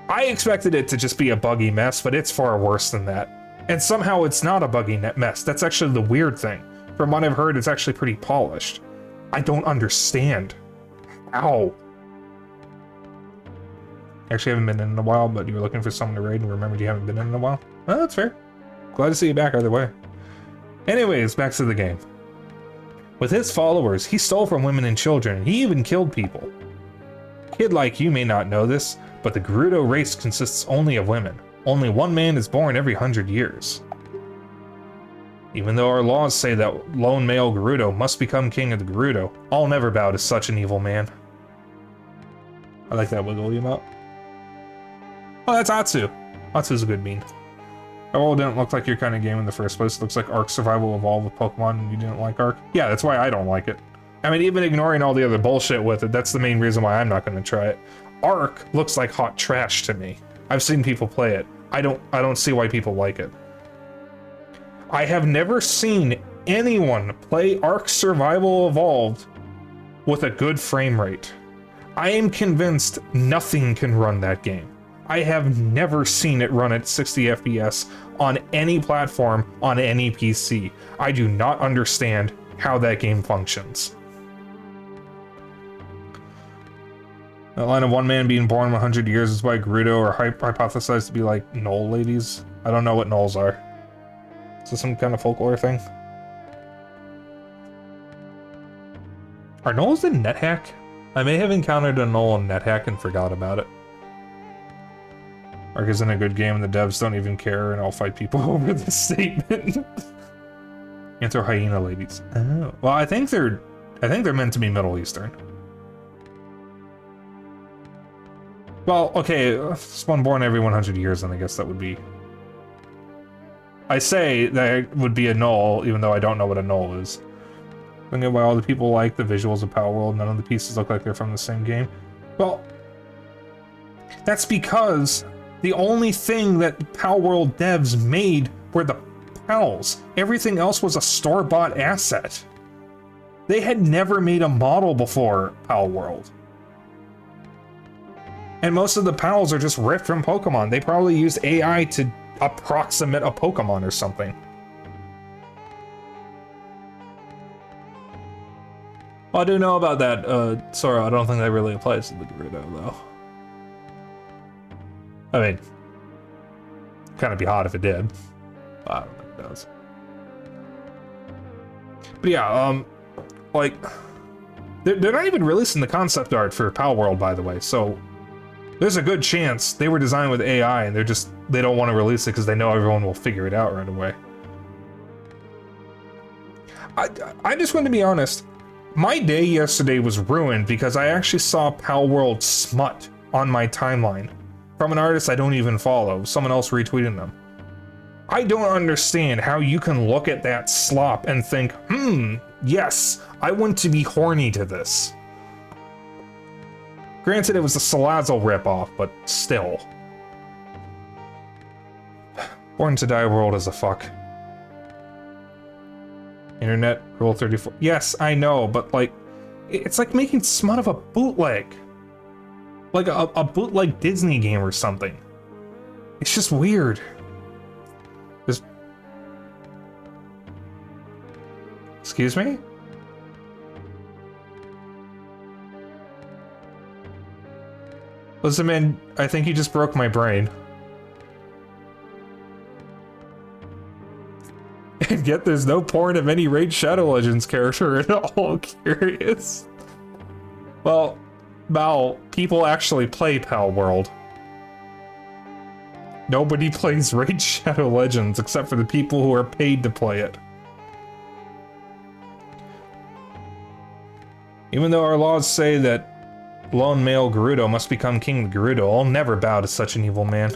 I expected it to just be a buggy mess, but it's far worse than that. And somehow it's not a buggy mess. That's actually the weird thing. From what I've heard, it's actually pretty polished. I don't understand. How? Actually, haven't been in a while, but you were looking for someone to raid and remembered you haven't been in a while. Well, that's fair. Glad to see you back either way. Anyways, back to the game. With his followers, he stole from women and children, and he even killed people. Kid like you may not know this, but the Gerudo race consists only of women. Only one man is born every 100 years. Even though our laws say that lone male Gerudo must become king of the Gerudo, I'll never bow to such an evil man. I like that wiggle emote. Oh, that's Atsu. Atsu's a good bean. Oh, it didn't look like your kind of game in the first place. It looks like Ark Survival Evolved with Pokemon and you didn't like Ark. Yeah, that's why I don't like it. I mean, even ignoring all the other bullshit with it, that's the main reason why I'm not going to try it. Ark looks like hot trash to me. I've seen people play it. I don't see why people like it. I have never seen anyone play Ark Survival Evolved with a good frame rate. I am convinced nothing can run that game. I have never seen it run at 60 FPS on any platform on any PC. I do not understand how that game functions. The line of one man being born 100 years is why Gerudo are hypothesized to be like knoll ladies. I don't know what knolls are. Is this some kind of folklore thing? Are knolls in NetHack? I may have encountered a knoll in NetHack and forgot about it. Ark isn't a good game and the devs don't even care and I'll fight people over this statement. Answer hyena ladies. Oh. Well, I think they're meant to be Middle Eastern. Well, okay, one born every 100 years, then I guess that would be... I say that would be a knoll, even though I don't know what a knoll is. Looking at why all the people like the visuals of Power World, none of the pieces look like they're from the same game. Well, that's because the only thing that Power World devs made were the PALs. Everything else was a store-bought asset. They had never made a model before Power World. And most of the PALs are just ripped from Pokemon. They probably used AI to approximate a Pokemon or something. Well, I do know about that, Sora. I don't think that really applies to the Gerudo, though. I mean, kind of be hot if it did. I don't think it does. But yeah, like, they're not even releasing the concept art for Power World, by the way, so there's a good chance they were designed with AI and they don't want to release it because they know everyone will figure it out right away. I just want to be honest. My day yesterday was ruined because I actually saw Power World smut on my timeline from an artist I don't even follow, someone else retweeting them. I don't understand how you can look at that slop and think, Yes, I want to be horny to this. Granted, it was a Salazzle ripoff, but still. Born to Die World is a fuck. Internet Rule 34. Yes, I know, but like, it's like making smut of a bootleg. Like a bootleg Disney game or something. It's just weird. Just... Excuse me? Listen, man, I think you just broke my brain. And yet there's no porn of any Raid Shadow Legends character at all. Curious. Well, Mal, people actually play Pal World. Nobody plays Raid Shadow Legends except for the people who are paid to play it. Even though our laws say that lone male Gerudo must become King of Gerudo, I'll never bow to such an evil man.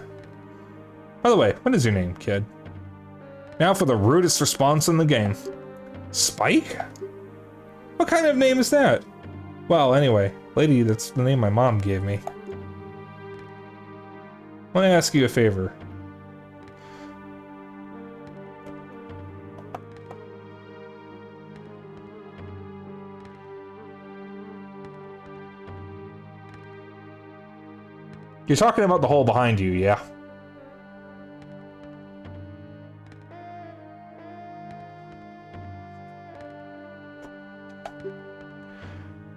By the way, what is your name, kid? Now for the rudest response in the game. Spike? What kind of name is that? Well, anyway, lady, that's the name my mom gave me. I want to ask you a favor. You're talking about the hole behind you, yeah?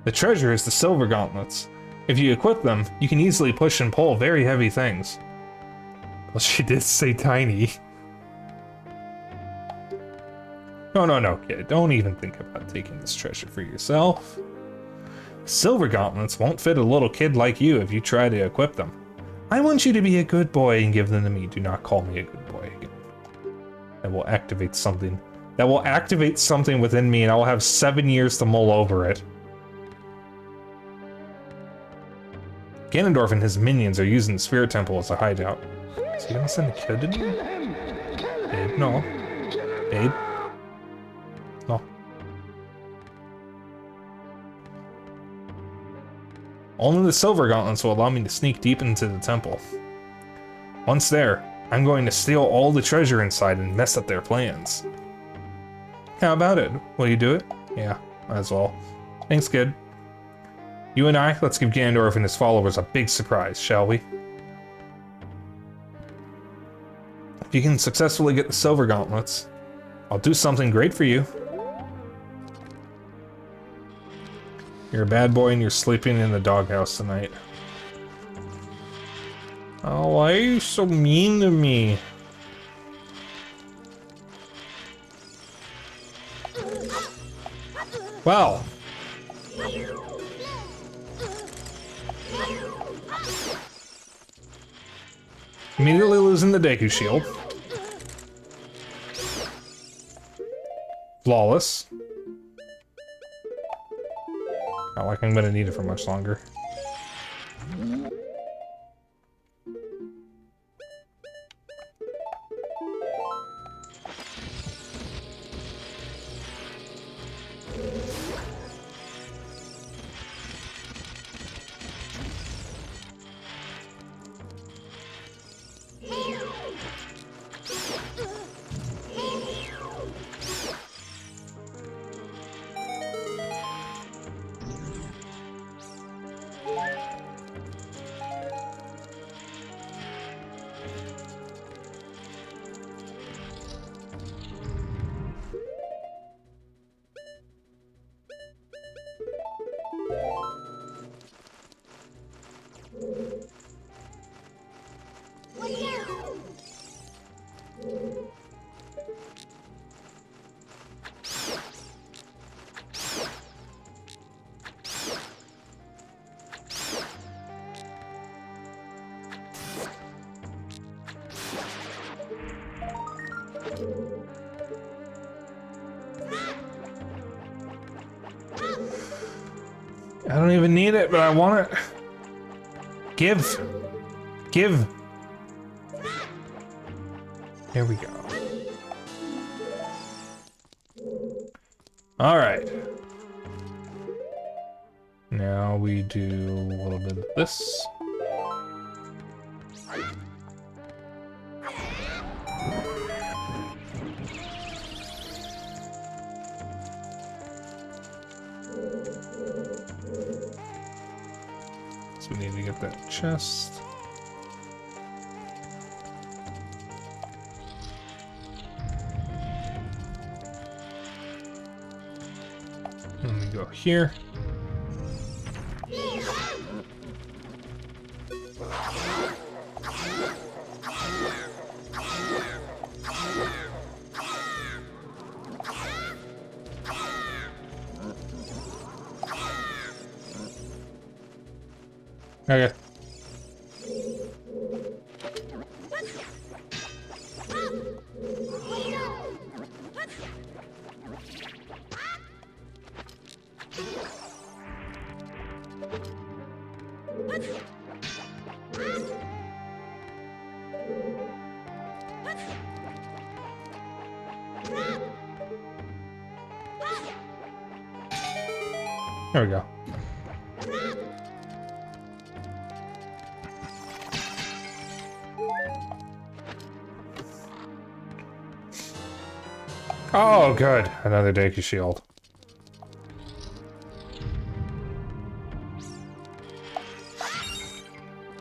The treasure is the silver gauntlets. If you equip them, you can easily push and pull very heavy things. Well, she did say tiny. No, kid. Don't even think about taking this treasure for yourself. Silver gauntlets won't fit a little kid like you if you try to equip them. I want you to be a good boy and give them to me. Do not call me a good boy again. That will activate something. That will activate something within me, and I will have 7 years to mull over it. Ganondorf and his minions are using the Spirit Temple as a hideout. Is he gonna send a kid to me? Babe, no. Babe? No. Only the silver gauntlets will allow me to sneak deep into the temple. Once there, I'm going to steal all the treasure inside and mess up their plans. How about it? Will you do it? Yeah, might as well. Thanks, kid. You and I, let's give Ganondorf and his followers a big surprise, shall we? If you can successfully get the silver gauntlets, I'll do something great for you. You're a bad boy and you're sleeping in the doghouse tonight. Oh, why are you so mean to me? Well. Immediately losing the Deku Shield. Flawless. Not like I'm gonna need it for much longer. I don't even need it, but I want it. Give. Give. There we go. All right. Now we do a little bit of this. So we need to get that chest. And we go here. Okay. There we go. Oh, good. Another Deku Shield.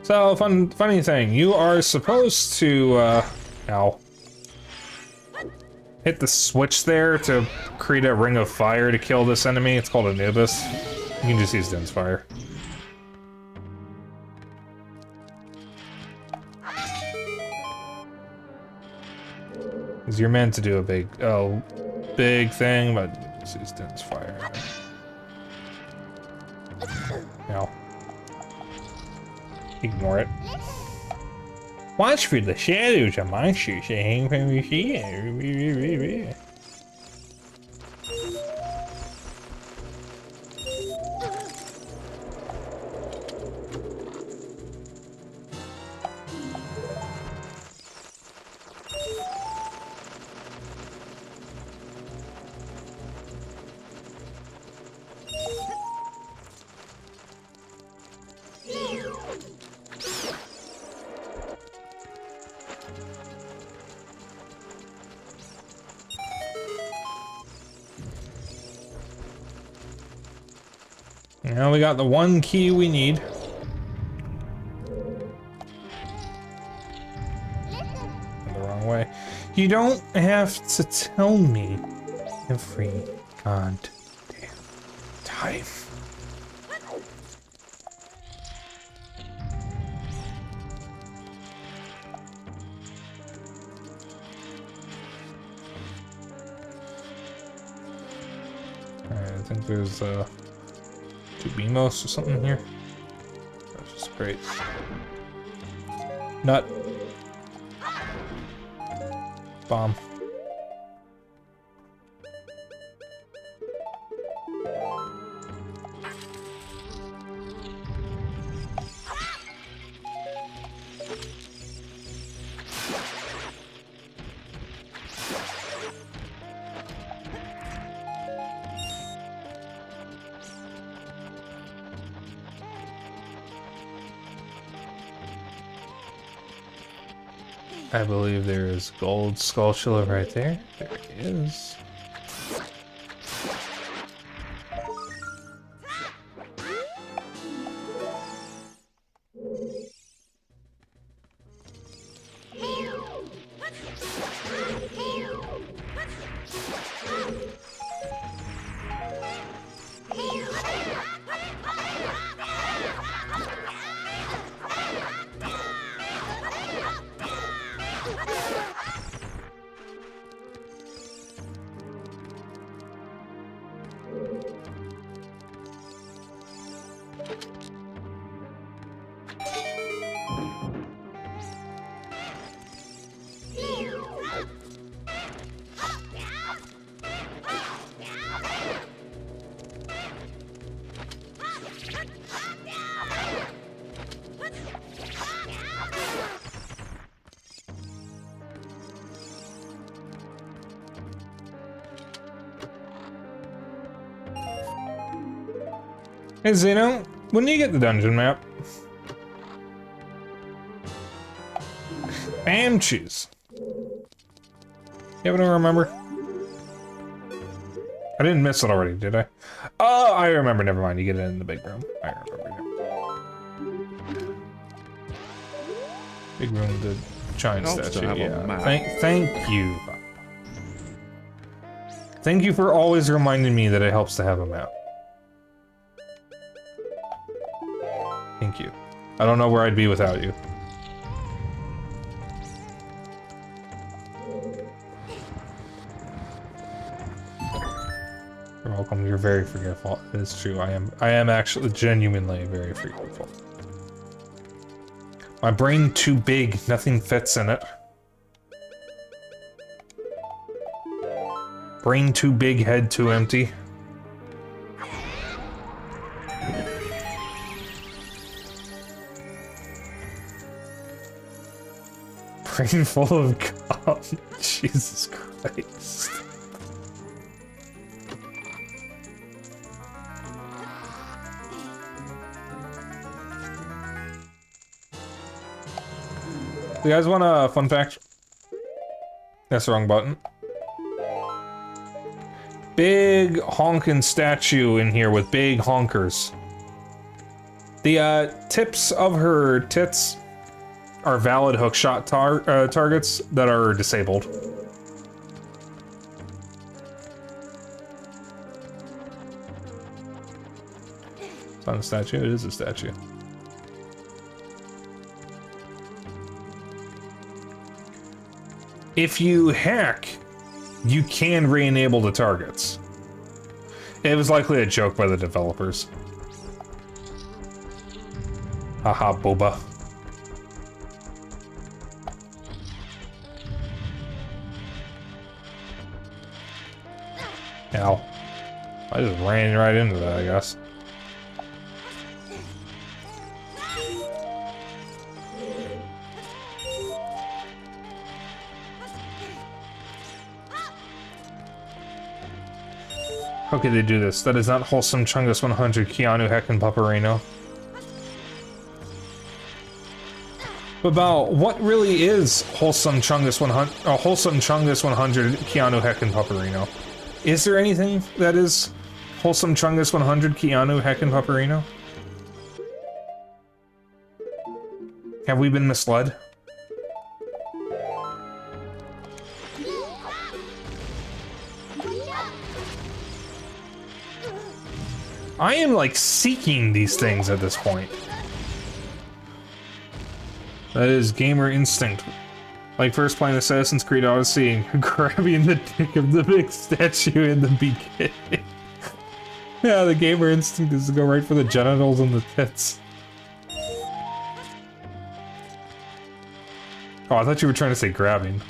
So, funny thing, you are supposed to, ow. Hit the switch there to create a ring of fire to kill this enemy. It's called Anubis. You can just use Dense Fire. Because you're meant to do a big thing, but just use Dense Fire. No. Ignore it. Watch for the shadows of monsters that hang from your feet. Now we got the one key we need. The wrong way. You don't have to tell me every goddamn time. Alright, I think there's two Beamos or something here. That's just great. Nut. Bomb. I believe there is gold skulltula right there. There it is. Hey Zeno, when do you get the dungeon map? Bam cheese. You happen to remember? I didn't miss it already, did I? Oh, I remember. Never mind. You get it in the big room. I remember. Big room with the giant statue. Yeah. Thank you. Thank you for always reminding me that it helps to have a map. Thank you. I don't know where I'd be without you. You're welcome. You're very forgetful. It is true. I am actually genuinely very forgetful. My brain too big. Nothing fits in it. Brain too big, head too empty. Brain full of gum. Jesus Christ. You guys want a fun fact? That's the wrong button. Big honkin' statue in here with big honkers. The tips of her tits are valid hookshot targets that are disabled. It's not a statue, it is a statue. If you hack, you can re-enable the targets. It was likely a joke by the developers. Haha, boba. Ow. I just ran right into that, I guess. How could they do this? That is not wholesome Chungus 100 Keanu Heckin' Paparino. But about what really is wholesome Chungus 100 Keanu Heckin' Paparino? Is there anything that is wholesome Chungus 100 Keanu Heckin' Paparino? Have we been misled? I am like seeking these things at this point. That is gamer instinct. Like first playing Assassin's Creed Odyssey and grabbing the dick of the big statue in the beginning. Yeah, the gamer instinct is to go right for the genitals and the tits. Oh, I thought you were trying to say grabbing.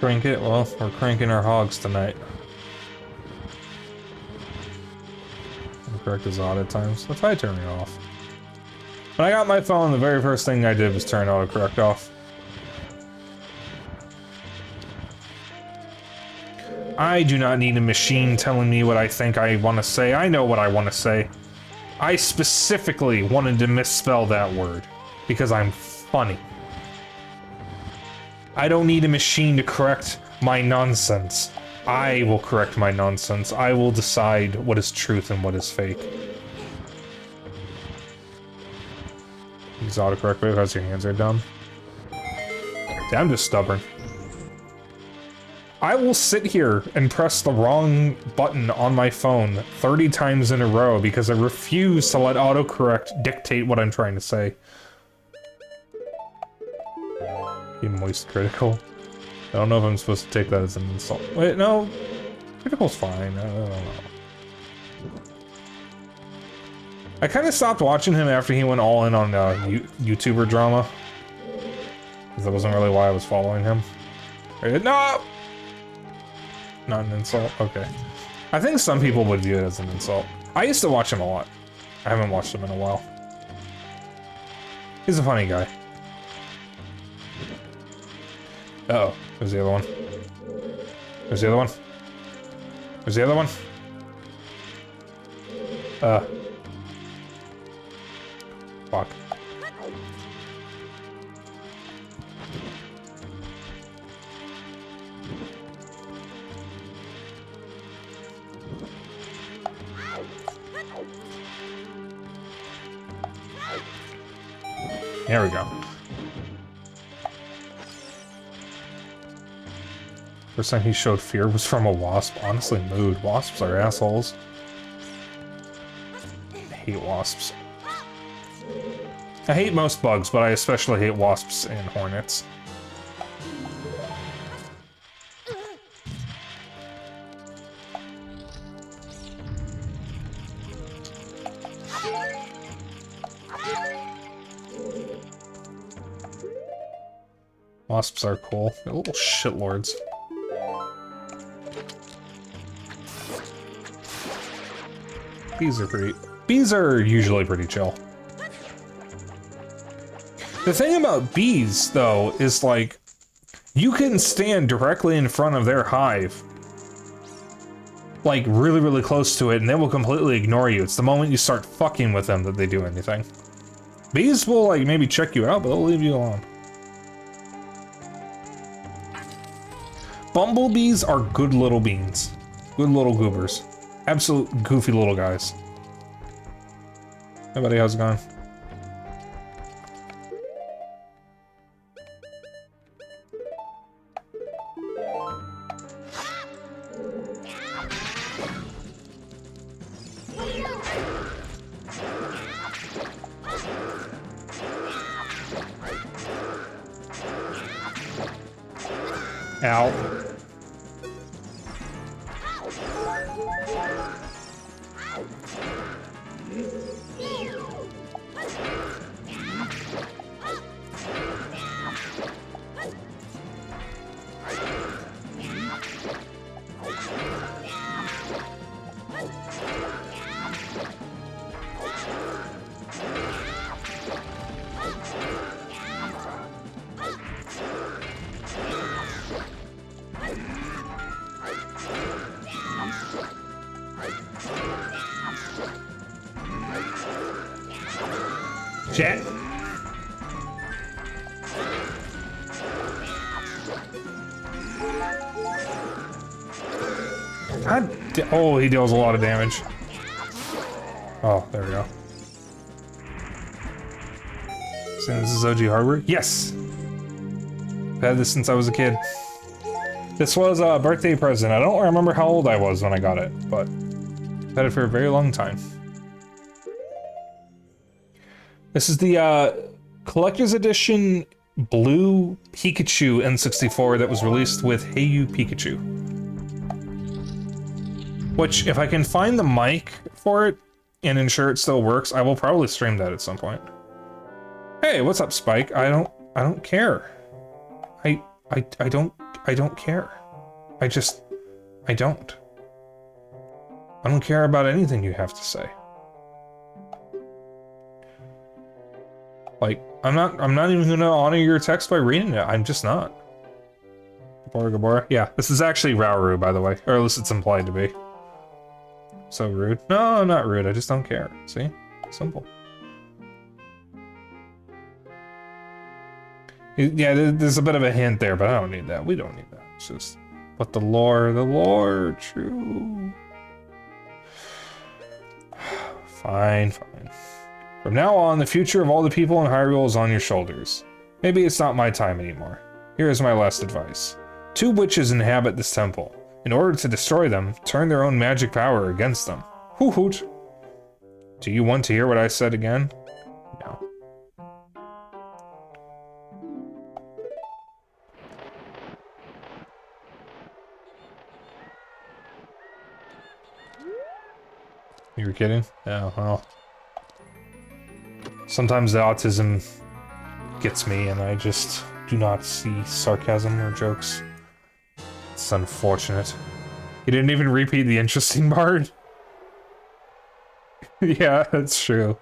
Crank it? Well, we're cranking our hogs tonight. Correct as odd at times. Let's try turning it off. When I got my phone, the very first thing I did was turn autocorrect off. I do not need a machine telling me what I think I want to say. I know what I want to say. I specifically wanted to misspell that word because I'm funny. I don't need a machine to correct my nonsense. I will correct my nonsense. I will decide what is truth and what is fake. Use autocorrect because your hands are dumb. See, I'm just stubborn. I will sit here and press the wrong button on my phone 30 times in a row because I refuse to let autocorrect dictate what I'm trying to say. Be moist critical. I don't know if I'm supposed to take that as an insult. Wait, no. Critical's fine. I don't know. I kind of stopped watching him after he went all in on YouTuber drama. Because that wasn't really why I was following him. No! Not an insult? Okay. I think some people would view it as an insult. I used to watch him a lot. I haven't watched him in a while. He's a funny guy. Uh-oh. There's the other one. There's the other one. There's the other one. Fuck. There we go. First time he showed fear was from a wasp. Honestly, mood. Wasps are assholes. I hate wasps. I hate most bugs, but I especially hate wasps and hornets. Wasps are cool. They're little shitlords. Bees are usually pretty chill. The thing about bees, though, is like, you can stand directly in front of their hive, like really, really close to it, and they will completely ignore you. It's the moment you start fucking with them that they do anything. Bees will, like, maybe check you out, but they'll leave you alone. Bumblebees are good little beans. Good little goobers. Absolute goofy little guys. Hey buddy, how's it going? Ow. Shit. Oh, he deals a lot of damage. Oh, there we go. So this is OG hardware? Yes! I've had this since I was a kid. This was a birthday present. I don't remember how old I was when I got it, but I've had it for a very long time. This is the Collector's Edition Blue Pikachu N64 that was released with Hey You Pikachu. Which, if I can find the mic for it and ensure it still works, I will probably stream that at some point. Hey, what's up, Spike? I don't care. I don't care. I don't. I don't care about anything you have to say. Like, I'm not even gonna honor your text by reading it. I'm just not. Gabora. Yeah, this is actually Rauru, by the way. Or at least it's implied to be. So rude. No, I'm not rude. I just don't care. See? Simple. Yeah, there's a bit of a hint there, but I don't need that. We don't need that. It's just... But the lore, true. Fine. From now on, the future of all the people in Hyrule is on your shoulders. Maybe it's not my time anymore. Here is my last advice. 2 witches inhabit this temple. In order to destroy them, turn their own magic power against them. Hoot hoot. Do you want to hear what I said again? No. You were kidding? Yeah, well. Sometimes the autism gets me and I just do not see sarcasm or jokes. It's unfortunate. You didn't even repeat the interesting part. Yeah, that's true.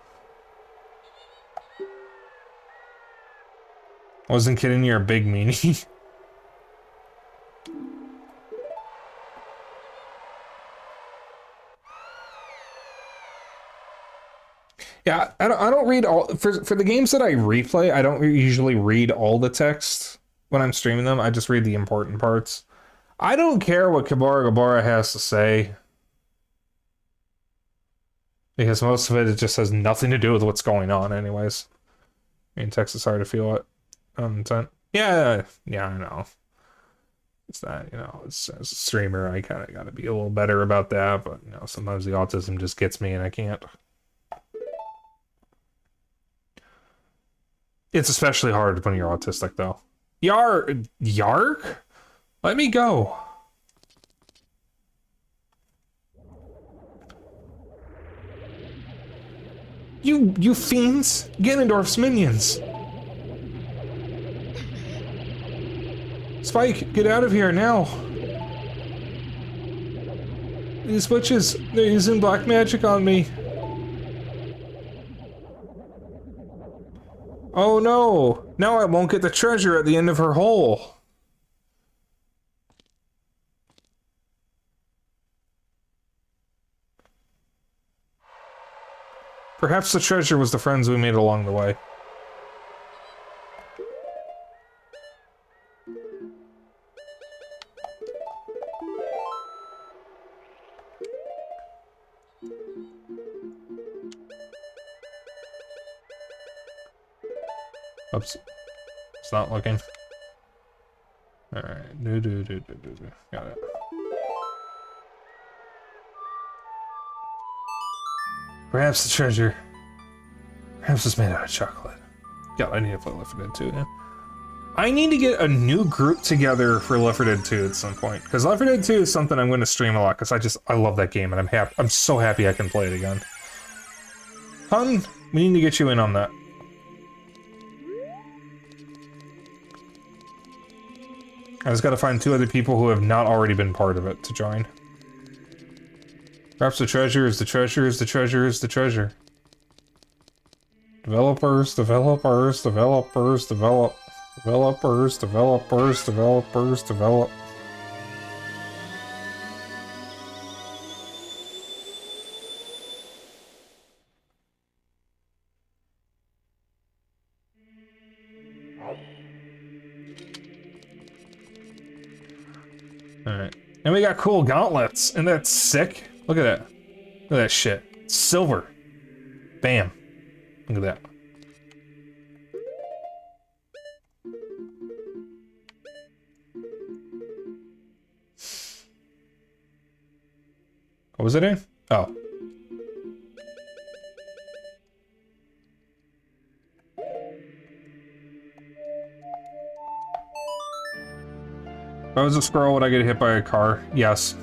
I wasn't kidding, you're a big meanie. Yeah, I don't read all for the games that I replay. I don't usually read all the text when I'm streaming them. I just read the important parts. I don't care what Kabara Gabara has to say, because most of it just has nothing to do with what's going on, anyways. I mean, text is hard to feel it. Yeah, I know. It's that, you know, as a streamer, I kind of got to be a little better about that, but, you know, sometimes the autism just gets me and I can't. It's especially hard when you're autistic, though. Yark? Let me go. You fiends! Ganondorf's minions! Spike, get out of here now! These witches, they're using black magic on me. Oh no! Now I won't get the treasure at the end of her hole! Perhaps the treasure was the friends we made along the way. Oops. It's not looking. Alright. Got it. Perhaps the treasure. Perhaps it's made out of chocolate. God, I need to play Left 4 Dead 2 again. I need to get a new group together for Left 4 Dead 2 at some point. Because Left 4 Dead 2 is something I'm going to stream a lot, because I love that game, and I'm so happy I can play it again. Hun, we need to get you in on that. I just gotta find 2 other people who have not already been part of it to join. Perhaps the treasure is the treasure is the treasure is the treasure. Developers, developers, developers, develop. Developers, developers, developers, develop. Alright. And we got cool gauntlets, and that's sick. Look at that. Look at that shit. It's silver. Bam. Look at that. What was it in? Oh. If I was a squirrel, would I get hit by a car? Yes.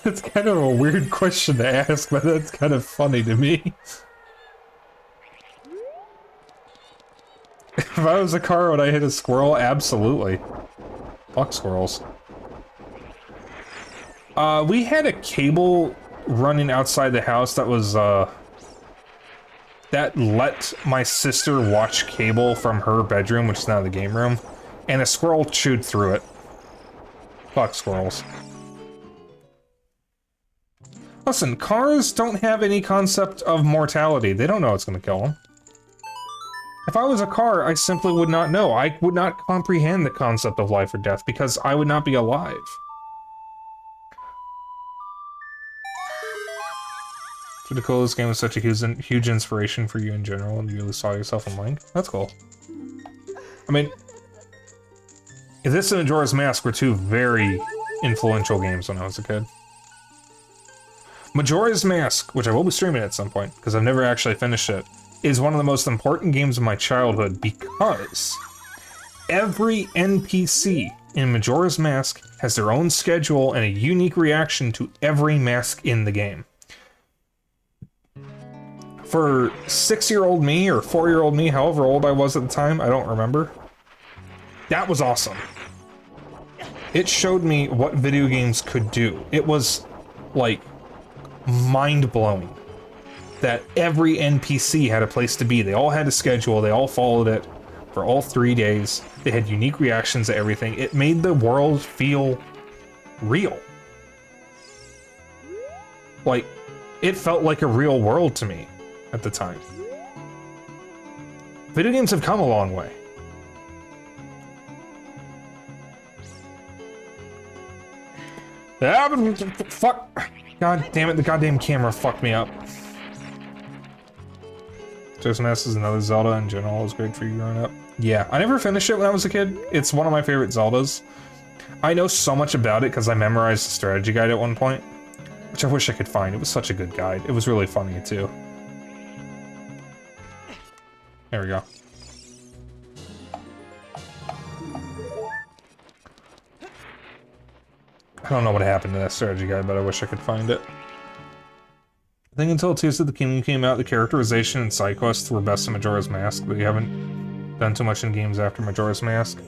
That's kind of a weird question to ask, but that's kind of funny to me. If I was a car, would I hit a squirrel? Absolutely. Fuck squirrels. We had a cable running outside the house that was, that let my sister watch cable from her bedroom, which is now the game room, and a squirrel chewed through it. Fuck squirrels. Listen, cars don't have any concept of mortality. They don't know it's gonna kill them. If I was a car, I simply would not know. I would not comprehend the concept of life or death because I would not be alive. It's pretty cool. This game was such a huge inspiration for you in general, and you really saw yourself in Link. That's cool. I mean, this and Majora's Mask were 2 very influential games when I was a kid. Majora's Mask, which I will be streaming at some point, because I've never actually finished it, is one of the most important games of my childhood because every NPC in Majora's Mask has their own schedule and a unique reaction to every mask in the game. for 6-year-old me or 4-year-old me, however old I was at the time, I don't remember. That was awesome. It showed me what video games could do. It was, like, mind-blowing that every NPC had a place to be. They all had a schedule, they all followed it for all 3 days. They had unique reactions to everything. It made the world feel real. Like, it felt like a real world to me at the time. Video games have come a long way. Ah, fuck. God damn it, the goddamn camera fucked me up. Jason S is another Zelda in general. It was great for you growing up. Yeah, I never finished it when I was a kid. It's one of my favorite Zeldas. I know so much about it because I memorized the strategy guide at one point, which I wish I could find. It was such a good guide. It was really funny too. There we go. I don't know what happened to that strategy guide, but I wish I could find it. I think until Tears of the Kingdom came out, the characterization and side quests were best in Majora's Mask, but you haven't done too much in games after Majora's Mask.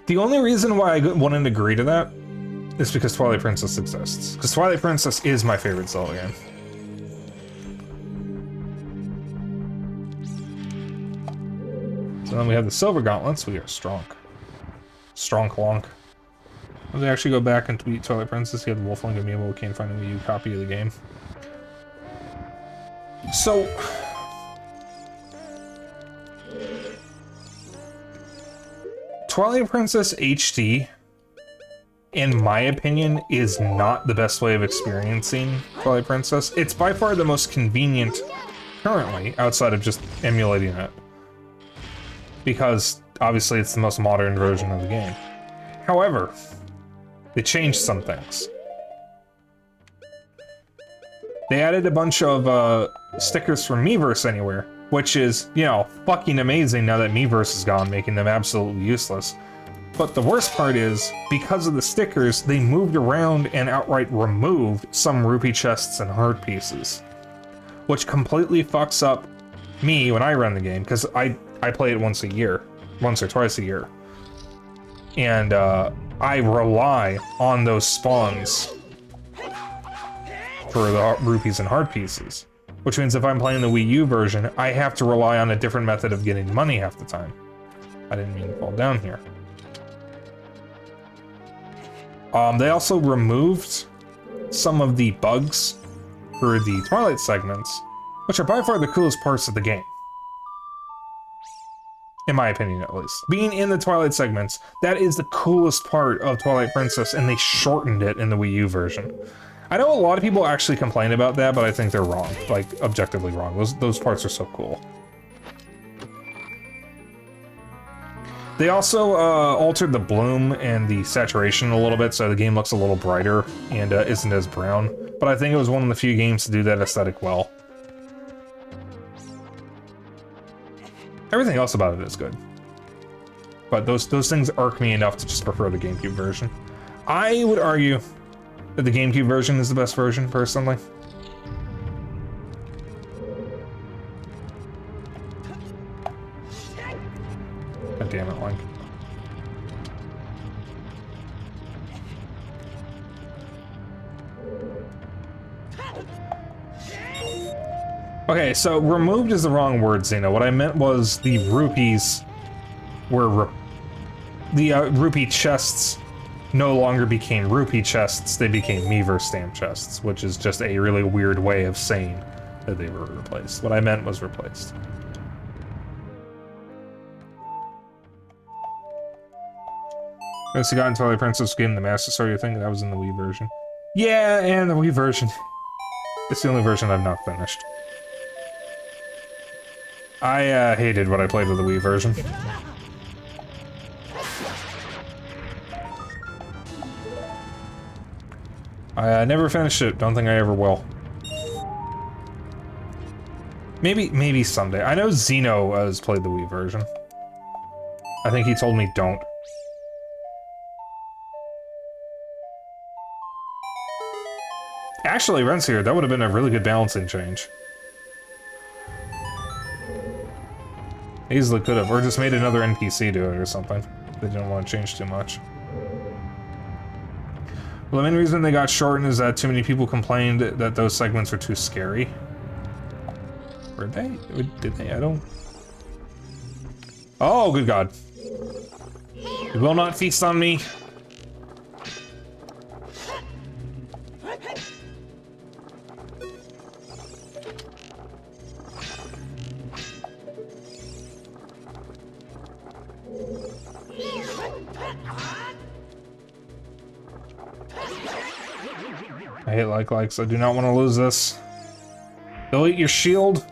The only reason why I wouldn't agree to that is because Twilight Princess exists. Because Twilight Princess is my favorite Zelda game. So then we have the Silver Gauntlets. We are strong. Strong Klonk. When they actually go back and tweet Twilight Princess, you have the Wolfling amiibo. We can't find a Wii U copy of the game. So... Twilight Princess HD, in my opinion, is not the best way of experiencing Twilight Princess. It's by far the most convenient currently, outside of just emulating it. Because, obviously, it's the most modern version of the game. However, they changed some things. They added a bunch of stickers from Miiverse Anywhere, which is, you know, fucking amazing now that Miiverse is gone, making them absolutely useless. But the worst part is, because of the stickers, they moved around and outright removed some rupee chests and heart pieces. Which completely fucks up me when I run the game, because I play it once or twice a year. And I rely on those spawns for the rupees and heart pieces. Which means if I'm playing the Wii U version, I have to rely on a different method of getting money half the time. I didn't mean to fall down here. They also removed some of the bugs for the Twilight segments, which are by far the coolest parts of the game. In my opinion, at least. Being in the Twilight segments, that is the coolest part of Twilight Princess, and they shortened it in the Wii U version. I know a lot of people actually complain about that, but I think they're wrong. Like, objectively wrong. Those parts are so cool. They also altered the bloom and the saturation a little bit, so the game looks a little brighter and isn't as brown. But I think it was one of the few games to do that aesthetic well. Everything else about it is good. But those things irk me enough to just prefer the GameCube version. I would argue that the GameCube version is the best version, personally. God damn it, Link. Okay, so removed is the wrong word, Xena. What I meant was the rupees were... the rupee chests no longer became rupee chests, they became Miiverse stamp chests, which is just a really weird way of saying that they were replaced. What I meant was replaced. Once you got into Twilight Princess game, the Master Sword, you think that was in the Wii version? Yeah, and the Wii version. It's the only version I've not finished. I hated what I played with the Wii version. I never finished it. Don't think I ever will. Maybe someday. I know Zeno has played the Wii version. I think he told me don't. Actually, Ren's here. That would have been a really good balancing change. Easily could have, or just made another NPC do it or something. They didn't want to change too much. Well, the main reason they got shortened is that too many people complained that those segments were too scary. Were they? Did they? I don't... Oh, good God. You will not feast on me. I hate likes. I do not want to lose this. They'll eat your shield.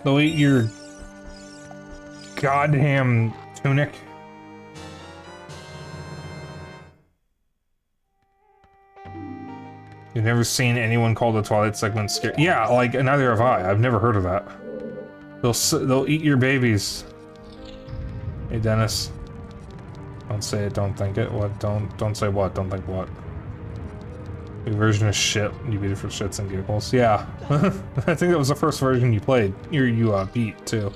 They'll eat your goddamn tunic. You've never seen anyone call the Twilight segment scary? Yeah, like, neither have I. I've never heard of that. They'll eat your babies. Hey, Dennis. Don't say it, don't think it. What? Don't say what, don't think what. Your version of shit. You beat it for shits and giggles. Yeah. I think that was the first version you played. You beat, too.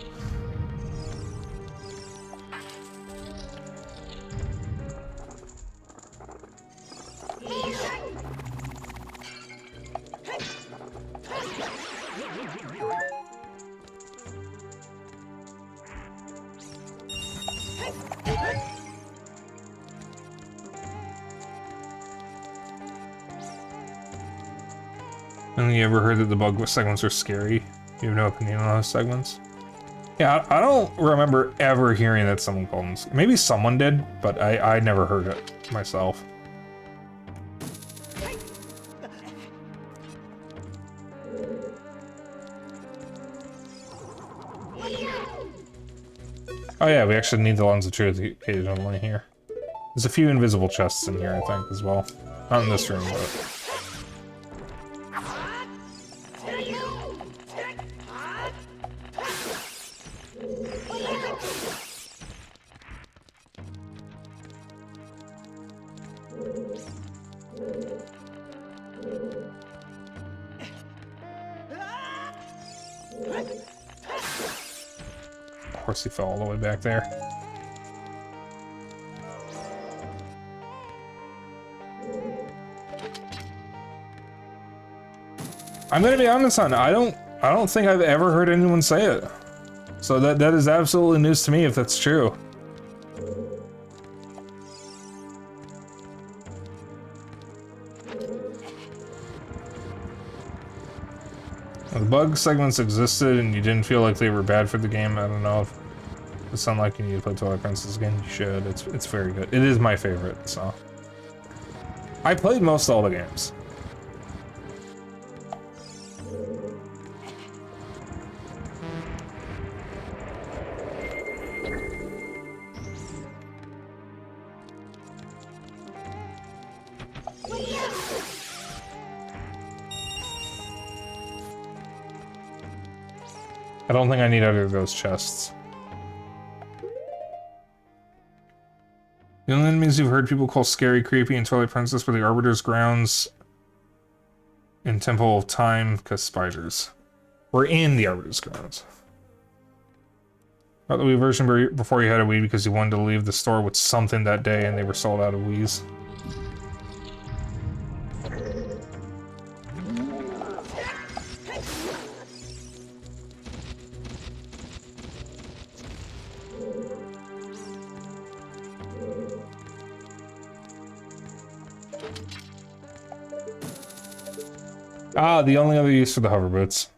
And you ever heard that the bug segments are scary? You have no opinion on those segments? Yeah, I don't remember ever hearing that someone called them. Maybe someone did, but I never heard it myself. Oh yeah, we actually need the Lens of Truth occasionally here. There's a few invisible chests in here, I think, as well. Not in this room, but... Of course he fell all the way back there. I'm gonna be honest on it. I don't think I've ever heard anyone say it. So that is absolutely news to me if that's true. The bug segments existed and you didn't feel like they were bad for the game. I don't know if it sounds like you need to play Twilight Princess again. You should. It's very good. It is my favorite, so. I played most all the games. I don't think I need either of those chests. The only enemies you've heard people call scary, creepy, and Twilight Princess were the Arbiter's Grounds and Temple of Time, because spiders. We're in the Arbiter's Grounds. Got the Wii version before you had a Wii because you wanted to leave the store with something that day and they were sold out of Wiis. Ah, the only other use for the hover boots.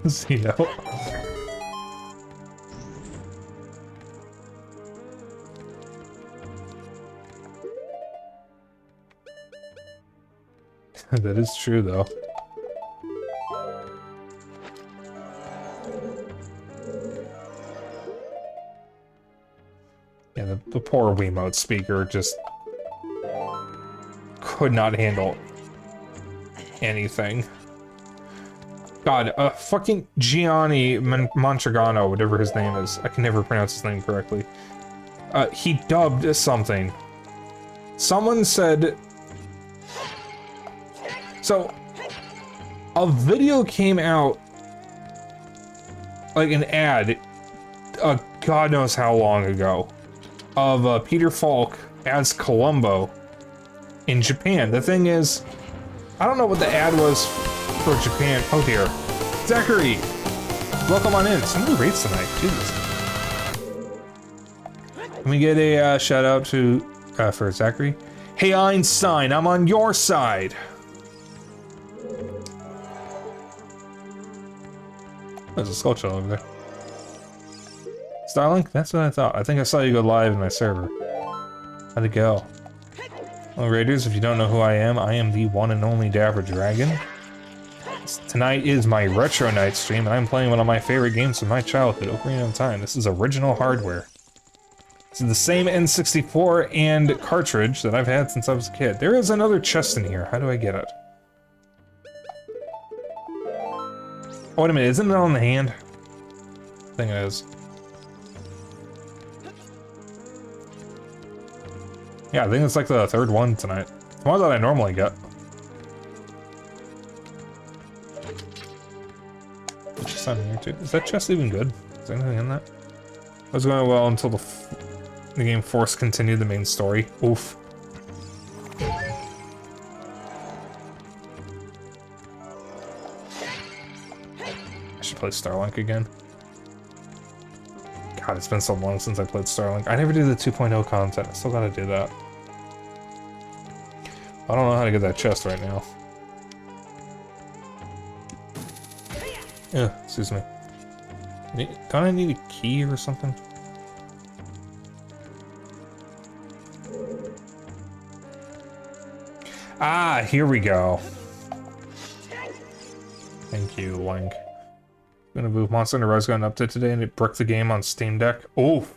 See ya. That is true, though. Yeah, the poor Wiimote speaker just could not handle anything. God, fucking Gianni Montragano, whatever his name is. I can never pronounce his name correctly. He dubbed something. Someone said... So, a video came out, like an ad, God knows how long ago, of Peter Falk as Columbo in Japan. The thing is, I don't know what the ad was for Japan. Oh dear. Zachary! Welcome on in. So many rates tonight. Jesus. Let me get a shout out to, for Zachary. Hey Einstein, I'm on your side! There's a skull shell over there. Starlink? That's what I thought. I think I saw you go live in my server. How'd it go? Well, Raiders, if you don't know who I am the one and only Dapper Dragon. Tonight is my Retro Night stream, and I'm playing one of my favorite games from my childhood, Ocarina of Time. This is original hardware. This is the same N64 and cartridge that I've had since I was a kid. There is another chest in here. How do I get it? Oh, wait a minute, isn't it on the hand? I think it is. Yeah, I think it's like the third one tonight. The one that I normally get. Chest on here too. Is that chest even good? Is there anything in that? It was going well until the game forced continued the main story. Oof. Play Starlink again. God, it's been so long since I played Starlink. I never did the 2.0 content. I still gotta do that. I don't know how to get that chest right now. Excuse me. Don't I need a key or something? Ah, here we go. Thank you, Link. Gonna move Monster Hunter Rise got an update today and it bricked the game on Steam Deck. Oof.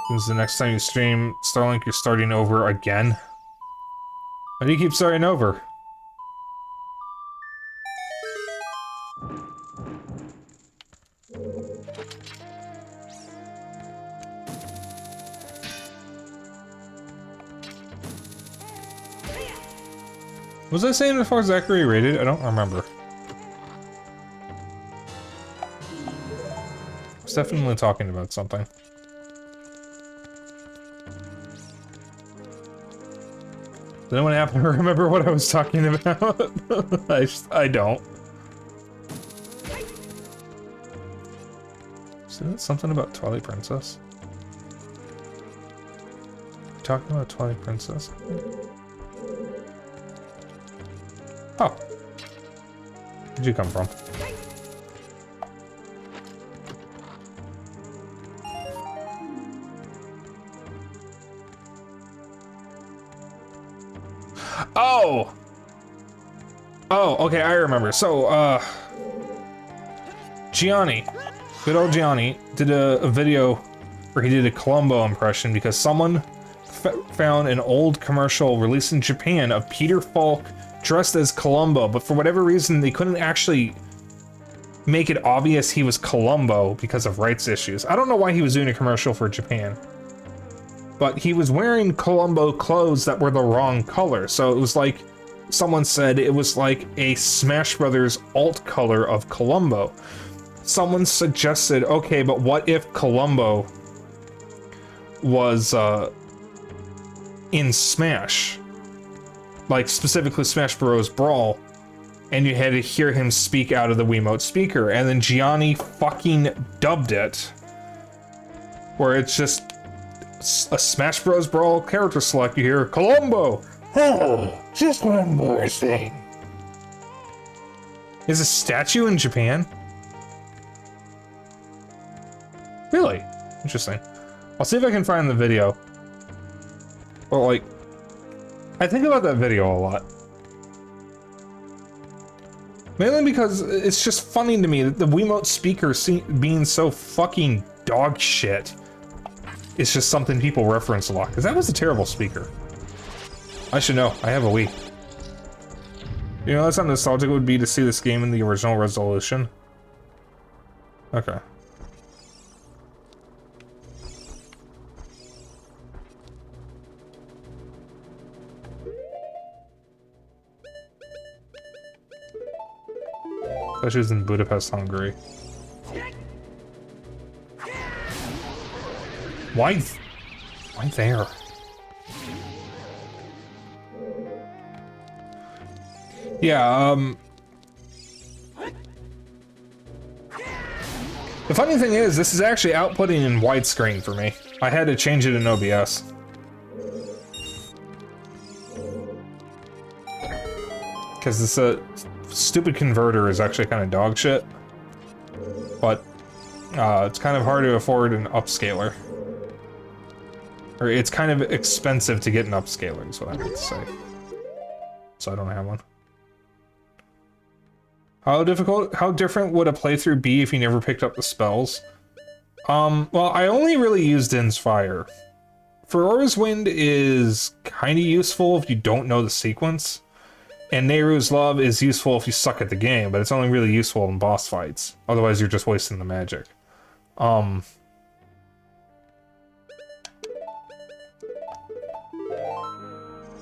This is the next time you stream Starlink, you're starting over again. Why do you keep starting over? Was I saying before Zachary rated? I don't remember. I was definitely talking about something. Does anyone happen to remember what I was talking about? I don't. Is it something about Twilight Princess? Talking about Twilight Princess? Oh. Where'd you come from? Oh! Oh, okay, I remember. So, Gianni, good old Gianni, did a video where he did a Columbo impression because someone found an old commercial released in Japan of Peter Falk dressed as Columbo, but for whatever reason they couldn't actually make it obvious he was Columbo because of rights issues. I don't know why he was doing a commercial for Japan, but he was wearing Columbo clothes that were the wrong color, so it was like someone said it was like a Smash Brothers alt color of Columbo. Someone suggested, okay, but what if Columbo was in Smash? Like, specifically Smash Bros. Brawl, and you had to hear him speak out of the Wiimote speaker, and then Gianni fucking dubbed it, where it's just a Smash Bros. Brawl character select, you hear, Columbo! Oh, just one more thing. Is a statue in Japan? Really? Interesting. I'll see if I can find the video. Or, like, I think about that video a lot. Mainly because it's just funny to me that the Wiimote speaker being so fucking dog shit. It's just something people reference a lot, because that was a terrible speaker. I should know, I have a Wii. You know, that's how nostalgic it would be to see this game in the original resolution. Okay. Especially was in Budapest, Hungary. Why there? Yeah, the funny thing is, this is actually outputting in widescreen for me. I had to change it in OBS. Because this stupid converter is actually kind of dog shit. But it's kind of hard to afford an upscaler. Or it's kind of expensive to get an upscaler, is what I meant to say. So I don't have one. How different would a playthrough be if you never picked up the spells? Well, I only really used Din's Fire. Ferora's Wind is kind of useful if you don't know the sequence. And Nehru's Love is useful if you suck at the game, but it's only really useful in boss fights. Otherwise, you're just wasting the magic.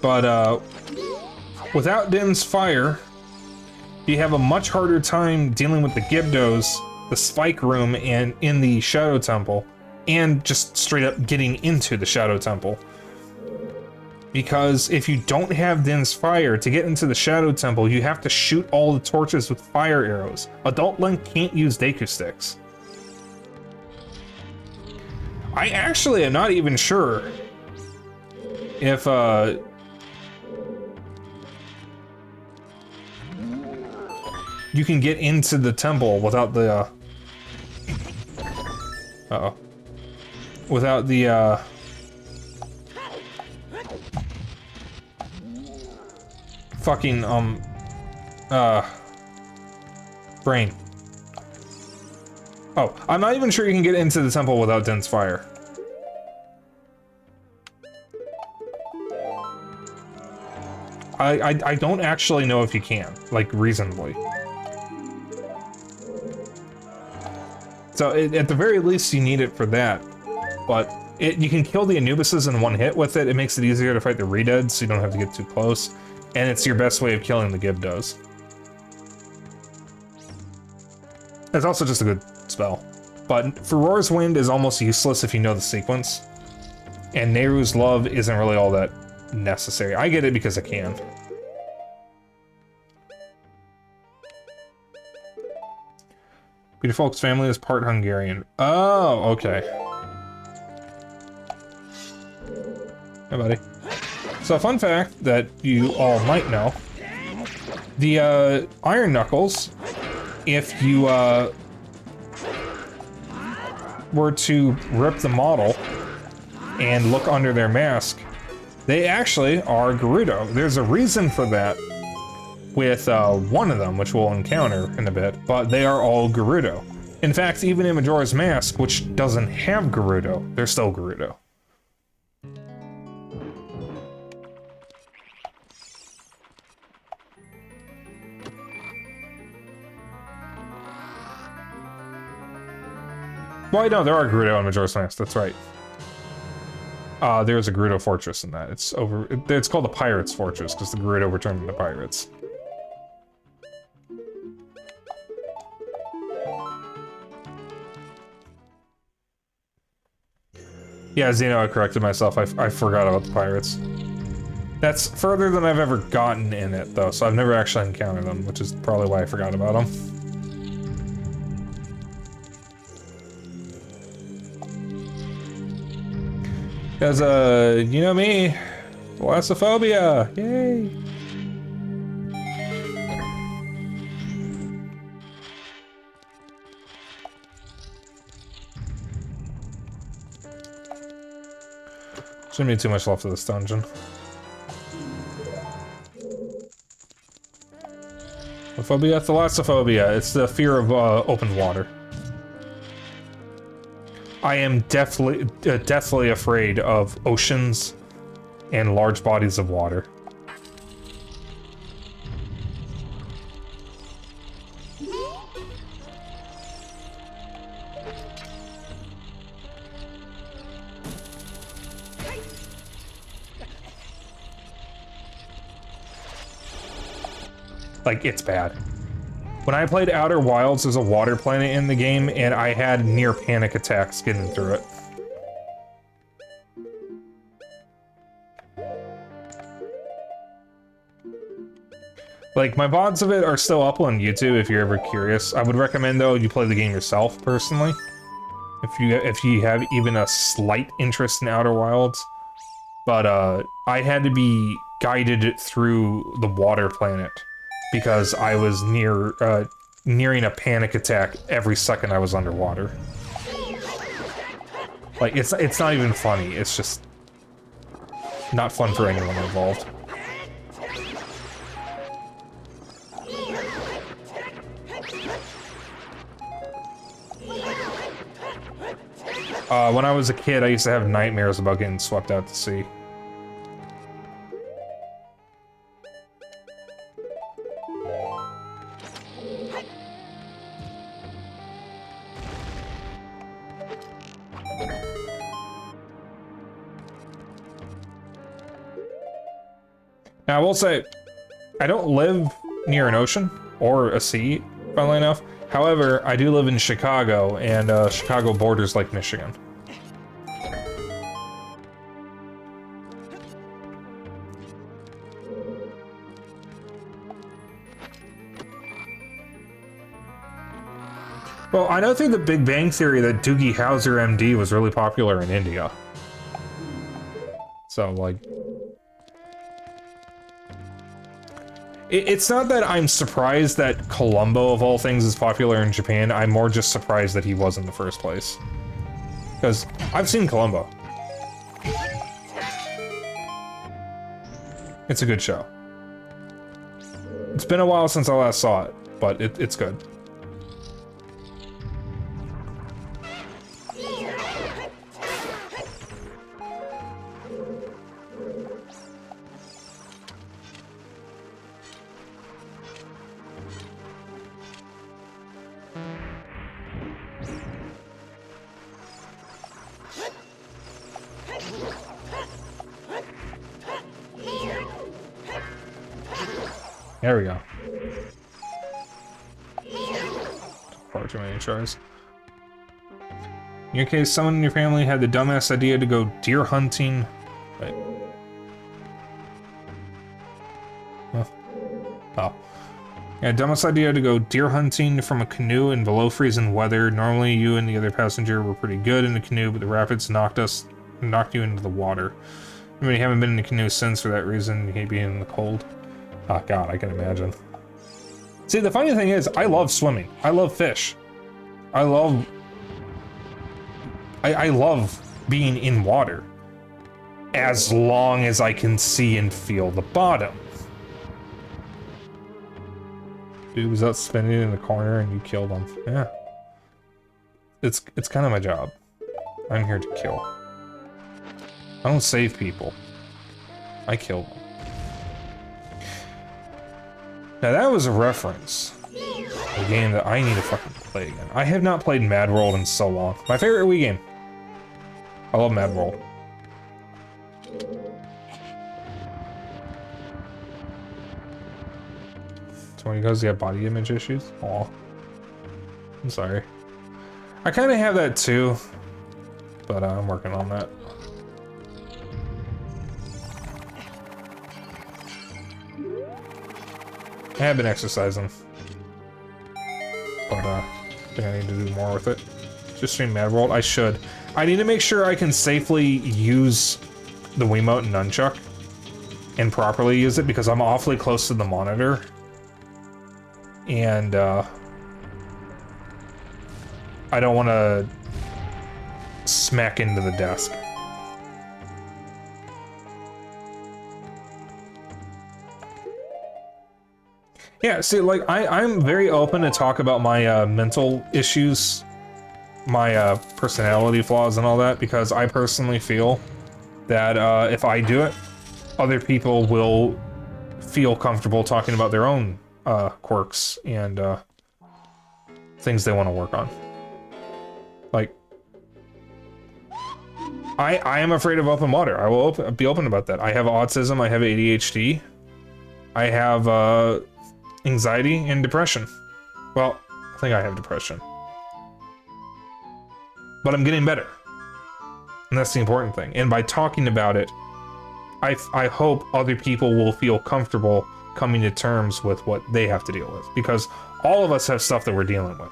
But without Din's Fire, you have a much harder time dealing with the Gibdos, the Spike Room, and in the Shadow Temple, and just straight up getting into the Shadow Temple. Because if you don't have Din's Fire, to get into the Shadow Temple, you have to shoot all the torches with fire arrows. Adult Link can't use Deku Sticks. I actually am not even sure if, you can get into the temple without the, without the, fucking, brain. Oh, I'm not even sure you can get into the temple without Din's Fire. I don't actually know if you can, like, reasonably. So, at the very least, you need it for that. But you can kill the Anubises in one hit with it. It makes it easier to fight the Redeads, so you don't have to get too close. And it's your best way of killing the Gibdos. It's also just a good spell. But Ferora's Wind is almost useless if you know the sequence. And Nehru's Love isn't really all that necessary. I get it because I can. Peter Falk's family is part Hungarian. Oh, okay. Hey, buddy. So, a fun fact that you all might know. The, Iron Knuckles, if you, were to rip the model and look under their mask, they actually are Gerudo. There's a reason for that with one of them, which we'll encounter in a bit, but they are all Gerudo. In fact, even in Majora's Mask, which doesn't have Gerudo, they're still Gerudo. Well, no, there are Gerudo in Majora's Mask, that's right. There's a Gerudo fortress in that. It's called the Pirates Fortress, because the Gerudo were turned into pirates. Yeah, Zeno, I corrected myself. I forgot about the pirates. That's further than I've ever gotten in it, though, so I've never actually encountered them, which is probably why I forgot about them. Because, you know me, Thalassophobia, yay! Shouldn't be too much left of this dungeon. Phobia, thalassophobia. It's the fear of open water. I am deathly afraid of oceans and large bodies of water. Like, it's bad. When I played Outer Wilds, there's a water planet in the game, and I had near panic attacks getting through it. Like, my VODs of it are still up on YouTube if you're ever curious. I would recommend, though, you play the game yourself, personally. If you have even a slight interest in Outer Wilds. But, I had to be guided through the water planet because I was nearing a panic attack every second I was underwater. Like, it's not even funny, it's just not fun for anyone involved. When I was a kid, I used to have nightmares about getting swept out to sea. Now, I will say, I don't live near an ocean or a sea, funnily enough. However, I do live in Chicago, and Chicago borders Lake Michigan. Well, I know through the Big Bang Theory that Doogie Howser MD was really popular in India. So, like... It's not that I'm surprised that Columbo, of all things, is popular in Japan. I'm more just surprised that he was in the first place. Because I've seen Columbo. It's a good show. It's been a while since I last saw it, but it's good. There we go. Far too many tries. In your case, someone in your family had the dumbass idea to go deer hunting. Wait. Oh. Yeah, dumbass idea to go deer hunting from a canoe in below freezing weather. Normally, you and the other passenger were pretty good in the canoe, but the rapids knocked you into the water. I mean, you haven't been in the canoe since for that reason. You hate being in the cold. Oh god, I can imagine. See, the funny thing is, I love swimming. I love fish. I love being in water. As long as I can see and feel the bottom. Dude was out spinning in the corner and you killed him. Yeah. It's kind of my job. I'm here to kill. I don't save people. I kill them. Now that was a reference to a game that I need to fucking play again. I have not played Mad World in so long. My favorite Wii game. I love Mad World. So when you guys got body image issues? Aw. I'm sorry. I kind of have that too, but I'm working on that. I have been exercising, but I think I need to do more with it. Just stream Mad World. I should. I need to make sure I can safely use the Wiimote and Nunchuck and properly use it because I'm awfully close to the monitor. And I don't want to smack into the desk. Yeah, see, like, I'm very open to talk about my mental issues, my personality flaws and all that, because I personally feel that if I do it, other people will feel comfortable talking about their own quirks and things they want to work on. Like, I am afraid of open water. I will be open about that. I have autism, I have ADHD, I have anxiety and depression. Well, I think I have depression. But I'm getting better. And that's the important thing. And by talking about it, I hope other people will feel comfortable coming to terms with what they have to deal with. Because all of us have stuff that we're dealing with.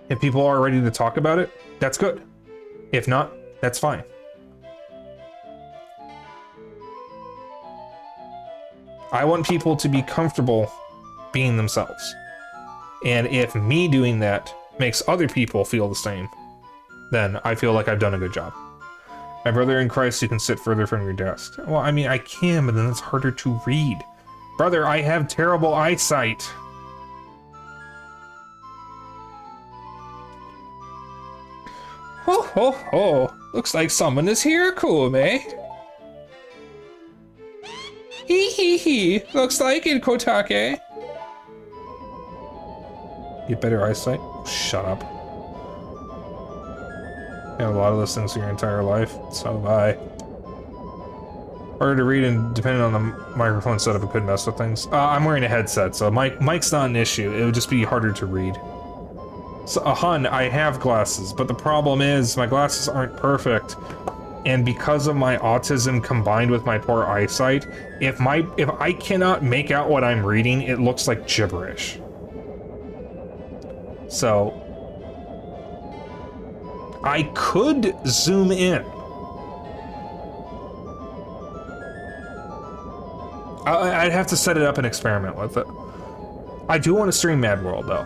If people are ready to talk about it, that's good. If not, that's fine. I want people to be comfortable being themselves. And if me doing that makes other people feel the same, then I feel like I've done a good job. My brother in Christ, you can sit further from your desk. Well, I mean, I can, but then it's harder to read. Brother, I have terrible eyesight. Ho ho ho. Looks like someone is here, Kume. Hee hee hee. Looks like it, Kotake. Get better eyesight? Shut up. You have a lot of those things for your entire life. So have I. Harder to read, and depending on the microphone setup, it could mess with things. I'm wearing a headset, so mic's not an issue. It would just be harder to read. So, hun, I have glasses, but the problem is my glasses aren't perfect. And because of my autism combined with my poor eyesight, if I cannot make out what I'm reading, it looks like gibberish. So I could zoom in. I'd have to set it up and experiment with it. I do want to stream Mad World, though.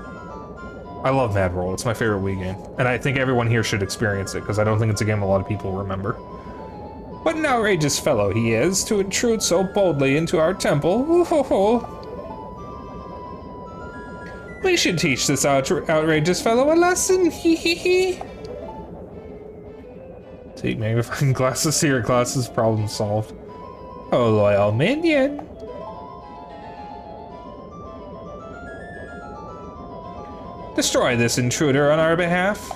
I love Mad World. It's my favorite Wii game. And I think everyone here should experience it, because I don't think it's a game a lot of people remember. What an outrageous fellow he is, to intrude so boldly into our temple. Ooh, ho, ho. We should teach this outrageous fellow a lesson. Hee hee hee. Take magnifying glasses to your glasses, problem solved. Oh, loyal minion. Destroy this intruder on our behalf.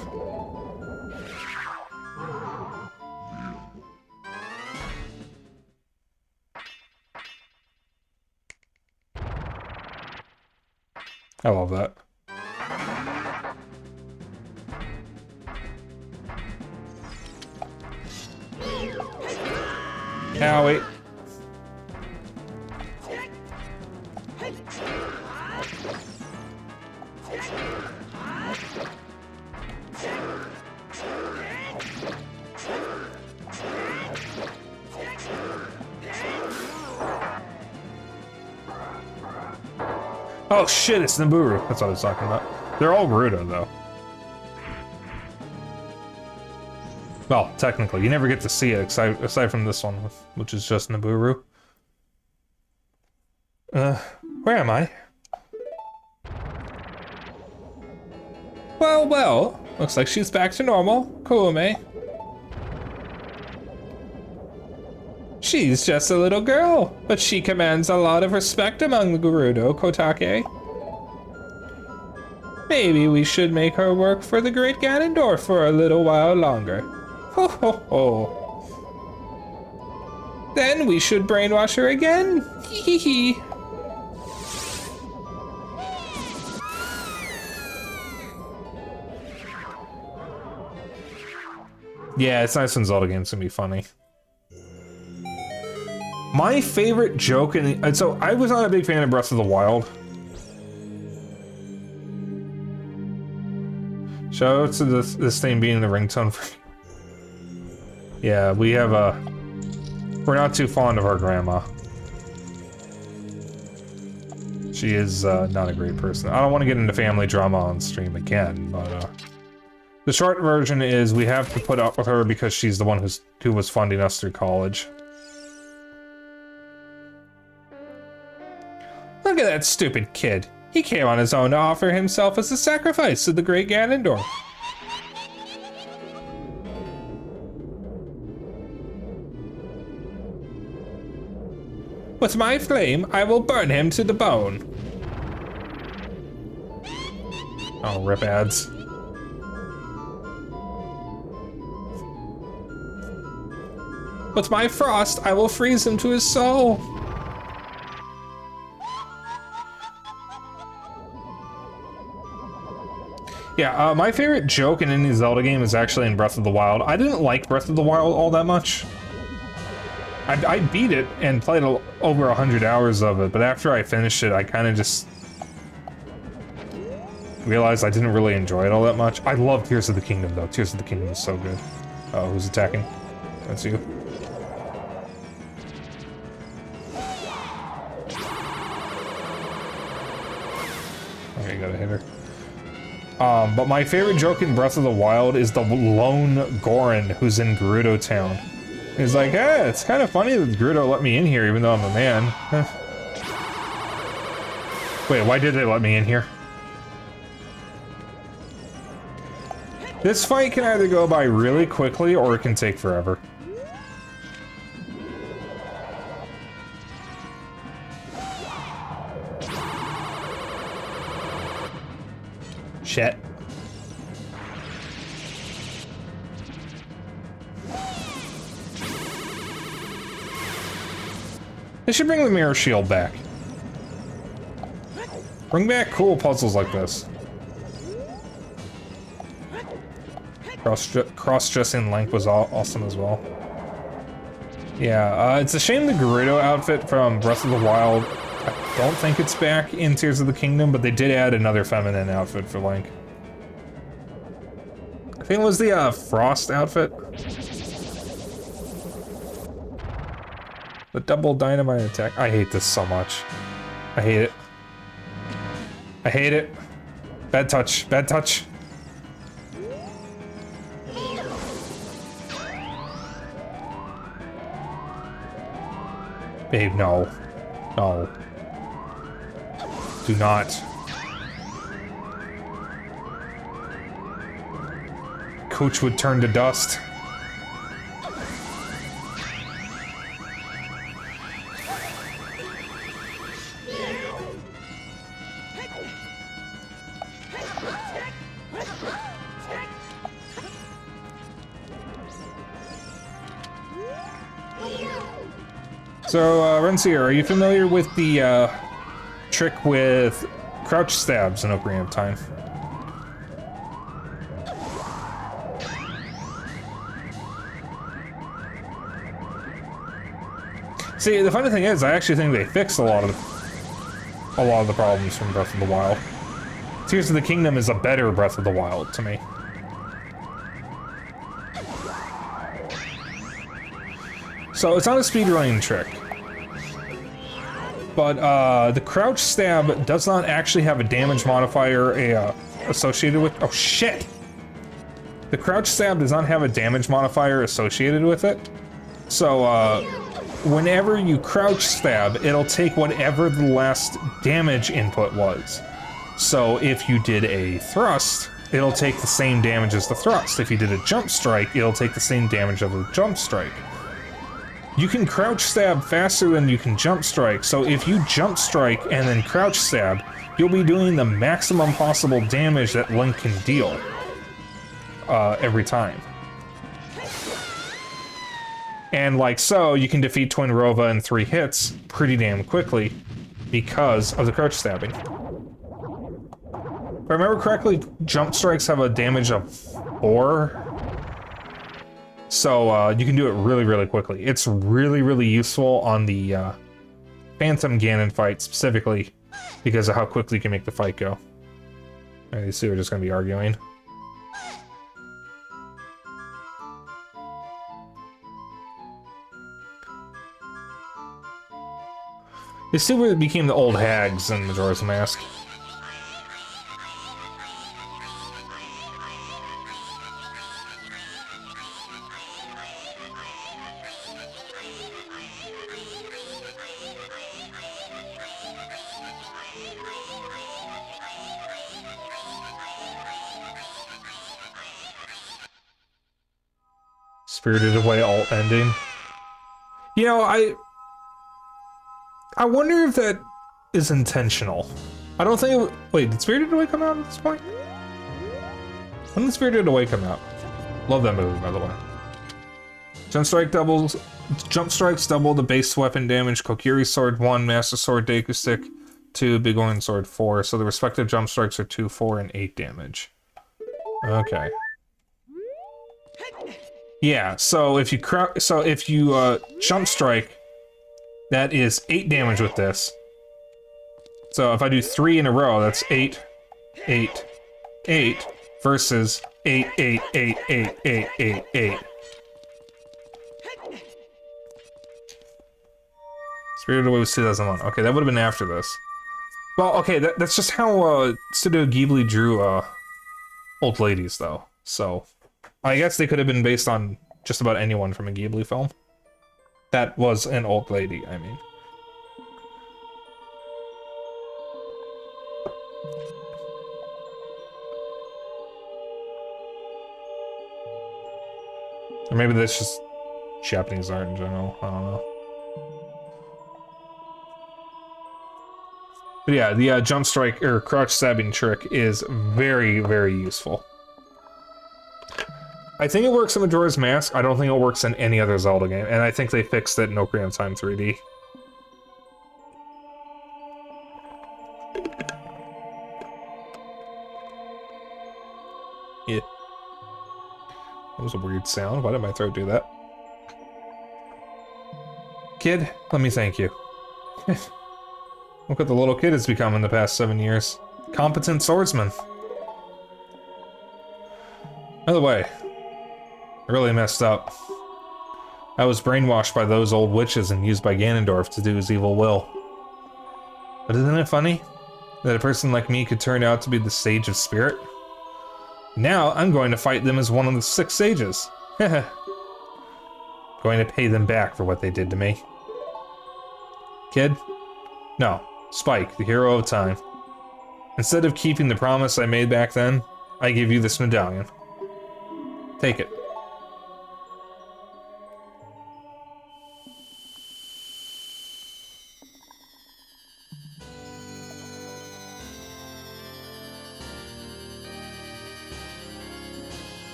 I love that. Now wait. Oh shit, it's Naburu. That's what I was talking about. They're all Gerudo, though. Well, technically, you never get to see it aside from this one, which is just Naburu. Where am I? Well, well. Looks like she's back to normal. Kume. She's just a little girl, but she commands a lot of respect among the Gerudo, Kotake. Maybe we should make her work for the great Ganondorf for a little while longer. Ho ho ho. Then we should brainwash her again. Hee hee hee. Yeah, it's nice when Zelda games can be funny. My favorite joke in the, so I was not a big fan of Breath of the Wild. Shout out to this thing being the ringtone for. Yeah, we have we're not too fond of our grandma. She is not a great person. I don't want to get into family drama on stream again, but the short version is we have to put up with her because she's the one who was funding us through college. Look at that stupid kid. He came on his own to offer himself as a sacrifice to the great Ganondorf. With my flame, I will burn him to the bone. Oh, rip ads. With my frost, I will freeze him to his soul. Yeah, my favorite joke in any Zelda game is actually in Breath of the Wild. I didn't like Breath of the Wild all that much. I beat it and played over 100 hours of it, but after I finished it, I kind of just realized I didn't really enjoy it all that much. I love Tears of the Kingdom, though. Tears of the Kingdom is so good. Oh, who's attacking? That's you. Okay, gotta hit her. But my favorite joke in Breath of the Wild is the lone Goron who's in Gerudo Town. He's like, hey, it's kind of funny that Gerudo let me in here even though I'm a man. Wait, why did they let me in here? This fight can either go by really quickly or it can take forever. Shit. They should bring the mirror shield back. Bring back cool puzzles like this. Cross-dressing Link was awesome as well. Yeah, it's a shame the Gerudo outfit from Breath of the Wild, I don't think it's back in Tears of the Kingdom, but they did add another feminine outfit for Link. I think it was the Frost outfit. The double dynamite attack. I hate this so much. I hate it. I hate it. Bad touch. Bad touch. Babe, no. No. Do not. Coach would turn to dust. So, Rensier, are you familiar with the trick with crouch stabs in Ocarina of Time? See, the funny thing is, I actually think they fixed a lot of the problems from Breath of the Wild. Tears of the Kingdom is a better Breath of the Wild to me. So it's not a speedrunning trick, but the crouch stab does not actually have a damage modifier associated with. Oh shit! The crouch stab does not have a damage modifier associated with it. So whenever you crouch stab, it'll take whatever the last damage input was. So if you did a thrust, it'll take the same damage as the thrust. If you did a jump strike, it'll take the same damage of the jump strike. You can crouch stab faster than you can jump strike, so if you jump strike and then crouch stab, you'll be doing the maximum possible damage that Link can deal every time. And like so, you can defeat Twin Rova in 3 hits pretty damn quickly because of the crouch stabbing. If I remember correctly, jump strikes have a damage of 4. So you can do it really, really quickly. It's really, really useful on the Phantom Ganon fight specifically because of how quickly you can make the fight go. Alright, these two are just going to be arguing. These two became the old hags in Majora's Mask. Spirited Away alt ending. You know, I wonder if that is intentional. I don't think wait, did Spirited Away come out at this point? When did Spirited Away come out? Love that movie, by the way. Jump strikes double the base weapon damage. Kokiri Sword 1, Master Sword Deku Stick 2, Big Orange Sword 4. So the respective jump strikes are 2, 4, and 8 damage. Okay. Yeah, so if you jump strike, that is 8 damage with this. So if I do 3 in a row, that's 8, 8, 8 versus 8, 8, 8, 8, 8, 8, 8. Spirited Away was 2001. Okay, that would have been after this. Well, okay, that's just how Studio Ghibli drew old ladies, though. So I guess they could have been based on just about anyone from a Ghibli film. That was an old lady, I mean. Or maybe that's just Japanese art in general. I don't know. But yeah, the jump strike or crouch stabbing trick is very, very useful. I think it works in Majora's Mask. I don't think it works in any other Zelda game, and I think they fixed it in Ocarina of Time 3D. Yeah. That was a weird sound. Why did my throat do that? Kid, let me thank you. Look what the little kid has become in the past 7 years. Competent swordsman. By the way, I really messed up. I was brainwashed by those old witches and used by Ganondorf to do his evil will. But isn't it funny that a person like me could turn out to be the Sage of Spirit? Now I'm going to fight them as one of the 6 sages. Going to pay them back for what they did to me. Kid? No. Spike, the hero of time. Instead of keeping the promise I made back then, I give you this medallion. Take it.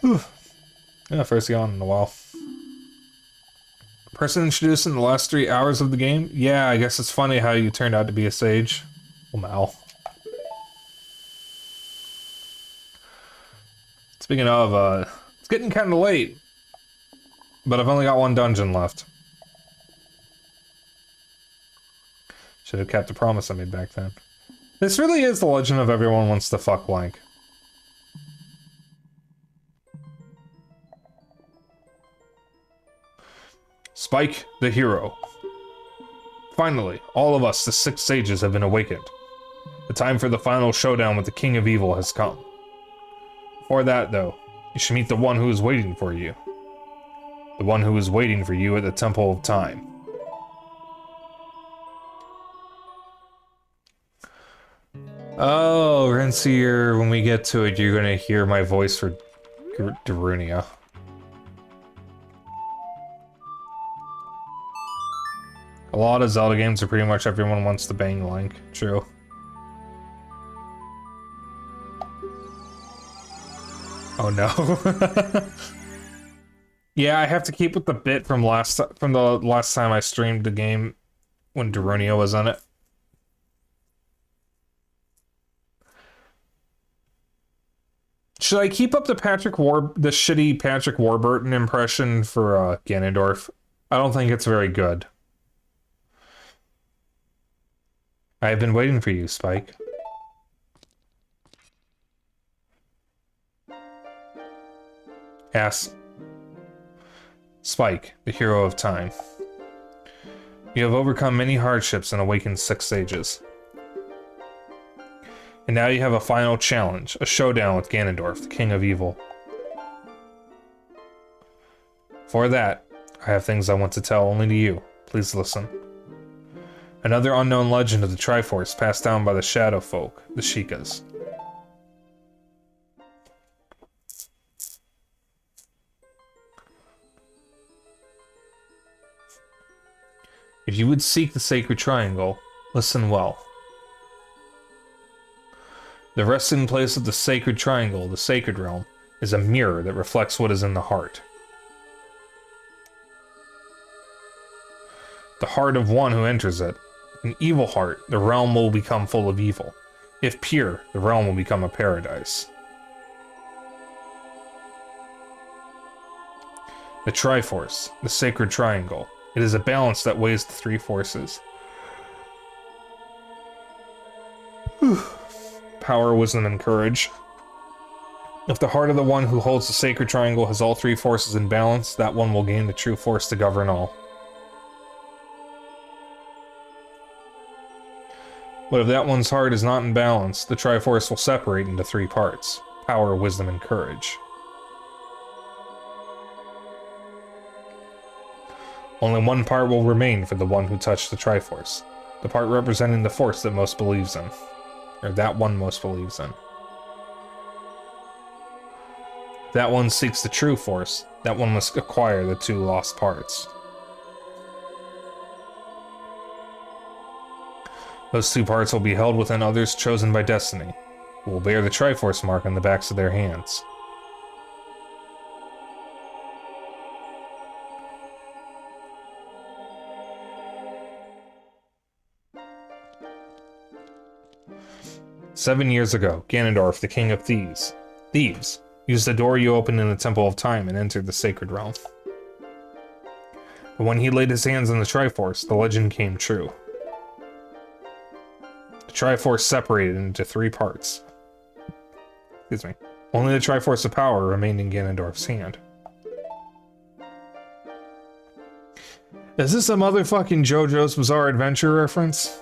Whew. Yeah, first yawn in a while. Person introduced in the last 3 hours of the game? Yeah, I guess it's funny how you turned out to be a sage. Oh, Mal. Speaking of, it's getting kind of late. But I've only got 1 dungeon left. Should have kept the promise I made back then. This really is the legend of everyone wants to fuck Blank. Spike, the hero. Finally, all of us, the 6 sages, have been awakened. The time for the final showdown with the King of Evil has come. Before that, though, you should meet the one who is waiting for you. The one who is waiting for you at the Temple of Time. Oh, Rensier, when we get to it, you're gonna hear my voice for Darunia. A lot of Zelda games are pretty much everyone wants to bang Link. True. Oh no. Yeah, I have to keep with the bit from the last time I streamed the game when Darunia was on it. Should I keep up the shitty Patrick Warburton impression for Ganondorf? I don't think it's very good. I have been waiting for you, Spike. Ass. Spike, the hero of time. You have overcome many hardships and awakened 6 sages. And now you have a final challenge, a showdown with Ganondorf, the King of Evil. For that, I have things I want to tell only to you. Please listen. Another unknown legend of the Triforce passed down by the Shadow Folk, the Sheikahs. If you would seek the Sacred Triangle, listen well. The resting place of the Sacred Triangle, the Sacred Realm, is a mirror that reflects what is in the heart. The heart of one who enters it. An evil heart, the realm will become full of evil. If pure, the realm will become a paradise. The Triforce, the Sacred Triangle. It is a balance that weighs the three forces. Power, wisdom, and courage. If the heart of the one who holds the Sacred Triangle has all three forces in balance, that one will gain the true force to govern all. But if that one's heart is not in balance, the Triforce will separate into three parts: power, wisdom, and courage. Only one part will remain for the one who touched the Triforce, the part representing the force that most believes in, or that one most believes in. If that one seeks the true force, that one must acquire the two lost parts. Those two parts will be held within others chosen by destiny, who will bear the Triforce mark on the backs of their hands. "7 years ago, Ganondorf, the King of Thieves, used the door you opened in the Temple of Time and entered the Sacred Realm. But when he laid his hands on the Triforce, the legend came true. The Triforce separated into three parts. Excuse me. Only the Triforce of Power remained in Ganondorf's hand." Is this a motherfucking JoJo's Bizarre Adventure reference?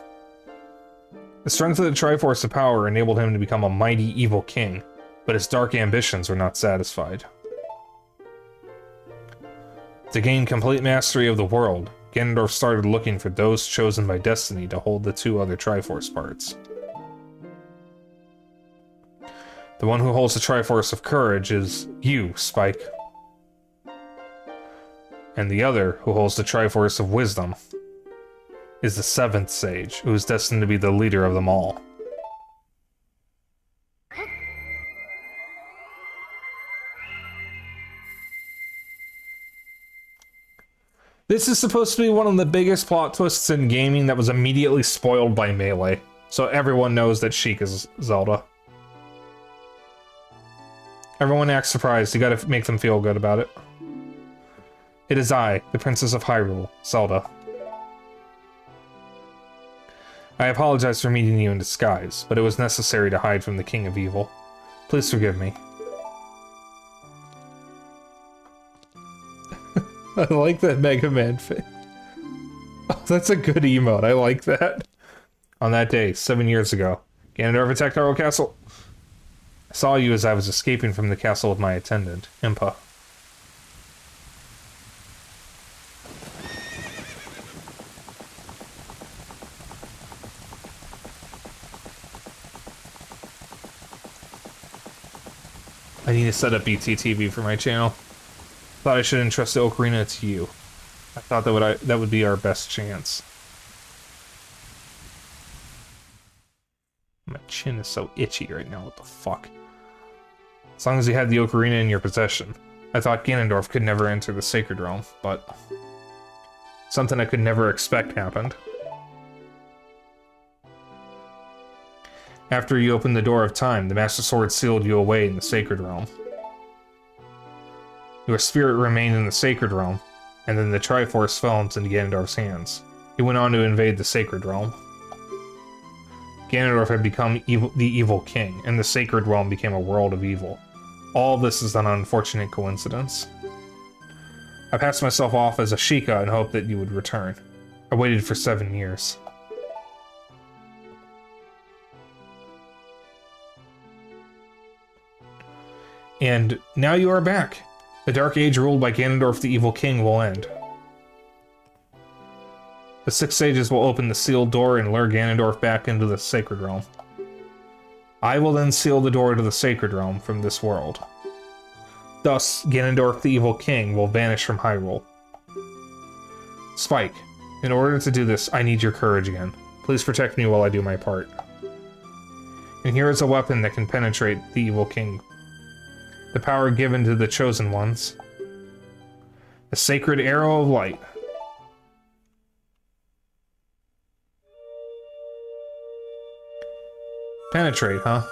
The strength of the Triforce of Power enabled him to become a mighty evil king, but his dark ambitions were not satisfied. To gain complete mastery of the world, Ganondorf started looking for those chosen by destiny to hold the two other Triforce parts. The one who holds the Triforce of Courage is you, Spike. And the other, who holds the Triforce of Wisdom, is the seventh sage, who is destined to be the leader of them all. This is supposed to be one of the biggest plot twists in gaming that was immediately spoiled by Melee, so everyone knows that Sheik is Zelda. Everyone acts surprised, you gotta make them feel good about it. It is I, the Princess of Hyrule, Zelda. I apologize for meeting you in disguise, but it was necessary to hide from the King of Evil. Please forgive me. I like that Mega Man face. Oh, that's a good emote, I like that. On that day, 7 years ago, Ganondorf attacked Hyrule Castle. I saw you as I was escaping from the castle with my attendant, Impa. I need to set up BTTV for my channel. Thought I should entrust the Ocarina to you. I thought that would be our best chance. My chin is so itchy right now, what the fuck? As long as you had the Ocarina in your possession. I thought Ganondorf could never enter the Sacred Realm, but something I could never expect happened. After you opened the Door of Time, the Master Sword sealed you away in the Sacred Realm. Your spirit remained in the Sacred Realm, and then the Triforce fell into Ganondorf's hands. He went on to invade the Sacred Realm. Ganondorf had become the evil king, and the Sacred Realm became a world of evil. All this is an unfortunate coincidence. I passed myself off as a Sheikah in hope that you would return. I waited for 7 years. And now you are back. The Dark Age ruled by Ganondorf the Evil King will end. The 6 sages will open the sealed door and lure Ganondorf back into the Sacred Realm. I will then seal the door to the Sacred Realm from this world. Thus, Ganondorf the Evil King will vanish from Hyrule. Spike, In order to do this, I need your courage again. Please protect me while I do my part. And here is a weapon that can penetrate the evil king. The power given to the chosen ones. A sacred arrow of light. Penetrate, huh?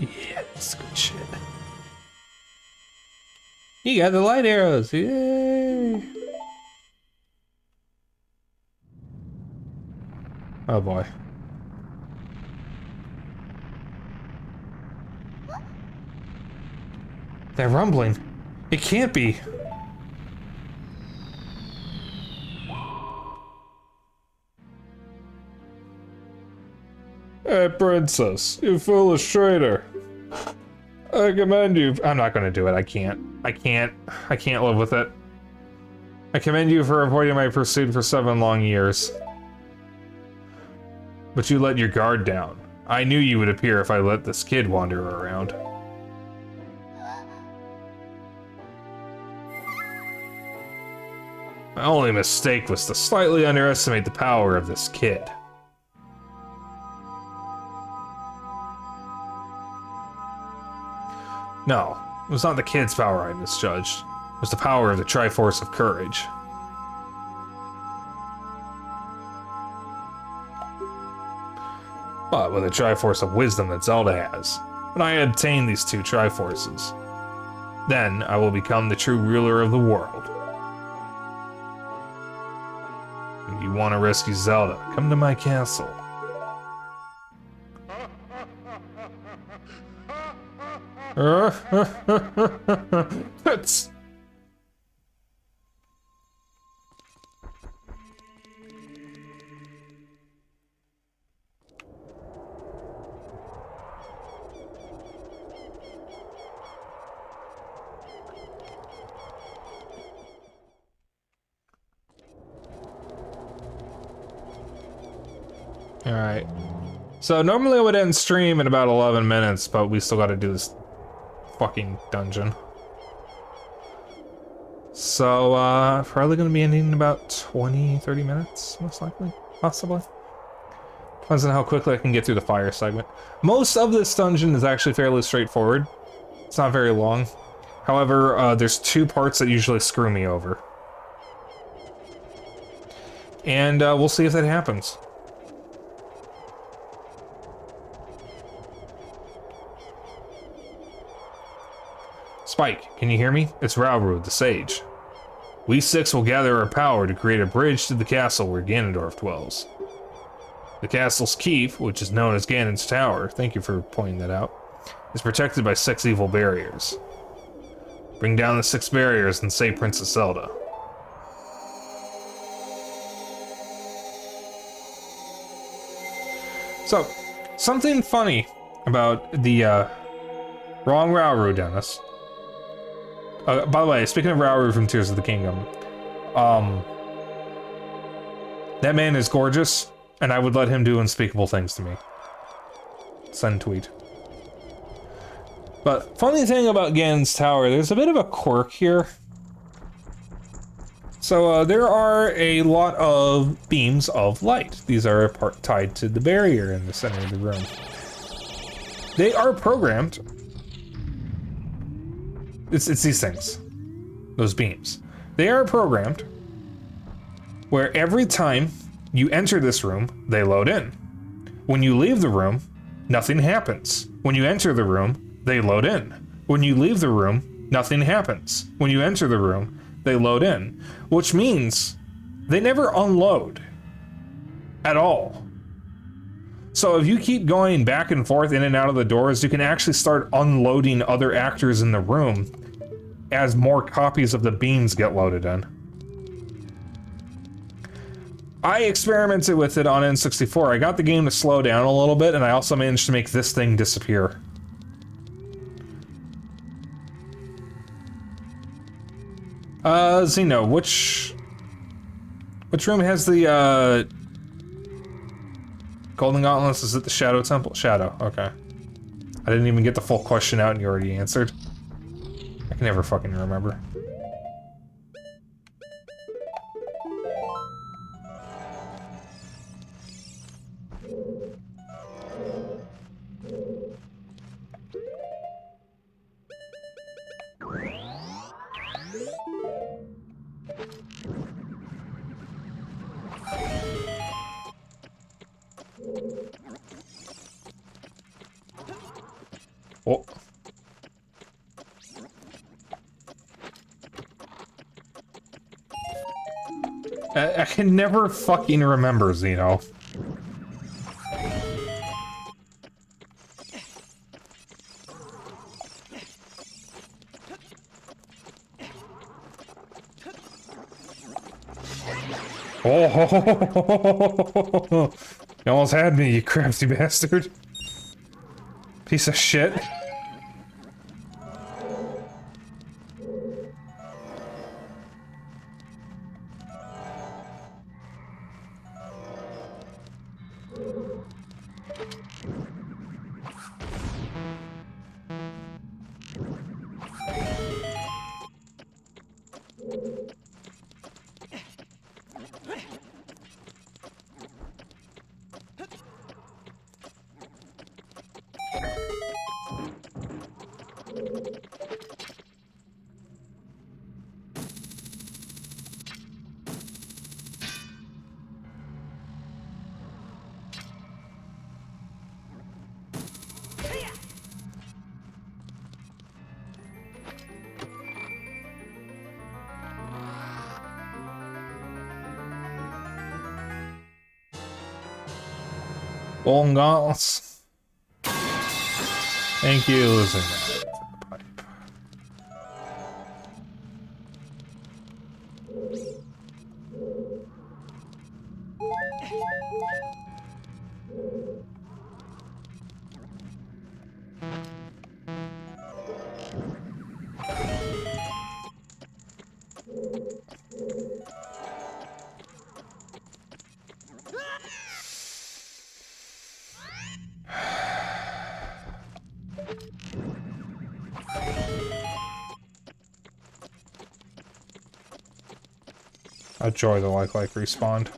Yeah, that's good shit. You got the light arrows, yay! Oh boy. That rumbling. It can't be. Hey, princess, you foolish traitor. I commend you. I'm not gonna do it. I can't live with it. I commend you for avoiding my pursuit for 7 long years. But you let your guard down. I knew you would appear if I let this kid wander around. My only mistake was to slightly underestimate the power of this kid. No, it was not the kid's power I misjudged. It was the power of the Triforce of Courage. But with the Triforce of Wisdom that Zelda has, when I obtain these 2 Triforces, then I will become the true ruler of the world. If you want to rescue Zelda, come to my castle. That's... Alright. So normally I would end stream in about 11 minutes, but we still gotta do this fucking dungeon. So, probably gonna be ending in about 20-30 minutes, most likely, possibly. Depends on how quickly I can get through the fire segment. Most of this dungeon is actually fairly straightforward. It's not very long. However, there's 2 parts that usually screw me over. And we'll see if that happens. Spike, can you hear me? It's Rauru, the Sage. We 6 will gather our power to create a bridge to the castle where Ganondorf dwells. The castle's keep, which is known as Ganon's Tower, thank you for pointing that out, is protected by 6 evil barriers. Bring down the 6 barriers and save Princess Zelda. So, something funny about the wrong Rauru, Dennis. By the way, speaking of Rauru from Tears of the Kingdom, that man is gorgeous, and I would let him do unspeakable things to me. Send tweet. But funny thing about Ganon's Tower, there's a bit of a quirk here. So there are a lot of beams of light. These are tied to the barrier in the center of the room. They are programmed. It's these things. Those beams. They are programmed where every time you enter this room, they load in. When you leave the room, nothing happens. When you enter the room, they load in. When you leave the room, nothing happens. When you enter the room, they load in. Which means they never unload at all. So if you keep going back and forth in and out of the doors, you can actually start unloading other actors in the room as more copies of the beams get loaded in. I experimented with it on N64. I got the game to slow down a little bit, and I also managed to make this thing disappear. Zeno, which room has the, Golden Gauntlets is at the Shadow Temple. Shadow, okay. I didn't even get the full question out and you already answered. I can never fucking remember. Oh. I can never fucking remember, Zeno. Oh, you almost had me, you crafty bastard. Piece of shit. Golden Gauntlets. Thank you, losing that pipe. A joy the like respawned.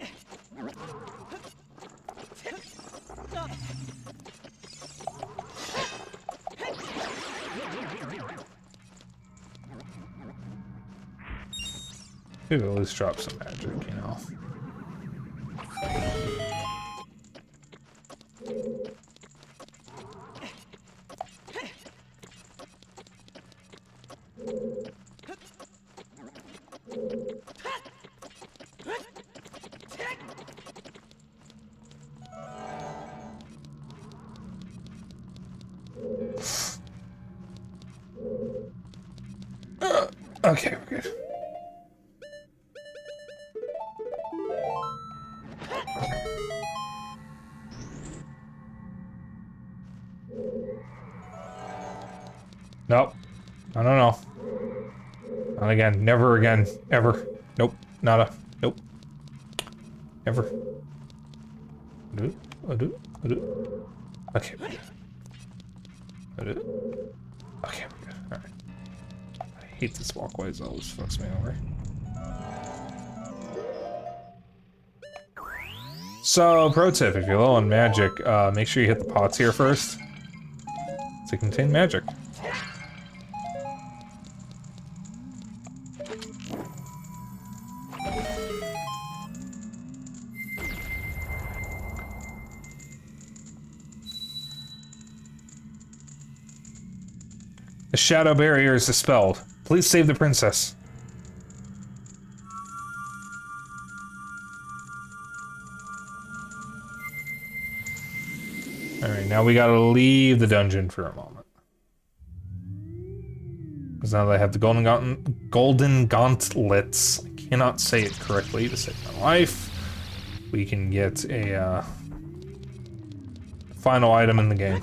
Maybe at least drop some magic, you know. Okay, we're good. Nope. No, no, no. Not again. Never again. Ever. Nope. Nada. Nope. Ever. Okay. Okay, we're good. Alright. I hate this walkway, it always fucks me over. So, pro tip, if you're low on magic, make sure you hit the pots here first to contain magic. The shadow barrier is dispelled. Please save the princess. Alright, now we gotta leave the dungeon for a moment. Because now that I have the golden gauntlets, I cannot say it correctly to save my life. We can get a final item in the game.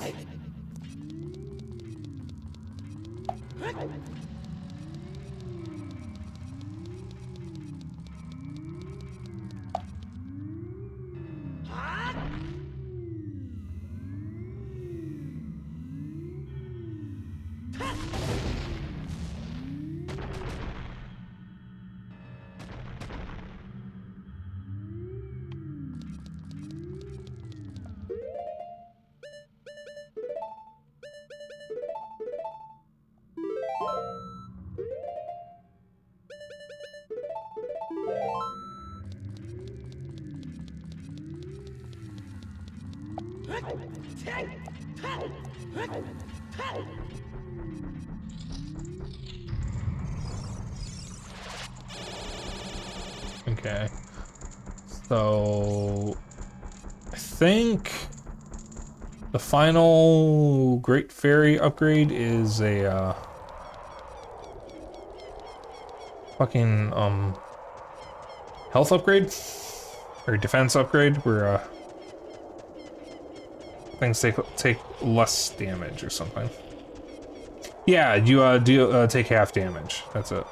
Okay. So I think the final Great Fairy upgrade is a fucking health upgrade or defense upgrade where things take less damage or something. Yeah, you do take half damage. That's it.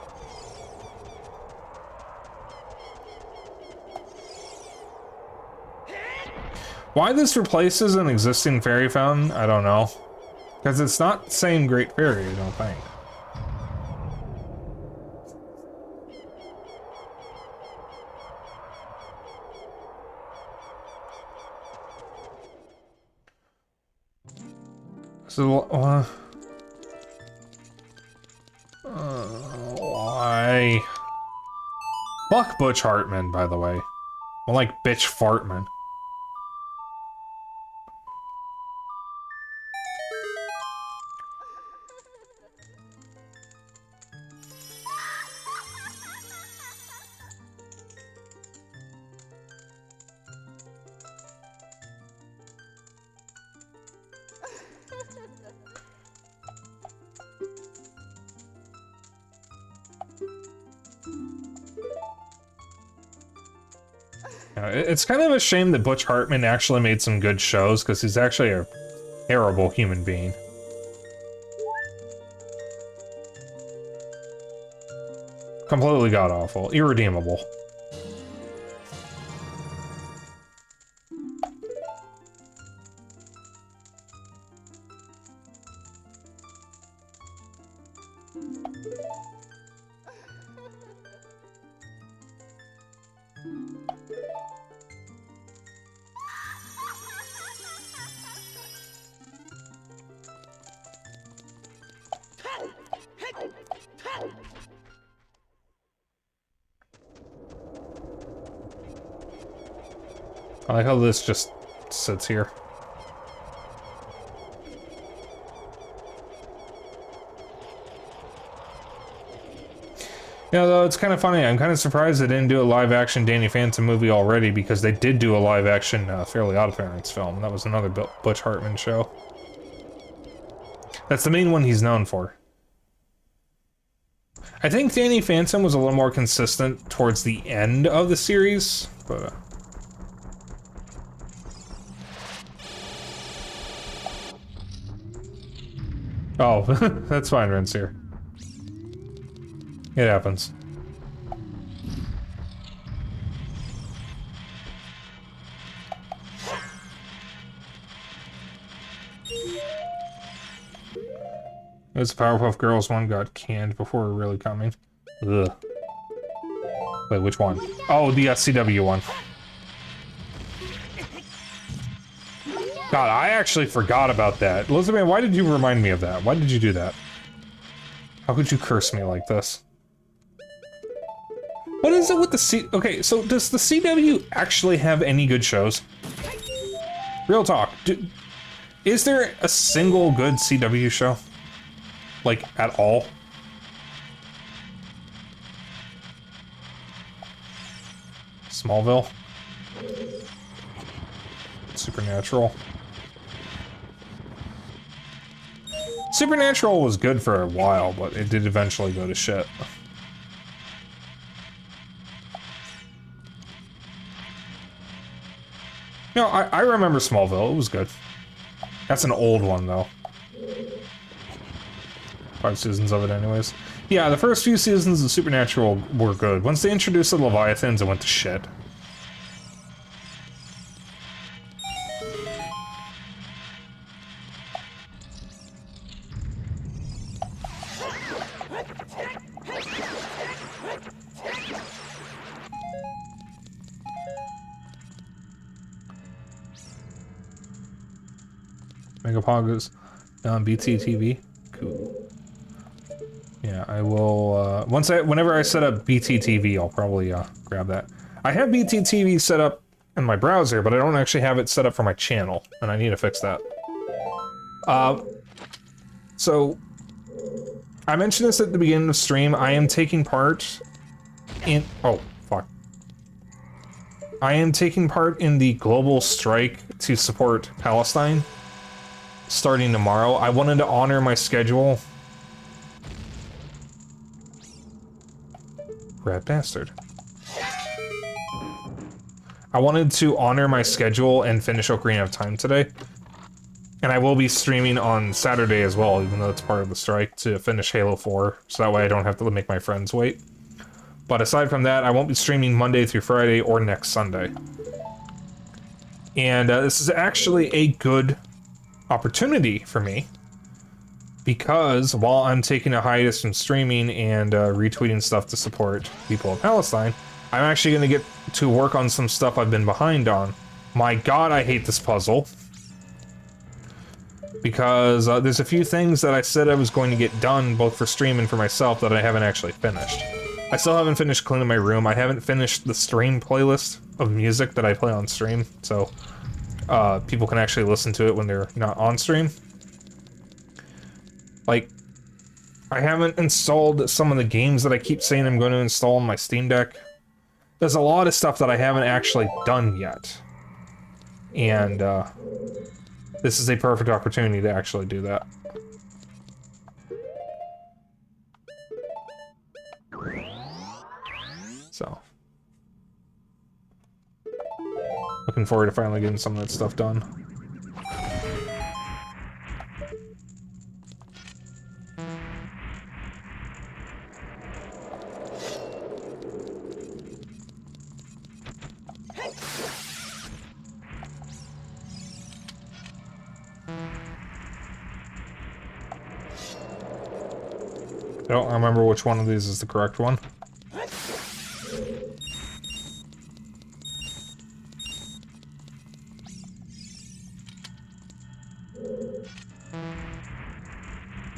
Why this replaces an existing fairy fountain, I don't know. Because it's not the same Great Fairy, I don't think. So, why? Fuck Butch Hartman, by the way. More like Bitch Fartman. It's kind of a shame that Butch Hartman actually made some good shows, because he's actually a terrible human being. Completely god-awful. Irredeemable. I like how this just sits here. You know, though, it's kind of funny. I'm kind of surprised they didn't do a live-action Danny Phantom movie already, because they did do a live-action Fairly OddParents film. That was another Butch Hartman show. That's the main one he's known for. I think Danny Phantom was a little more consistent towards the end of the series, but... Oh, that's fine, Ren's here. It happens. This Powerpuff Girls one got canned before really coming. Ugh. Wait, which one? Oh, the CW one. God, I actually forgot about that. Elizabeth, why did you remind me of that? Why did you do that? How could you curse me like this? What is it with the Okay, so does the CW actually have any good shows? Real talk. Is there a single good CW show? Like, at all? Smallville? Supernatural? Supernatural was good for a while, but it did eventually go to shit. You know, I remember Smallville, it was good. That's an old one, though. 5 seasons of it anyways. Yeah, the first few seasons of Supernatural were good. Once they introduced the Leviathans, it went to shit. Megapogus on BTTV. Cool. Yeah, I will, whenever I set up BTTV, I'll probably, grab that. I have BTTV set up in my browser, but I don't actually have it set up for my channel, and I need to fix that. So, I mentioned this at the beginning of stream. I am taking part in... Oh, fuck. I am taking part in the global strike to support Palestine starting tomorrow. I wanted to honor my schedule. Rat bastard. I wanted to honor my schedule and finish Ocarina of Time today. And I will be streaming on Saturday as well, even though it's part of the strike, to finish Halo 4, so that way I don't have to make my friends wait. But aside from that, I won't be streaming Monday through Friday or next Sunday. And this is actually a good opportunity for me, because while I'm taking a hiatus from streaming and retweeting stuff to support people of Palestine, I'm actually going to get to work on some stuff I've been behind on. My god, I hate this puzzle. Because there's a few things that I said I was going to get done, both for stream and for myself, that I haven't actually finished. I still haven't finished cleaning my room. I haven't finished the stream playlist of music that I play on stream, so people can actually listen to it when they're not on stream. Like, I haven't installed some of the games that I keep saying I'm going to install on my Steam Deck. There's a lot of stuff that I haven't actually done yet. And, this is a perfect opportunity to actually do that. So. Looking forward to finally getting some of that stuff done. I don't remember which one of these is the correct one.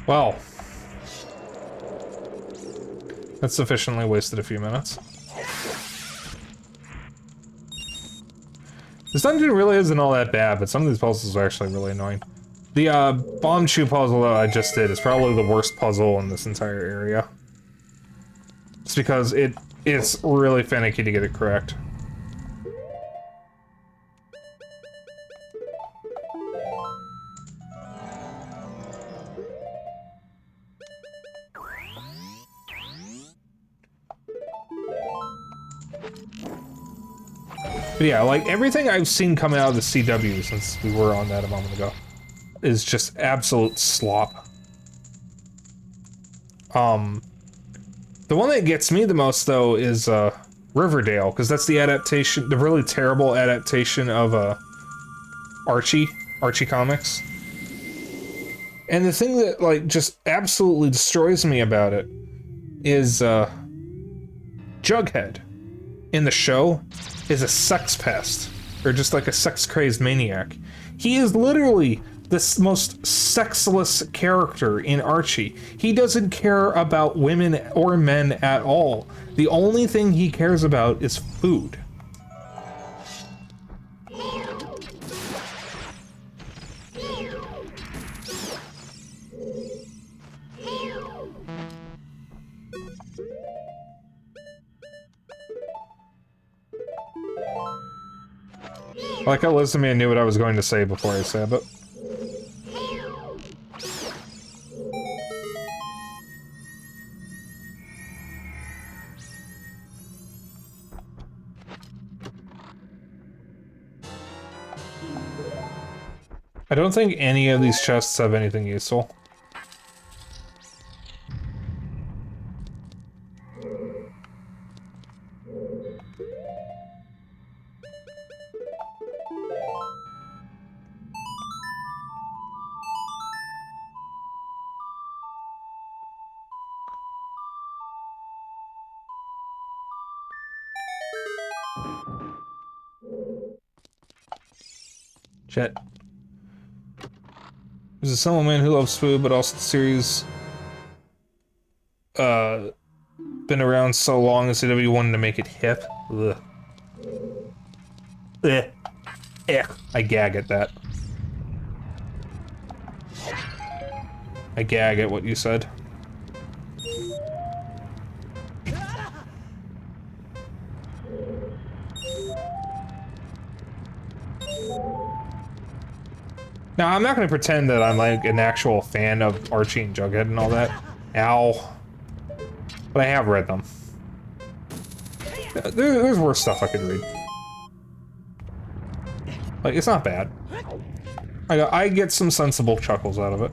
Well, that's sufficiently wasted a few minutes. This dungeon really isn't all that bad, but some of these puzzles are actually really annoying. The bomb chew puzzle that I just did is probably the worst puzzle in this entire area. It's because it's really finicky to get it correct. But yeah, like, everything I've seen coming out of the CW since we were on that a moment ago is just absolute slop. The one that gets me the most, though, is, Riverdale, because that's the adaptation, the really terrible adaptation of, Archie comics. And the thing that, like, just absolutely destroys me about it is, Jughead in the show is a sex pest, or just like a sex-crazed maniac. He is literally the most sexless character in Archie. He doesn't care about women or men at all. The only thing he cares about is food. Like how listen to me, I knew what I was going to say before I said it. I don't think any of these chests have anything useful. Chat. There's a single man who loves food, but also the series been around so long, the CW wanted to make it hip. Ugh. Eh. Eh. I gag at that. I gag at what you said. Now, I'm not going to pretend that I'm like an actual fan of Archie and Jughead and all that. Ow. But I have read them. There's worse stuff I could read. Like, it's not bad. I get some sensible chuckles out of it.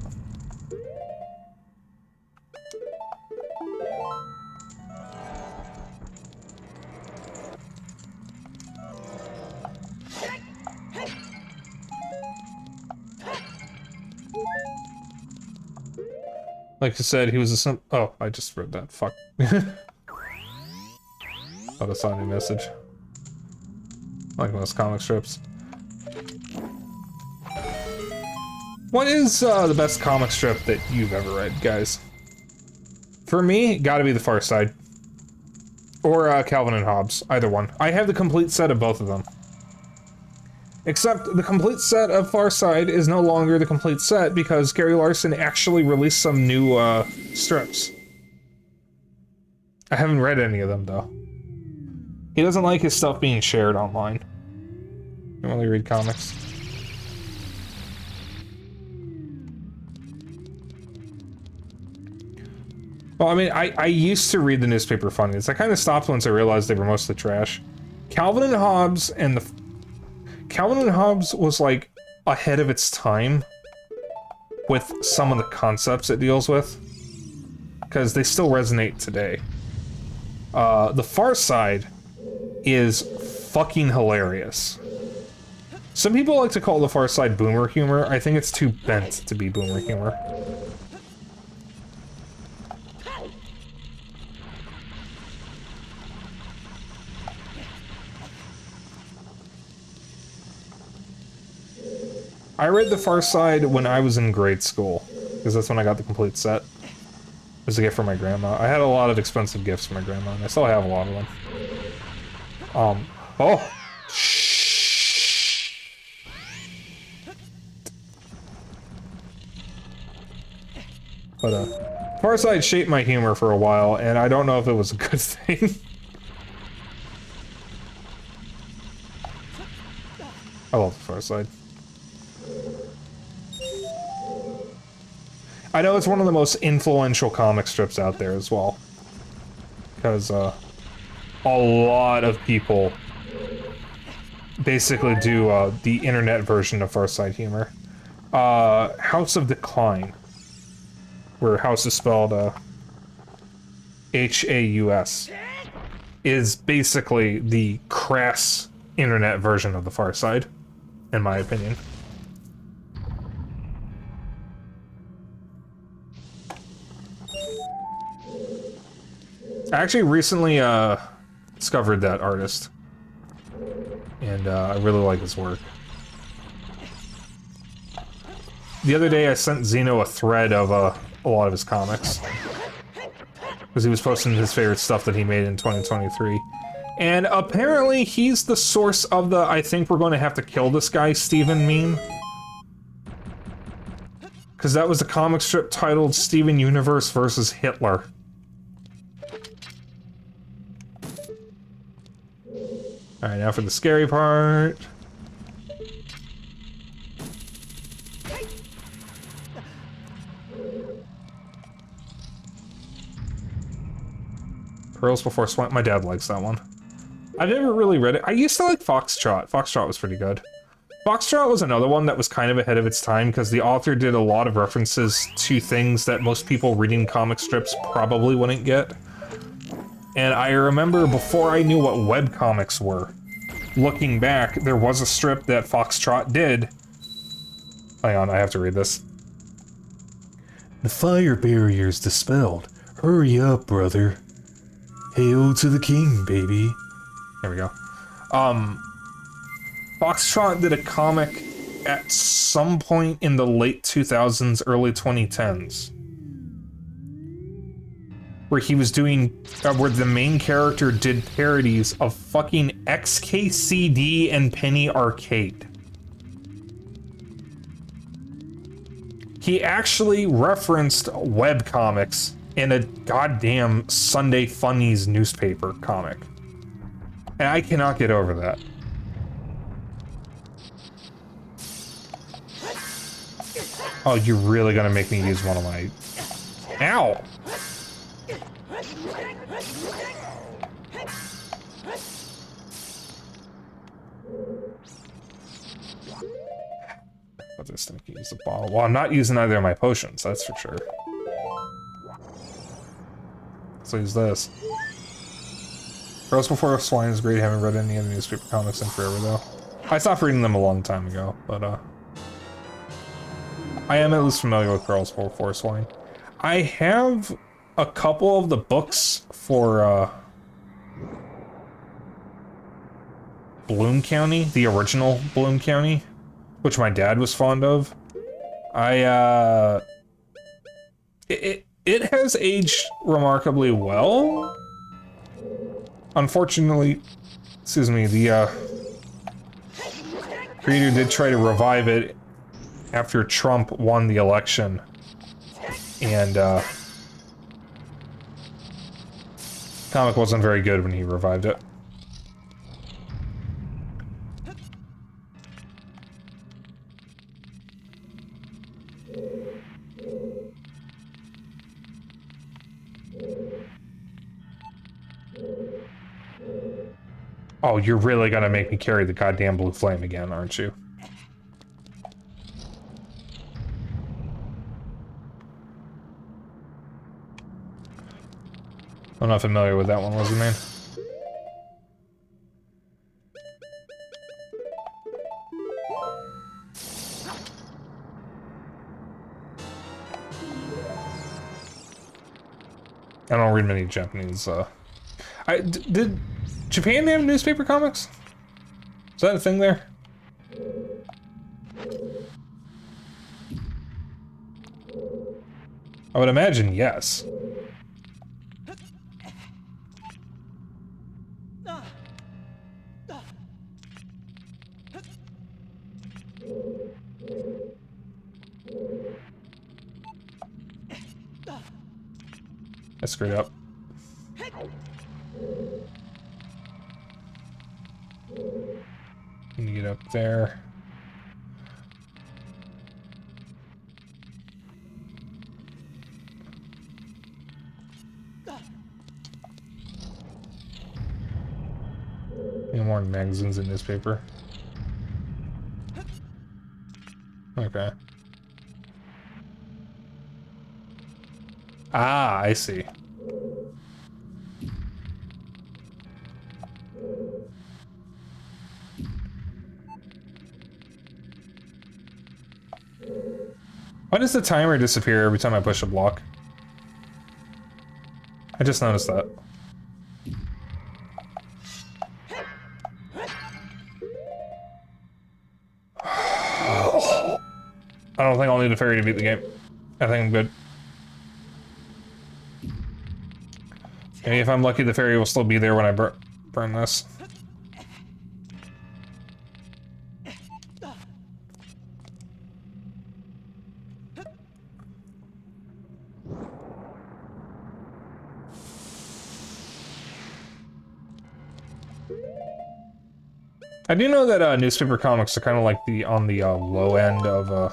Like I said, he was a oh, I just read that. Fuck. Thought I saw a new message. Like most comic strips. What is the best comic strip that you've ever read, guys? For me, gotta be The Far Side. Or Calvin and Hobbes, either one. I have the complete set of both of them. Except the complete set of Far Side is no longer the complete set because Gary Larson actually released some new strips. I haven't read any of them though. He doesn't like his stuff being shared online. I don't really read comics. Well, I mean, I used to read the newspaper funnies. I kind of stopped once I realized they were mostly trash. Calvin and Hobbes was like ahead of its time with some of the concepts it deals with, because they still resonate today. The Far Side is fucking hilarious. Some people like to call The Far Side boomer humor. I think it's too bent to be boomer humor. I read The Far Side when I was in grade school, because that's when I got the complete set. It was a gift from my grandma. I had a lot of expensive gifts from my grandma, and I still have a lot of them. Oh! Shh. But, Far Side shaped my humor for a while, and I don't know if it was a good thing. I love The Far Side. I know it's one of the most influential comic strips out there as well. Because, a lot of people basically do, the internet version of Far Side humor. House of Decline, where House is spelled, H-A-U-S, is basically the crass internet version of the Far Side, in my opinion. I actually recently discovered that artist, and I really like his work. The other day I sent Zeno a thread of a lot of his comics, because he was posting his favorite stuff that he made in 2023. And apparently he's the source of the "I think we're going to have to kill this guy" Steven meme. Because that was a comic strip titled Steven Universe versus Hitler. Alright, now for the scary part. Pearls Before Swine. My dad likes that one. I've never really read it. I used to like Foxtrot. Foxtrot was pretty good. Foxtrot was another one that was kind of ahead of its time because the author did a lot of references to things that most people reading comic strips probably wouldn't get. And I remember before I knew what webcomics were, looking back, there was a strip that Foxtrot did. Hang on, I have to read this. The fire barrier's dispelled. Hurry up, brother. Hail to the king, baby. There we go. Foxtrot did a comic at some point in the late 2000s, early 2010s. where he was doing, where the main character did parodies of fucking XKCD and Penny Arcade. He actually referenced webcomics in a goddamn Sunday Funnies newspaper comic. And I cannot get over that. Oh, you're really gonna make me use one of my... Ow! But this thing can use the bottle. Well, I'm not using either of my potions, that's for sure. So use this. Girls Before Swine is great. Haven't read any of the newspaper comics in forever, though. I stopped reading them a long time ago, but, I am at least familiar with Girls Before Swine. I have a couple of the books for, Bloom County, the original Bloom County, which my dad was fond of. It has aged remarkably well. Unfortunately, excuse me, the creator did try to revive it after Trump won the election, and comic wasn't very good when he revived it. Oh, you're really gonna make me carry the goddamn blue flame again, aren't you? I'm not familiar with that one, was it, man? I don't read many Japanese, did Japan have newspaper comics? Is that a thing there? I would imagine yes. I screwed up. Need to get up there. Any more magazines and newspaper? Okay. Ah, I see. Why does the timer disappear every time I push a block? I just noticed that. I don't think I'll need a fairy to beat the game. I think I'm good. Maybe if I'm lucky, the fairy will still be there when I burn this. I do know that newspaper comics are kind of like on the low end of the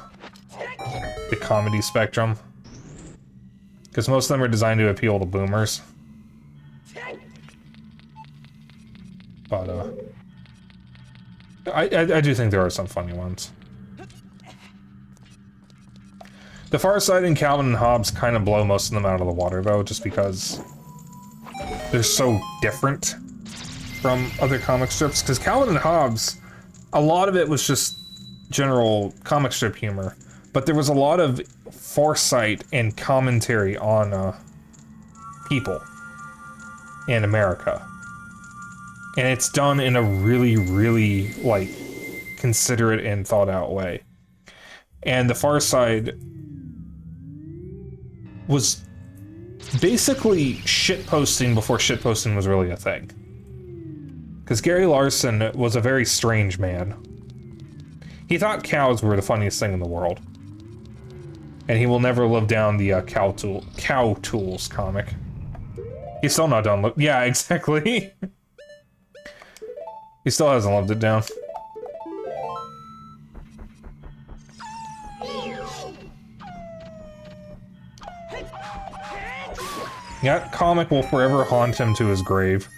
comedy spectrum, because most of them are designed to appeal to boomers. But I do think there are some funny ones. The Far Side and Calvin and Hobbes kind of blow most of them out of the water, though, just because they're so different from other comic strips. Because Calvin and Hobbes, a lot of it was just general comic strip humor, but there was a lot of foresight and commentary on people in America. And it's done in a really, really, like, considerate and thought out way. And The Far Side was basically shitposting before shitposting was really a thing. Because Gary Larson was a very strange man. He thought cows were the funniest thing in the world. And he will never live down the Cow Tools comic. He's still not done. Yeah, exactly. He still hasn't lived it down. That comic will forever haunt him to his grave.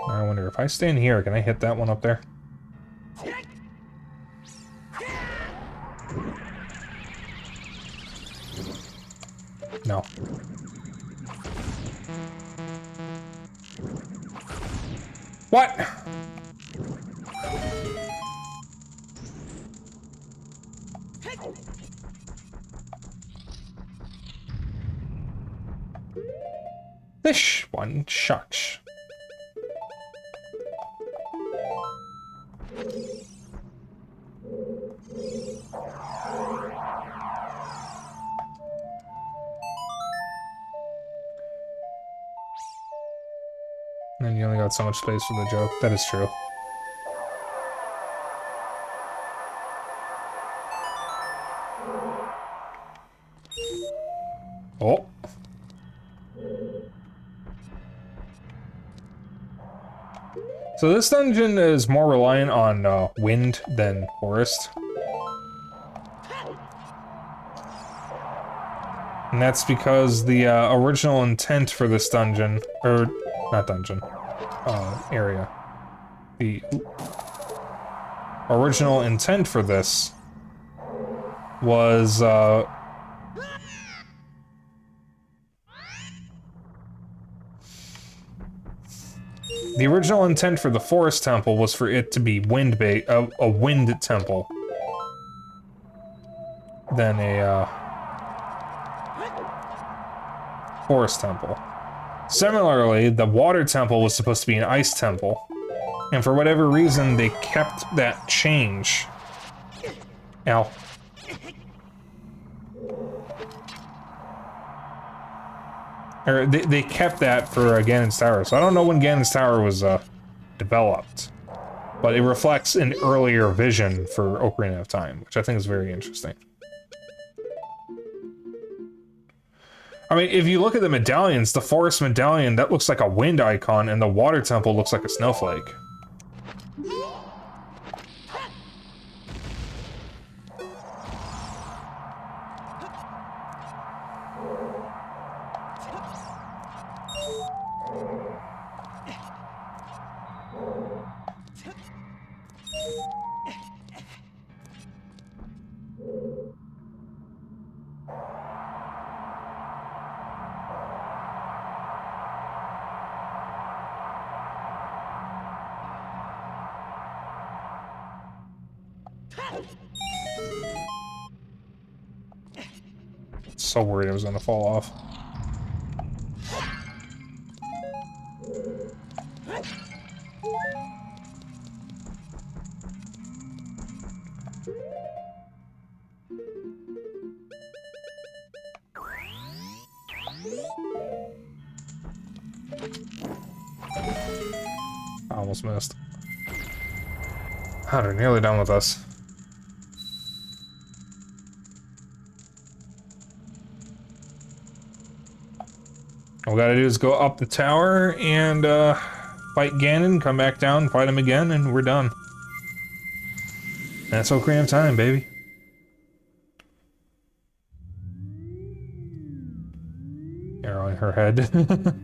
I wonder if I stand here, can I hit that one up there? No. What? This one shucks. And you only got so much space for the joke. That is true. Oh. So this dungeon is more reliant on wind than forest. And that's because the original intent for this dungeon, or not dungeon, area. The original intent for this was, the original intent for the forest temple was for it to be a wind temple than a forest temple. Similarly, the water temple was supposed to be an ice temple, and for whatever reason, they kept that change. Ow. Or they kept that for Ganon's Tower, so I don't know when Ganon's Tower was developed, but it reflects an earlier vision for Ocarina of Time, which I think is very interesting. I mean, if you look at the medallions, the forest medallion, that looks like a wind icon, and the water temple looks like a snowflake. So worried it was gonna fall off. I almost missed. They're nearly done with us. All we gotta do is go up the tower and fight Ganon, come back down, fight him again, and we're done. That's Ocarina of Time, baby. Arrow in her head.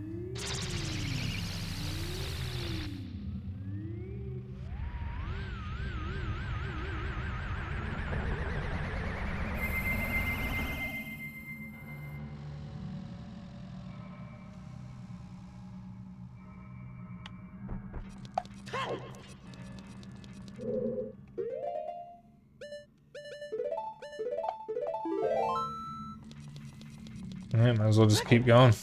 Alright, might as well just keep going.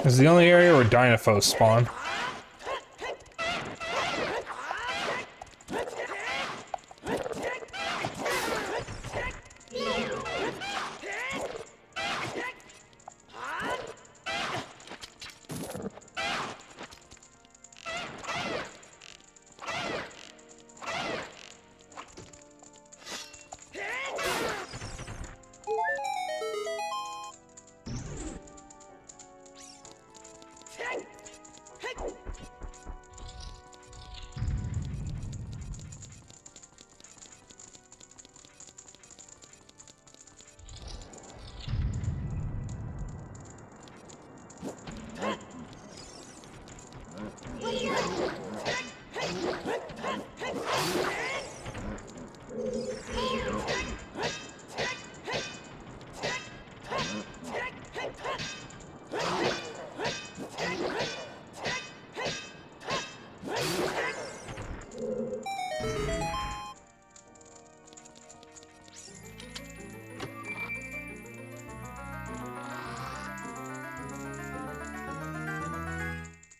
This is the only area where Dynafos spawn.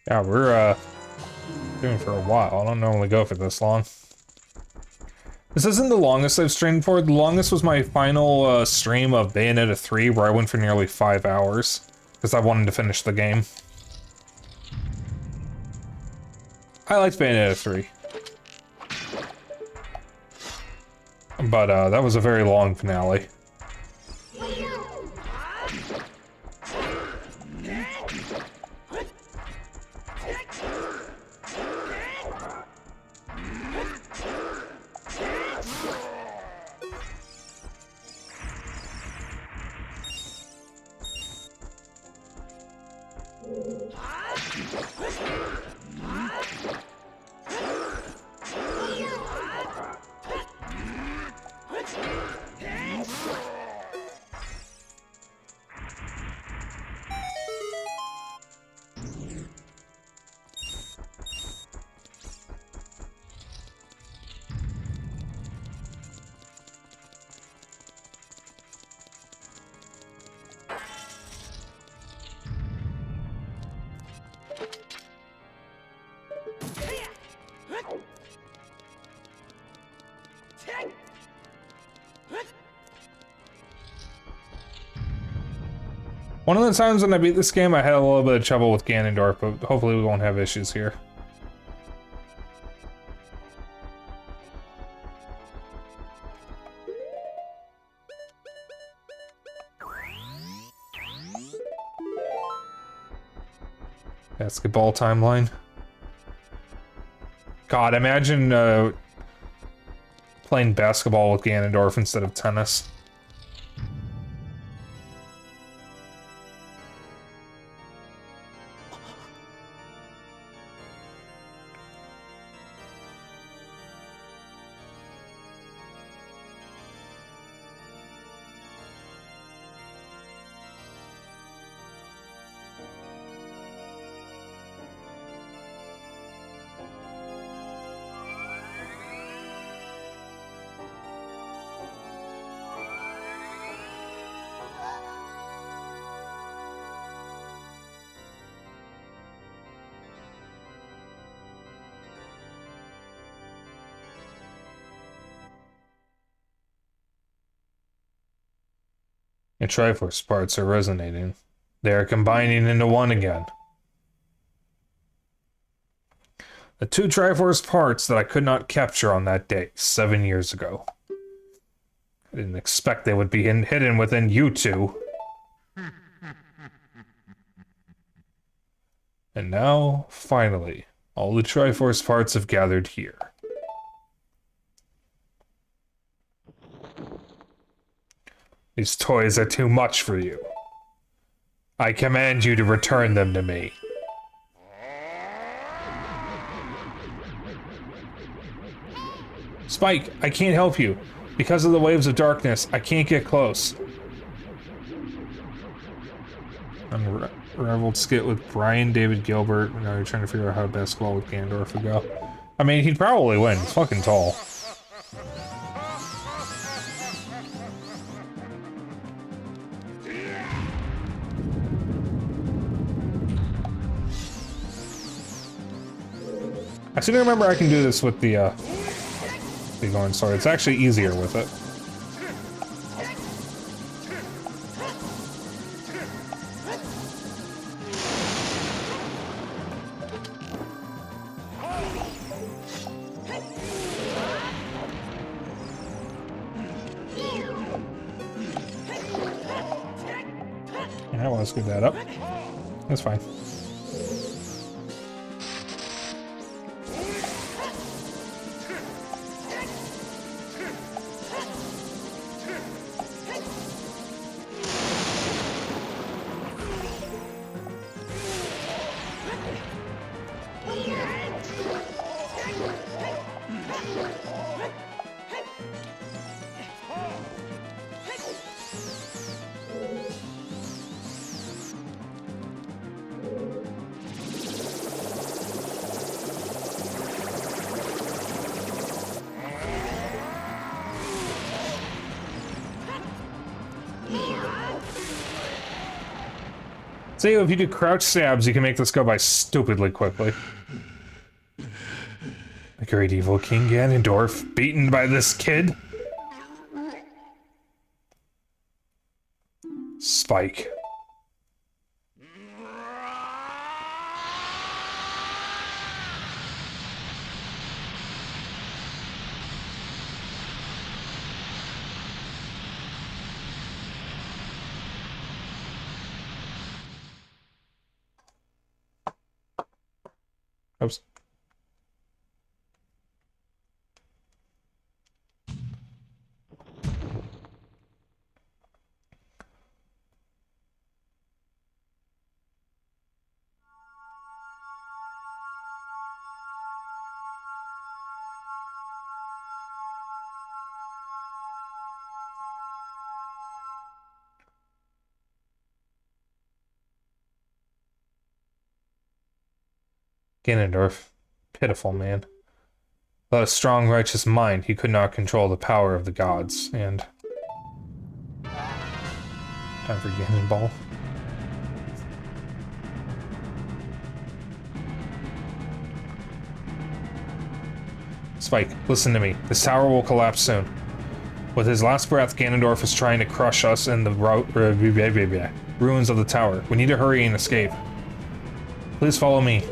Yeah, we're doing for a while. I don't normally go for this long. This isn't the longest I've streamed for. The longest was my final stream of Bayonetta 3, where I went for nearly 5 hours, because I wanted to finish the game. I liked Bayonetta 3. But that was a very long finale. One of the times when I beat this game, I had a little bit of trouble with Ganondorf, but hopefully we won't have issues here. Basketball timeline. God, imagine playing basketball with Ganondorf instead of tennis. The Triforce parts are resonating. They are combining into one again. The two Triforce parts that I could not capture on that day, 7 years ago. I didn't expect they would be hidden within you two. And now, finally, all the Triforce parts have gathered here. These toys are too much for you. I command you to return them to me. Spike, I can't help you. Because of the waves of darkness, I can't get close. Unrivaled skit with Brian David Gilbert. Now you're trying to figure out how basketball with Ganondorf would go. I mean, he'd probably win. He's fucking tall. I seem to remember I can do this with the going sword. It's actually easier with it. Yeah, well, let's get that up. That's fine. See, if you do crouch stabs, you can make this go by stupidly quickly. The great evil King Ganondorf, beaten by this kid? Spike. Oops. Ganondorf. Pitiful man. Without a strong, righteous mind, he could not control the power of the gods, and... Time for Ganonball. Spike, listen to me. This tower will collapse soon. With his last breath, Ganondorf is trying to crush us in the ruins of the tower. We need to hurry and escape. Please follow me.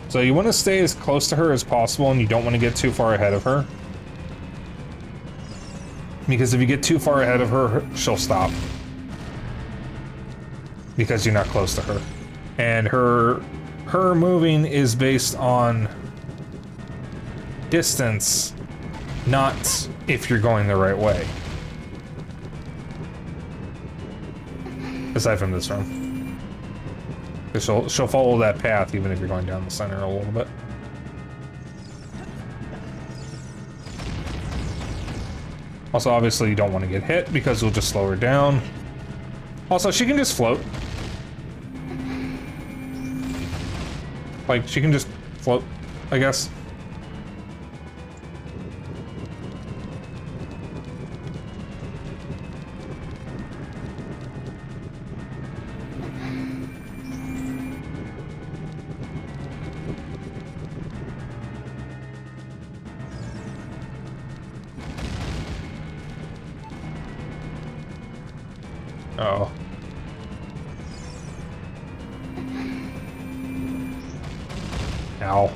So you want to stay as close to her as possible, and you don't want to get too far ahead of her. Because if you get too far ahead of her, she'll stop. Because you're not close to her. And her moving is based on distance, not if you're going the right way. Aside from this room. She'll follow that path even if you're going down the center a little bit. Also, obviously, you don't want to get hit because you'll just slow her down. Also, she can just float. Like, she can just float, I guess. Uh-oh. Ow.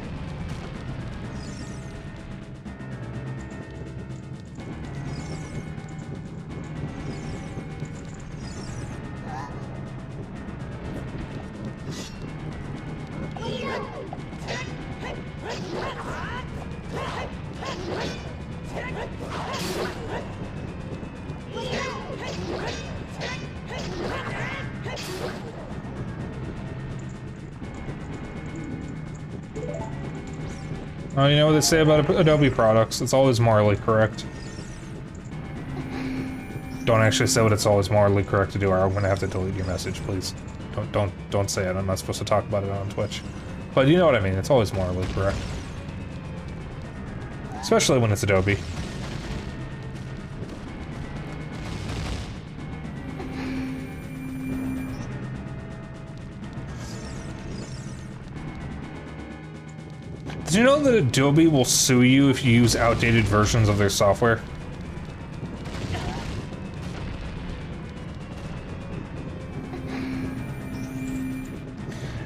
You know what they say about Adobe products? It's always morally correct. Don't actually say what it's always morally correct to do, or I'm gonna have to delete your message, please. Don't say it. I'm not supposed to talk about it on Twitch. But you know what I mean. It's always morally correct. Especially when it's Adobe. Did you know that Adobe will sue you if you use outdated versions of their software?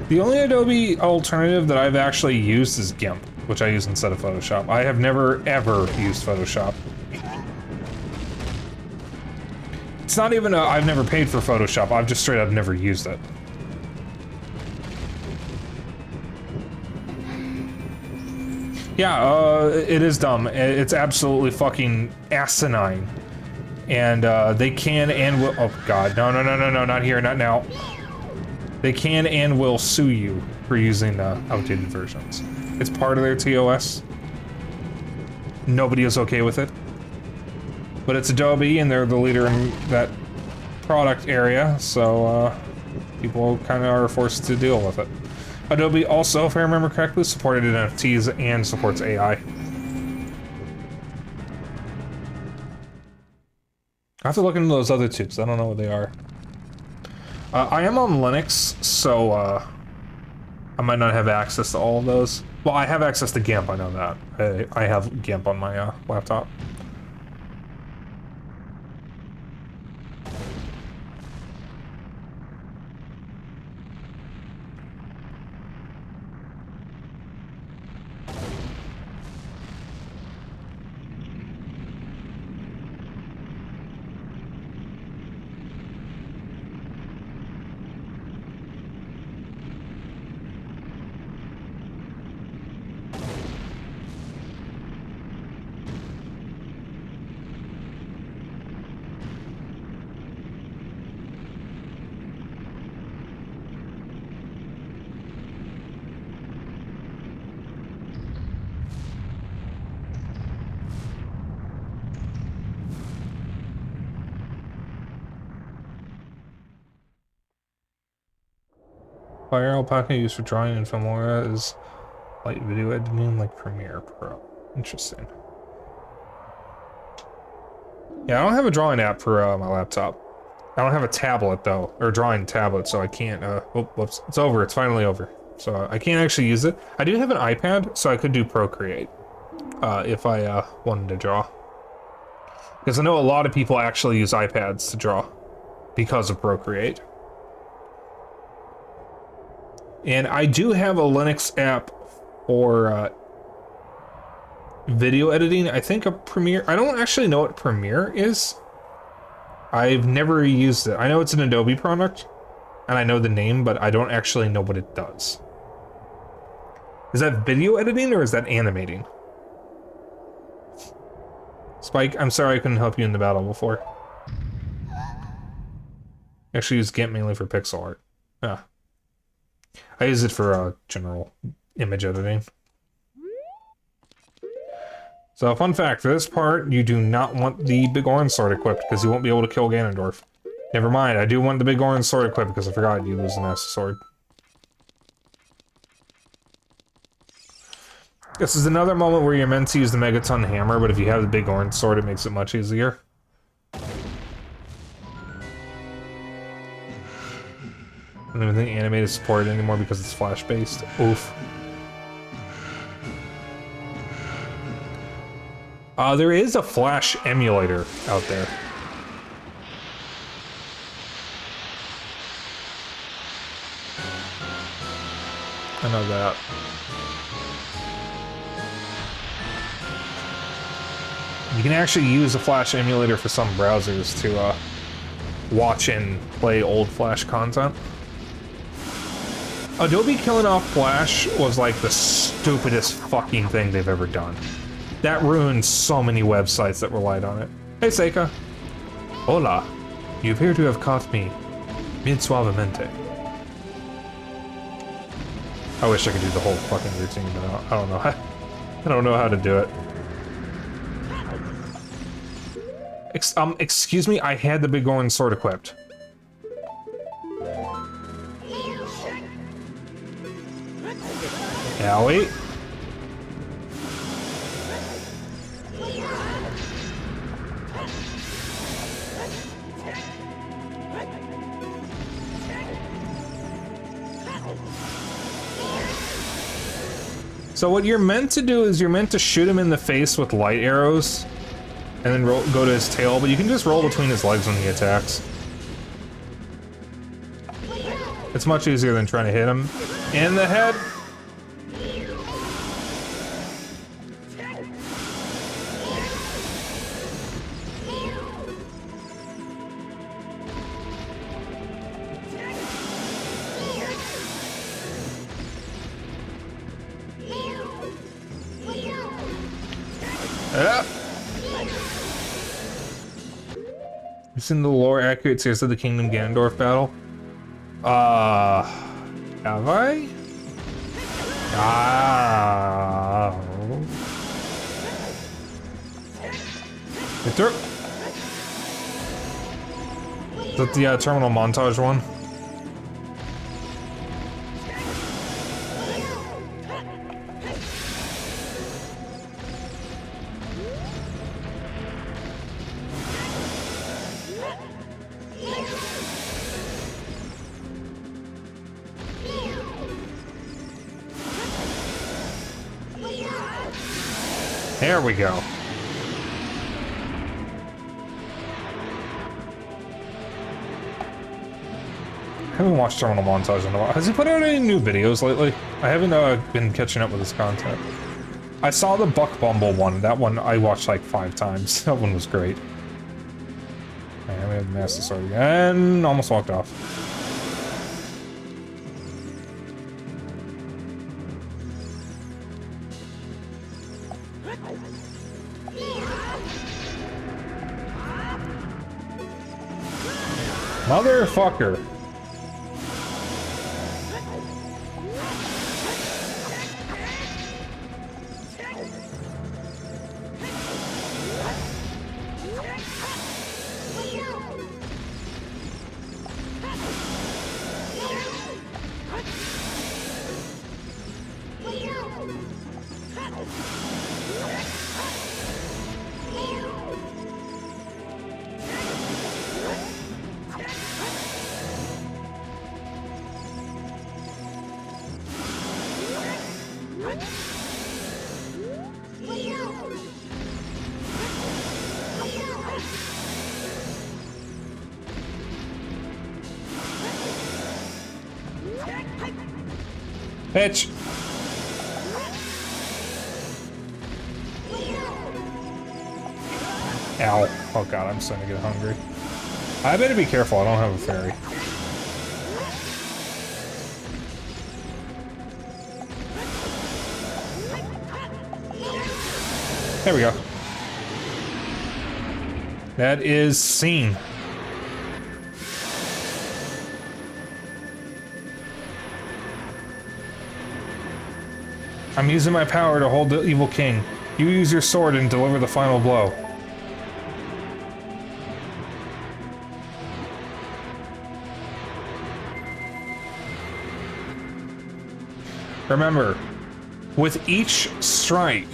The only Adobe alternative that I've actually used is GIMP, which I use instead of Photoshop. I have never, ever used Photoshop. It's not even I've never paid for Photoshop, I've just straight up never used it. Yeah, it is dumb. It's absolutely fucking asinine. And they can and will. Oh god, no, not here, not now. They can and will sue you for using outdated versions. It's part of their TOS. Nobody is okay with it. But it's Adobe, and they're the leader in that product area, so people kind of are forced to deal with it. Adobe also, if I remember correctly, supported NFTs and supports AI. I have to look into those other two, because I don't know what they are. I am on Linux, so I might not have access to all of those. Well, I have access to GIMP, I know that. I have GIMP on my laptop. Fire Alpaca used for drawing in Filmora is light video editing like Premiere Pro. Interesting. Yeah, I don't have a drawing app for my laptop. I don't have a tablet though, or a drawing tablet, so I can't. Oh, whoops! It's over. It's finally over. So I can't actually use it. I do have an iPad, so I could do Procreate if I wanted to draw. Because I know a lot of people actually use iPads to draw because of Procreate. And I do have a Linux app for video editing. I think a Premiere. I don't actually know what Premiere is. I've never used it. I know it's an Adobe product, and I know the name, but I don't actually know what it does. Is that video editing or is that animating? Spike, I'm sorry I couldn't help you in the battle before. I actually use GIMP mainly for pixel art. Yeah. I use it for general image editing. So, fun fact, for this part, you do not want the big orange sword equipped, because you won't be able to kill Ganondorf. Never mind, I do want the big orange sword equipped, because I forgot you lose the Master Sword. This is another moment where you're meant to use the Megaton Hammer, but if you have the big orange sword, it makes it much easier. I don't even think animated is supported anymore because it's flash-based. Oof. There is a Flash emulator out there. I know that. You can actually use a Flash emulator for some browsers to watch and play old Flash content. Adobe killing off Flash was like the stupidest fucking thing they've ever done. That ruined so many websites that relied on it. Hey Seika. Hola. You appear to have caught me mid suavemente. I wish I could do the whole fucking routine, but I don't know how. I don't know how to do it. Excuse me, I had the Bigorn sword equipped. Owie. So what you're meant to do is you're meant to shoot him in the face with light arrows, and then go to his tail, but you can just roll between his legs when he attacks. It's much easier than trying to hit him in the head. You've seen the lore accurate series of the Kingdom Ganondorf battle? Have I? Is that the terminal montage one? There we go. I haven't watched Terminal Montage in a while. Has he put out any new videos lately? I haven't been catching up with his content. I saw the Buck Bumble one. That one I watched like 5 times. That one was great. Man, we have the Master Sword again. Almost walked off. Motherfucker. Bitch. Ow. Oh god, I'm starting to get hungry. I better be careful, I don't have a fairy. There we go. That is scene. I'm using my power to hold the evil king. You use your sword and deliver the final blow. Remember, with each strike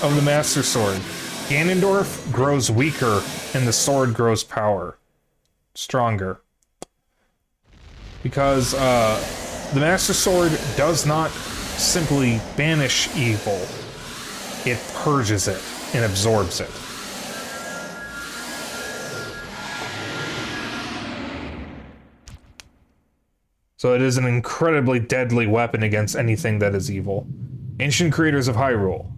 of the Master Sword, Ganondorf grows weaker and the sword grows stronger. Because the Master Sword does not simply banish evil, it purges it and absorbs it. So it is an incredibly deadly weapon against anything that is evil. Ancient creators of Hyrule.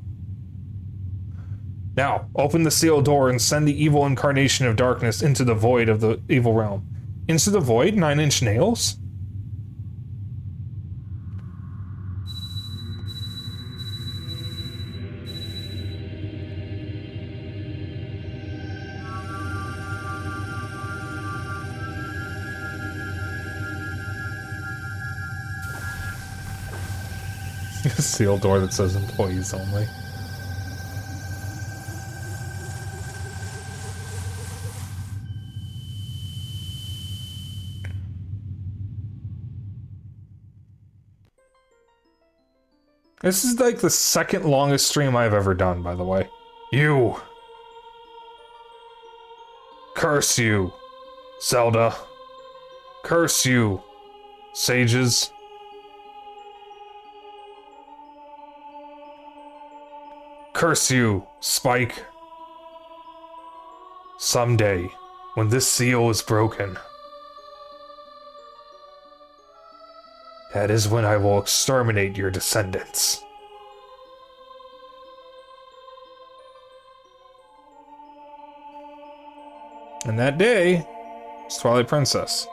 Now, open the sealed door and send the evil incarnation of darkness into the void of the evil realm. Into the void? 9-inch nails? A sealed door that says employees only. This is like the second longest stream I've ever done, by the way. You! Curse you, Zelda. Curse you, sages. Curse you, Spike. Someday, when this seal is broken, that is when I will exterminate your descendants. And that day is Twilight Princess.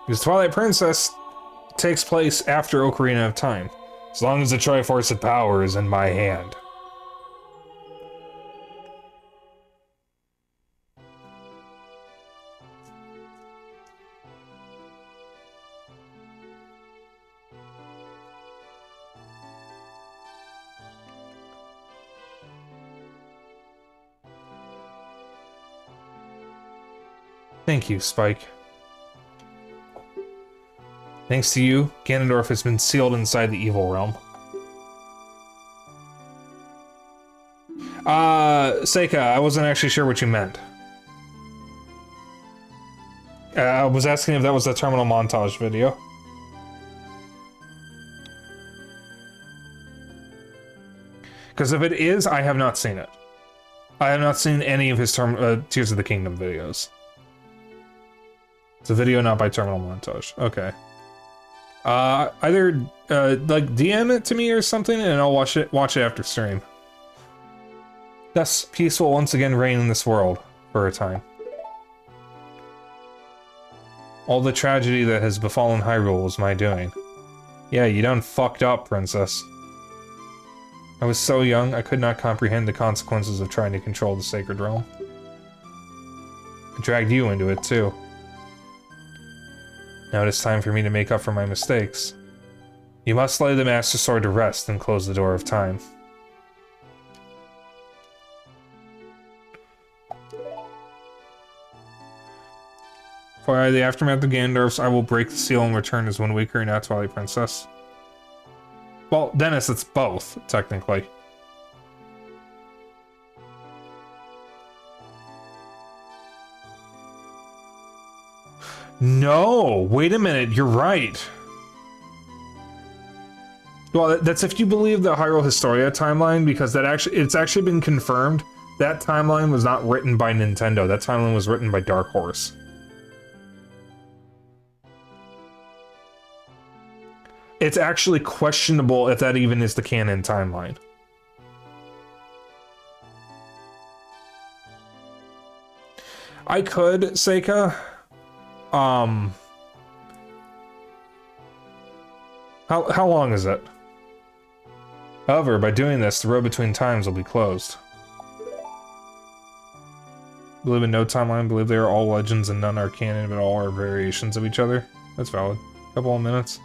Because Twilight Princess takes place after Ocarina of Time, as long as the Triforce of Power is in my hand. Thank you, Spike. Thanks to you, Ganondorf has been sealed inside the evil realm. Seika, I wasn't actually sure what you meant. I was asking if that was the terminal montage video. Because if it is, I have not seen it. I have not seen any of his Tears of the Kingdom videos. It's a video not by Terminal Montage. Okay. Either like DM it to me or something, and I'll watch it after stream. Thus, peace will once again reign in this world for a time. All the tragedy that has befallen Hyrule was my doing. Yeah, you done fucked up, princess. I was so young, I could not comprehend the consequences of trying to control the Sacred Realm. I dragged you into it, too. Now it is time for me to make up for my mistakes. You must lay the Master Sword to rest and close the door of time. For the aftermath of Ganondorf's, I will break the seal and return as Wind Waker and not Twilight Princess. Well, Dennis, it's both, technically. No, wait a minute, you're right. Well, that's if you believe the Hyrule Historia timeline, because it's actually been confirmed that timeline was not written by Nintendo. That timeline was written by Dark Horse. It's actually questionable if that even is the canon timeline. I could, Seika. How long is it? However, by doing this, the road between times will be closed. Believe in no timeline, believe they are all legends and none are canon, but all are variations of each other. That's valid. Couple of minutes.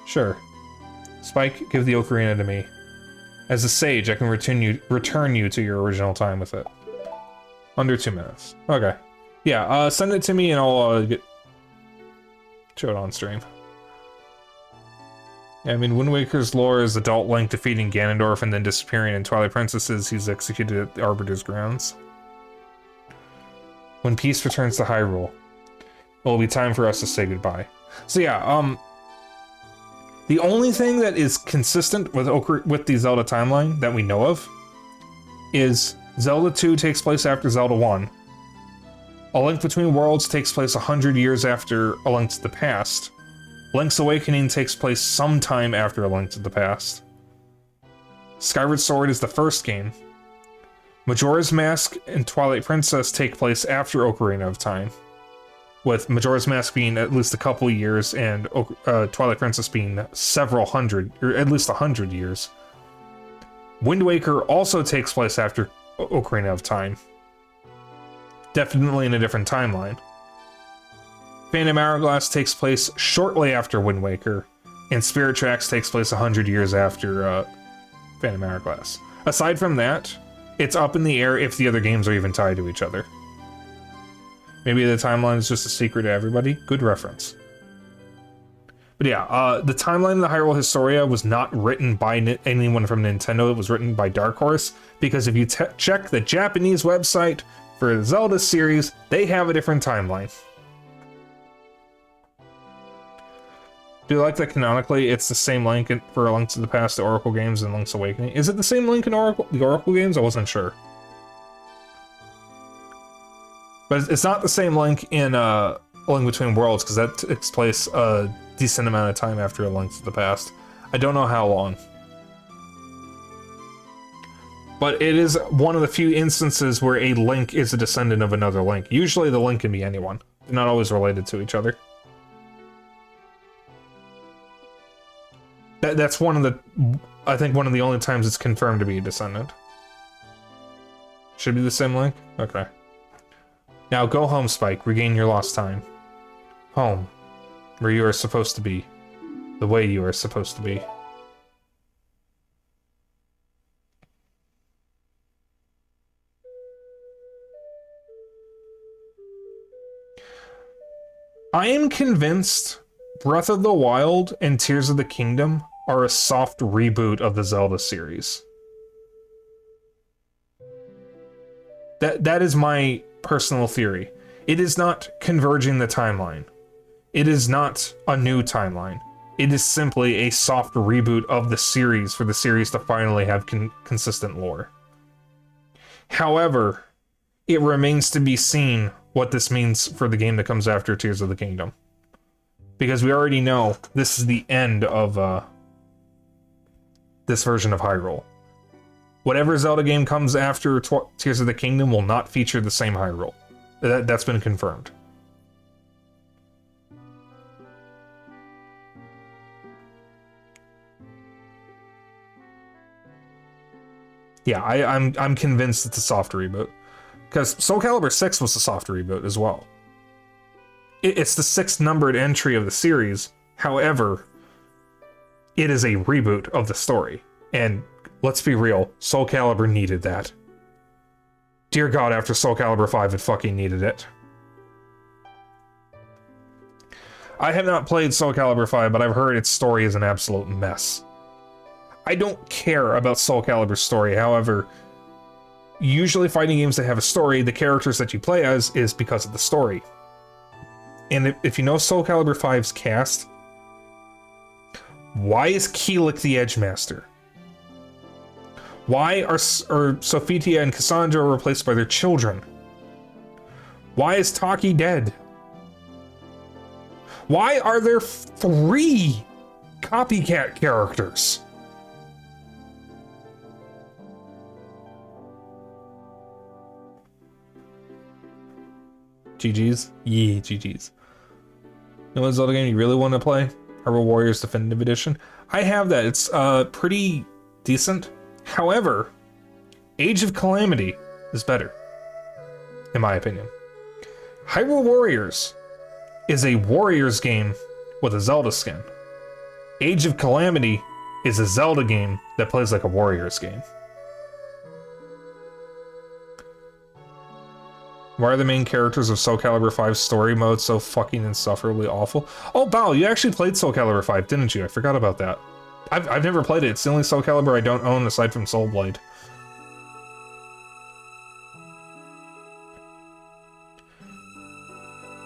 Sure. Spike, give the Ocarina to me. As a sage, I can return you to your original time with it. Under 2 minutes. Okay. Yeah, send it to me and I'll show it on stream. Yeah, I mean, Wind Waker's lore is adult Link defeating Ganondorf and then disappearing in Twilight Princess's he's executed at the Arbiter's grounds. When peace returns to Hyrule, it will be time for us to say goodbye. So yeah, the only thing that is consistent with the Zelda timeline that we know of is Zelda 2 takes place after Zelda 1. A Link Between Worlds takes place 100 years after A Link to the Past. Link's Awakening takes place sometime after A Link to the Past. Skyward Sword is the first game. Majora's Mask and Twilight Princess take place after Ocarina of Time, with Majora's Mask being at least a couple years and Twilight Princess being several hundred, or at least 100 years. Wind Waker also takes place after Ocarina of Time. Definitely in a different timeline. Phantom Hourglass takes place shortly after Wind Waker, and Spirit Tracks takes place 100 years after Phantom Hourglass. Aside from that, it's up in the air if the other games are even tied to each other. Maybe the timeline is just a secret to everybody. Good reference. But yeah, the timeline of the Hyrule Historia was not written by anyone from Nintendo. It was written by Dark Horse, because if you check the Japanese website for the Zelda series, they have a different timeline. Do you like that canonically it's the same link for Link to the Past, the Oracle games, and Link's Awakening? Is it the same link in the Oracle games? I wasn't sure. But it's not the same link in A Link Between Worlds, because that takes place a decent amount of time after A Link to the Past. I don't know how long. But it is one of the few instances where a Link is a descendant of another Link. Usually the Link can be anyone. They're not always related to each other. That's one of the... I think one of the only times it's confirmed to be a descendant. Should be the same Link? Okay. Now go home, Spike. Regain your lost time. Home. Where you are supposed to be. The way you are supposed to be. I am convinced Breath of the Wild and Tears of the Kingdom are a soft reboot of the Zelda series. That is my personal theory. It is not converging the timeline. It is not a new timeline. It is simply a soft reboot of the series for the series to finally have consistent lore. However, it remains to be seen what this means for the game that comes after Tears of the Kingdom. Because we already know this is the end of this version of Hyrule. Whatever Zelda game comes after Tears of the Kingdom will not feature the same Hyrule. That's been confirmed. Yeah, I'm convinced it's a soft reboot. Because Soul Calibur 6 was a soft reboot as well. It's the 6th numbered entry of the series. However, it is a reboot of the story. And let's be real, Soul Calibur needed that. Dear God, after Soul Calibur 5, it fucking needed it. I have not played Soul Calibur 5, but I've heard its story is an absolute mess. I don't care about Soul Calibur's story, however, usually fighting games that have a story, the characters that you play as is because of the story. And if you know Soul Calibur 5's cast, why is Keelik the Edgemaster? Why are Sophitia and Cassandra replaced by their children? Why is Taki dead? Why are there 3 copycat characters? GG's? Yeah, GG's. You know what Zelda game you really want to play? Hyrule Warriors Definitive Edition. I have that. It's pretty decent. However, Age of Calamity is better, in my opinion. Hyrule Warriors is a Warriors game with a Zelda skin. Age of Calamity is a Zelda game that plays like a Warriors game. Why are the main characters of Soul Calibur 5's story mode so fucking insufferably awful? Oh, Bao, you actually played Soul Calibur 5, didn't you? I forgot about that. I've never played it. It's the only Soul Calibur I don't own aside from Soul Blade.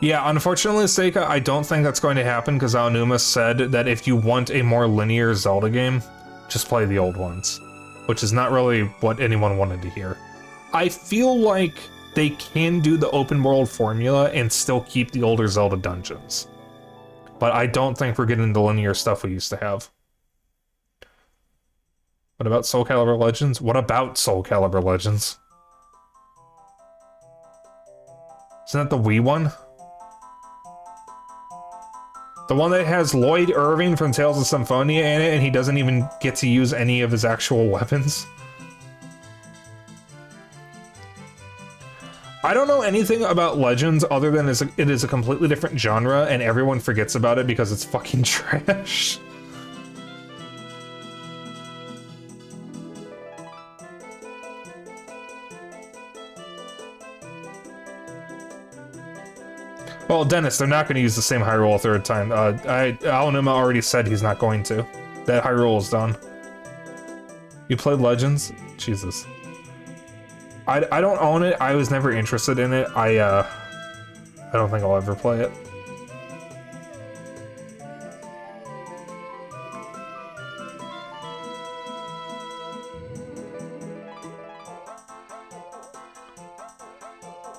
Yeah, unfortunately, Seika, I don't think that's going to happen because Aonuma said that if you want a more linear Zelda game, just play the old ones. Which is not really what anyone wanted to hear. I feel like they can do the open world formula and still keep the older Zelda dungeons. But I don't think we're getting the linear stuff we used to have. What about Soul Calibur Legends? What about Soul Calibur Legends? Isn't that the Wii one? The one that has Lloyd Irving from Tales of Symphonia in it and he doesn't even get to use any of his actual weapons? I don't know anything about Legends other than it is a completely different genre, and everyone forgets about it because it's fucking trash. Well, Dennis, they're not going to use the same Hyrule a third time. Aonuma already said he's not going to. That Hyrule is done. You played Legends? Jesus. I don't own it. I was never interested in it. I don't think I'll ever play it.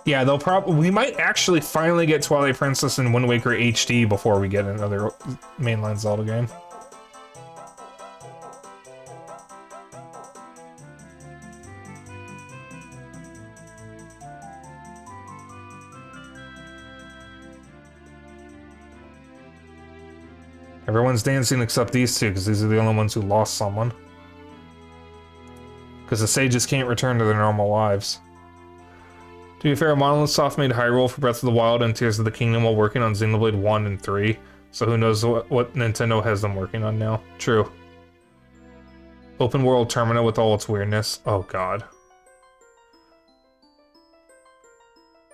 Yeah, we might actually finally get Twilight Princess and Wind Waker HD before we get another mainline Zelda game. Everyone's dancing except these two, because these are the only ones who lost someone. Because the sages can't return to their normal lives. To be fair, Monolith Soft made Hyrule for Breath of the Wild and Tears of the Kingdom while working on Xenoblade 1 and 3, so who knows what Nintendo has them working on now. True. Open World Termina with all its weirdness. Oh god.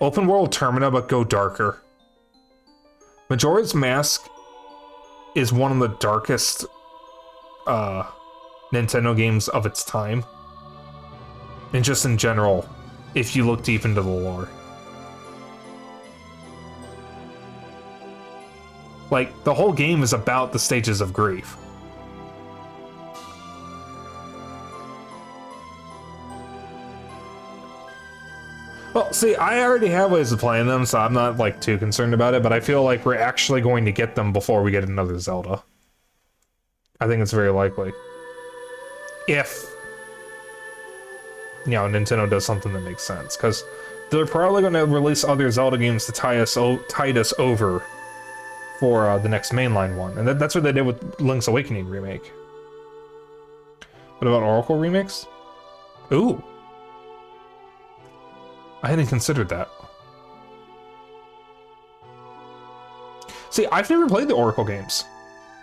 Open World Termina, but go darker. Majora's Mask is one of the darkest Nintendo games of its time. And just in general, if you look deep into the lore. Like, the whole game is about the stages of grief. Well, see, I already have ways of playing them, so I'm not, like, too concerned about it, but I feel like we're actually going to get them before we get another Zelda. I think it's very likely. If, you know, Nintendo does something that makes sense, because they're probably going to release other Zelda games to tide us over for the next mainline one, and that's what they did with Link's Awakening remake. What about Oracle remakes? Ooh. I hadn't considered that. See, I've never played the Oracle games.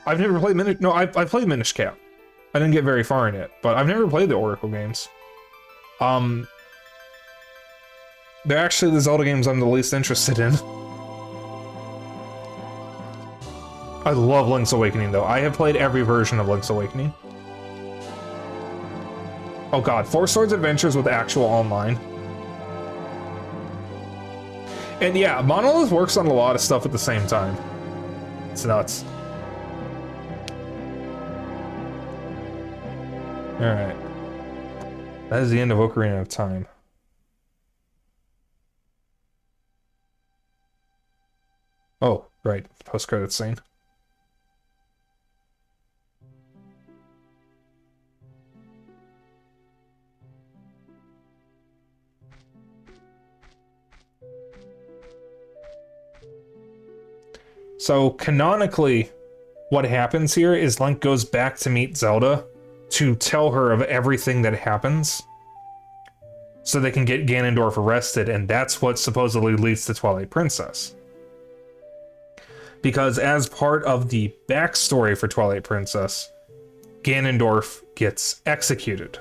I've never played I've played Minish Cap. I didn't get very far in it, but I've never played the Oracle games. They're actually the Zelda games I'm the least interested in. I love Link's Awakening, though. I have played every version of Link's Awakening. Oh god, Four Swords Adventures with actual online. And yeah, Monolith works on a lot of stuff at the same time. It's nuts. Alright. That is the end of Ocarina of Time. Oh, right. Post-credits scene. So, canonically, what happens here is Link goes back to meet Zelda to tell her of everything that happens so they can get Ganondorf arrested, and that's what supposedly leads to Twilight Princess. Because as part of the backstory for Twilight Princess, Ganondorf gets executed.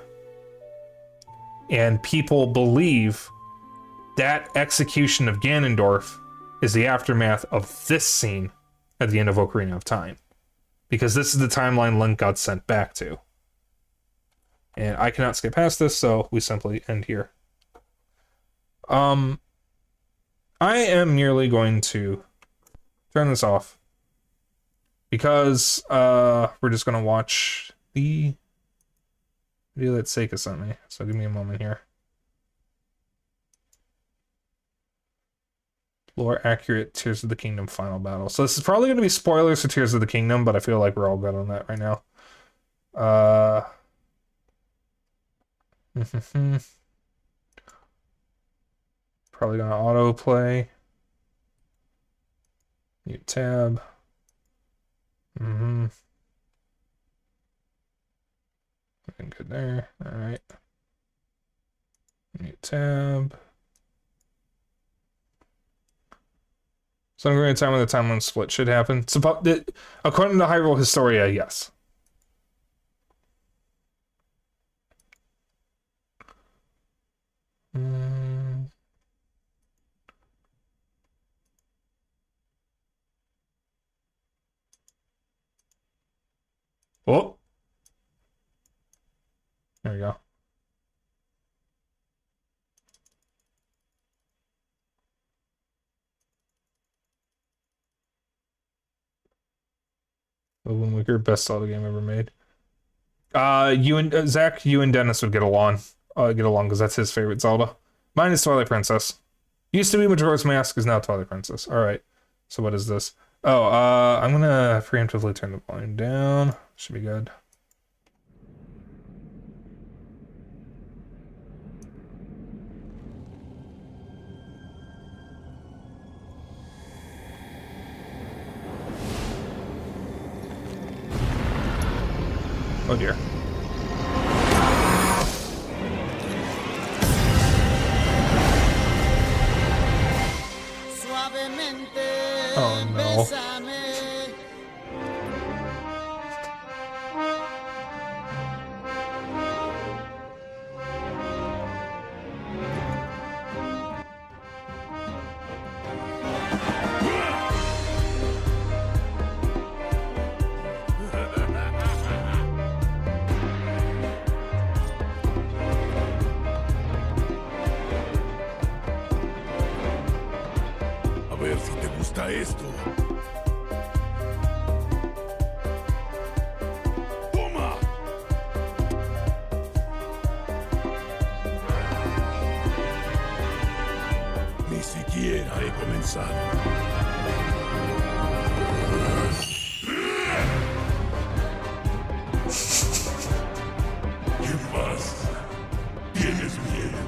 And people believe that execution of Ganondorf is the aftermath of this scene at the end of Ocarina of Time. Because this is the timeline Link got sent back to. And I cannot skip past this, so we simply end here. I am merely going to turn this off. Because we're just going to watch the video that Seika sent me. So give me a moment here. Lore accurate Tears of the Kingdom final battle. So this is probably going to be spoilers for Tears of the Kingdom, but I feel like we're all good on that right now. Probably going to autoplay. Mute tab. Looking good there. All right. Mute tab. So I'm going to time when the timeline split should happen. According to Hyrule Historia, yes. Oh. There we go. Wind Waker, best Zelda game ever made. You and Zach, you and Dennis would get along. Because that's his favorite Zelda. Mine is Twilight Princess. Used to be Majora's Mask, is now Twilight Princess. All right. So what is this? Oh, I'm gonna preemptively turn the volume down. Should be good. Oh dear. Oh no. A ver si te gusta esto. ¡Toma! Ni siquiera he comenzado. ¿Qué pasa? ¿Tienes miedo?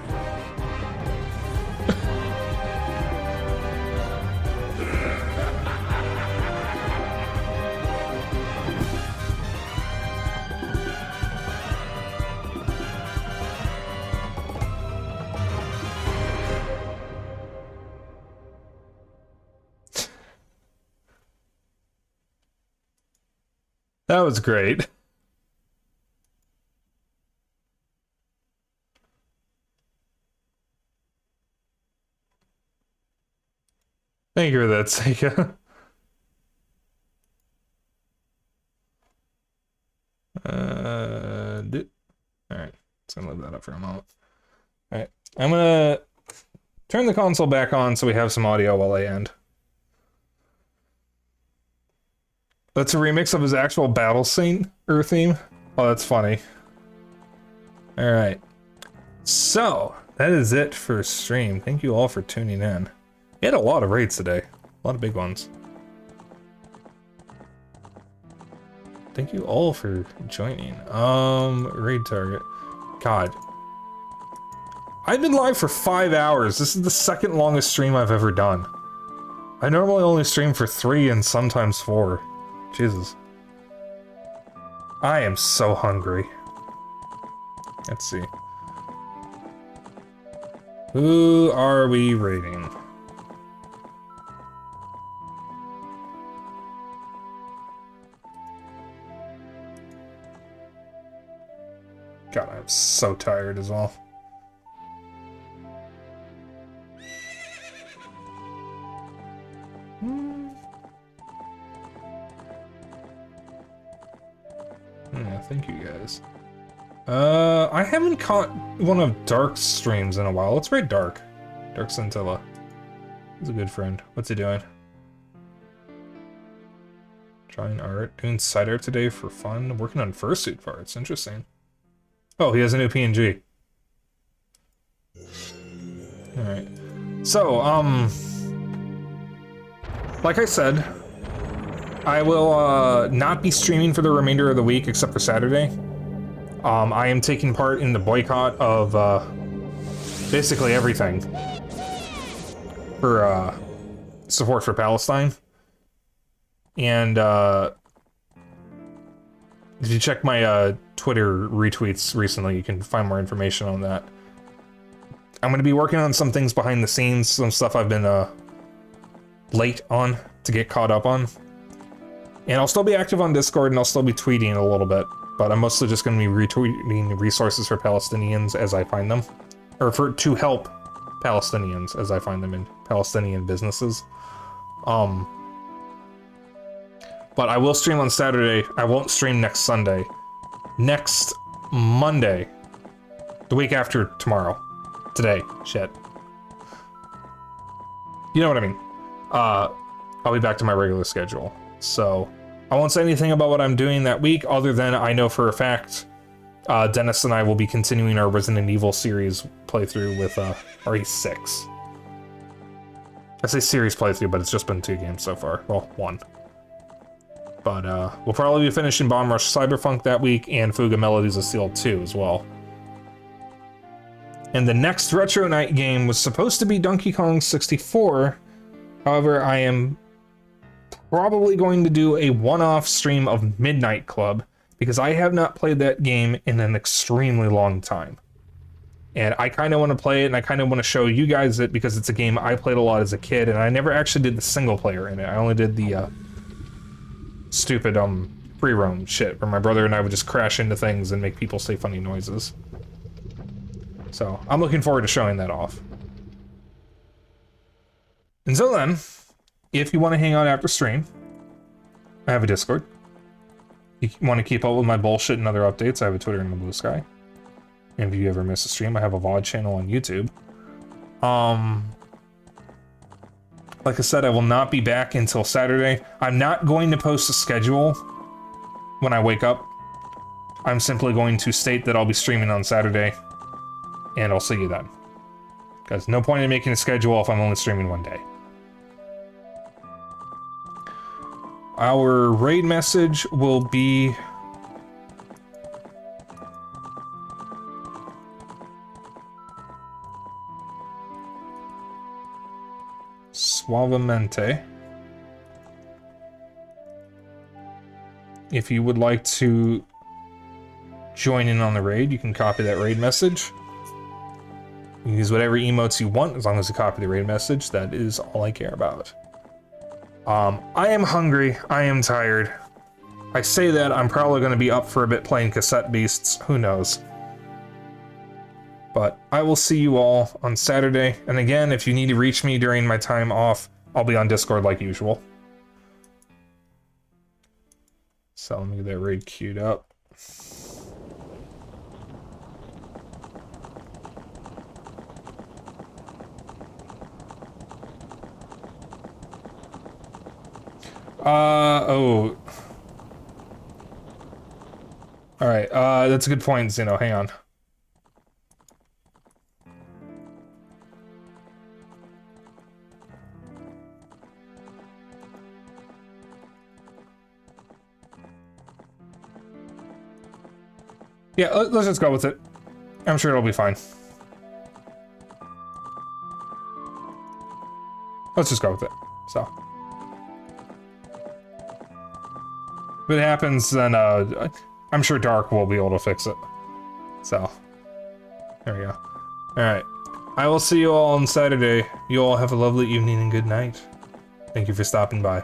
That was great. Thank you for that, Seika. Alright, let's gonna leave that up for a moment. Alright, I'm gonna turn the console back on so we have some audio while I end. That's a remix of his actual battle scene or theme. Oh, that's funny. Alright. So, that is it for stream. Thank you all for tuning in. We had a lot of raids today. A lot of big ones. Thank you all for joining. Raid target. God. I've been live for 5 hours. This is the second longest stream I've ever done. I normally only stream for 3 and sometimes 4. Jesus. I am so hungry. Let's see. Who are we raiding? God, I'm so tired as well. Yeah, thank you guys. I haven't caught one of Dark's streams in a while. Let's raid Dark. Dark Scintilla. He's a good friend. What's he doing? Trying art. Doing side art today for fun. Working on fursuit parts. Interesting. Oh, he has a new PNG. Alright. So, like I said, I will not be streaming for the remainder of the week except for Saturday. I am taking part in the boycott of basically everything for support for Palestine. And if you check my Twitter retweets recently, you can find more information on that. I'm going to be working on some things behind the scenes, some stuff I've been late on to get caught up on. And I'll still be active on Discord and I'll still be tweeting a little bit, but I'm mostly just going to be retweeting resources for Palestinians as I find them, or to help Palestinians as I find them in Palestinian businesses. But I will stream on Saturday. I won't stream next Sunday. Next Monday, the week after tomorrow. Today, shit. You know what I mean. I'll be back to my regular schedule. So I won't say anything about what I'm doing that week, other than I know for a fact Dennis and I will be continuing our Resident Evil series playthrough with RE6. I say series playthrough, but it's just been 2 games so far. Well, 1. But we'll probably be finishing Bomb Rush Cyberpunk that week, and Fuga Melodies of Steel 2 as well. And the next Retro Night game was supposed to be Donkey Kong 64. However, I am probably going to do a one-off stream of Midnight Club, because I have not played that game in an extremely long time. And I kind of want to play it, and I kind of want to show you guys it, because it's a game I played a lot as a kid, and I never actually did the single player in it. I only did the stupid free roam shit, where my brother and I would just crash into things and make people say funny noises. So I'm looking forward to showing that off. Until then, if you want to hang out after stream, I have a Discord. If you want to keep up with my bullshit and other updates, I have a Twitter and a Blue Sky. And if you ever miss a stream, I have a VOD channel on YouTube. Like I said, I will not be back until Saturday. I'm not going to post a schedule when I wake up. I'm simply going to state that I'll be streaming on Saturday, and I'll see you then. Because no point in making a schedule if I'm only streaming one day. Our raid message will be... Suavemente. If you would like to join in on the raid, you can copy that raid message. You can use whatever emotes you want, as long as you copy the raid message. That is all I care about. I am hungry. I am tired. I say that, I'm probably going to be up for a bit playing Cassette Beasts. Who knows? But I will see you all on Saturday. And again, if you need to reach me during my time off, I'll be on Discord like usual. So let me get that raid queued up. Oh. Alright, that's a good point, Zeno. Hang on. Yeah, let's just go with it. I'm sure it'll be fine. Let's just go with it. So. If it happens, then I'm sure Dark will be able to fix it. So. There we go. Alright. I will see you all on Saturday. You all have a lovely evening and good night. Thank you for stopping by.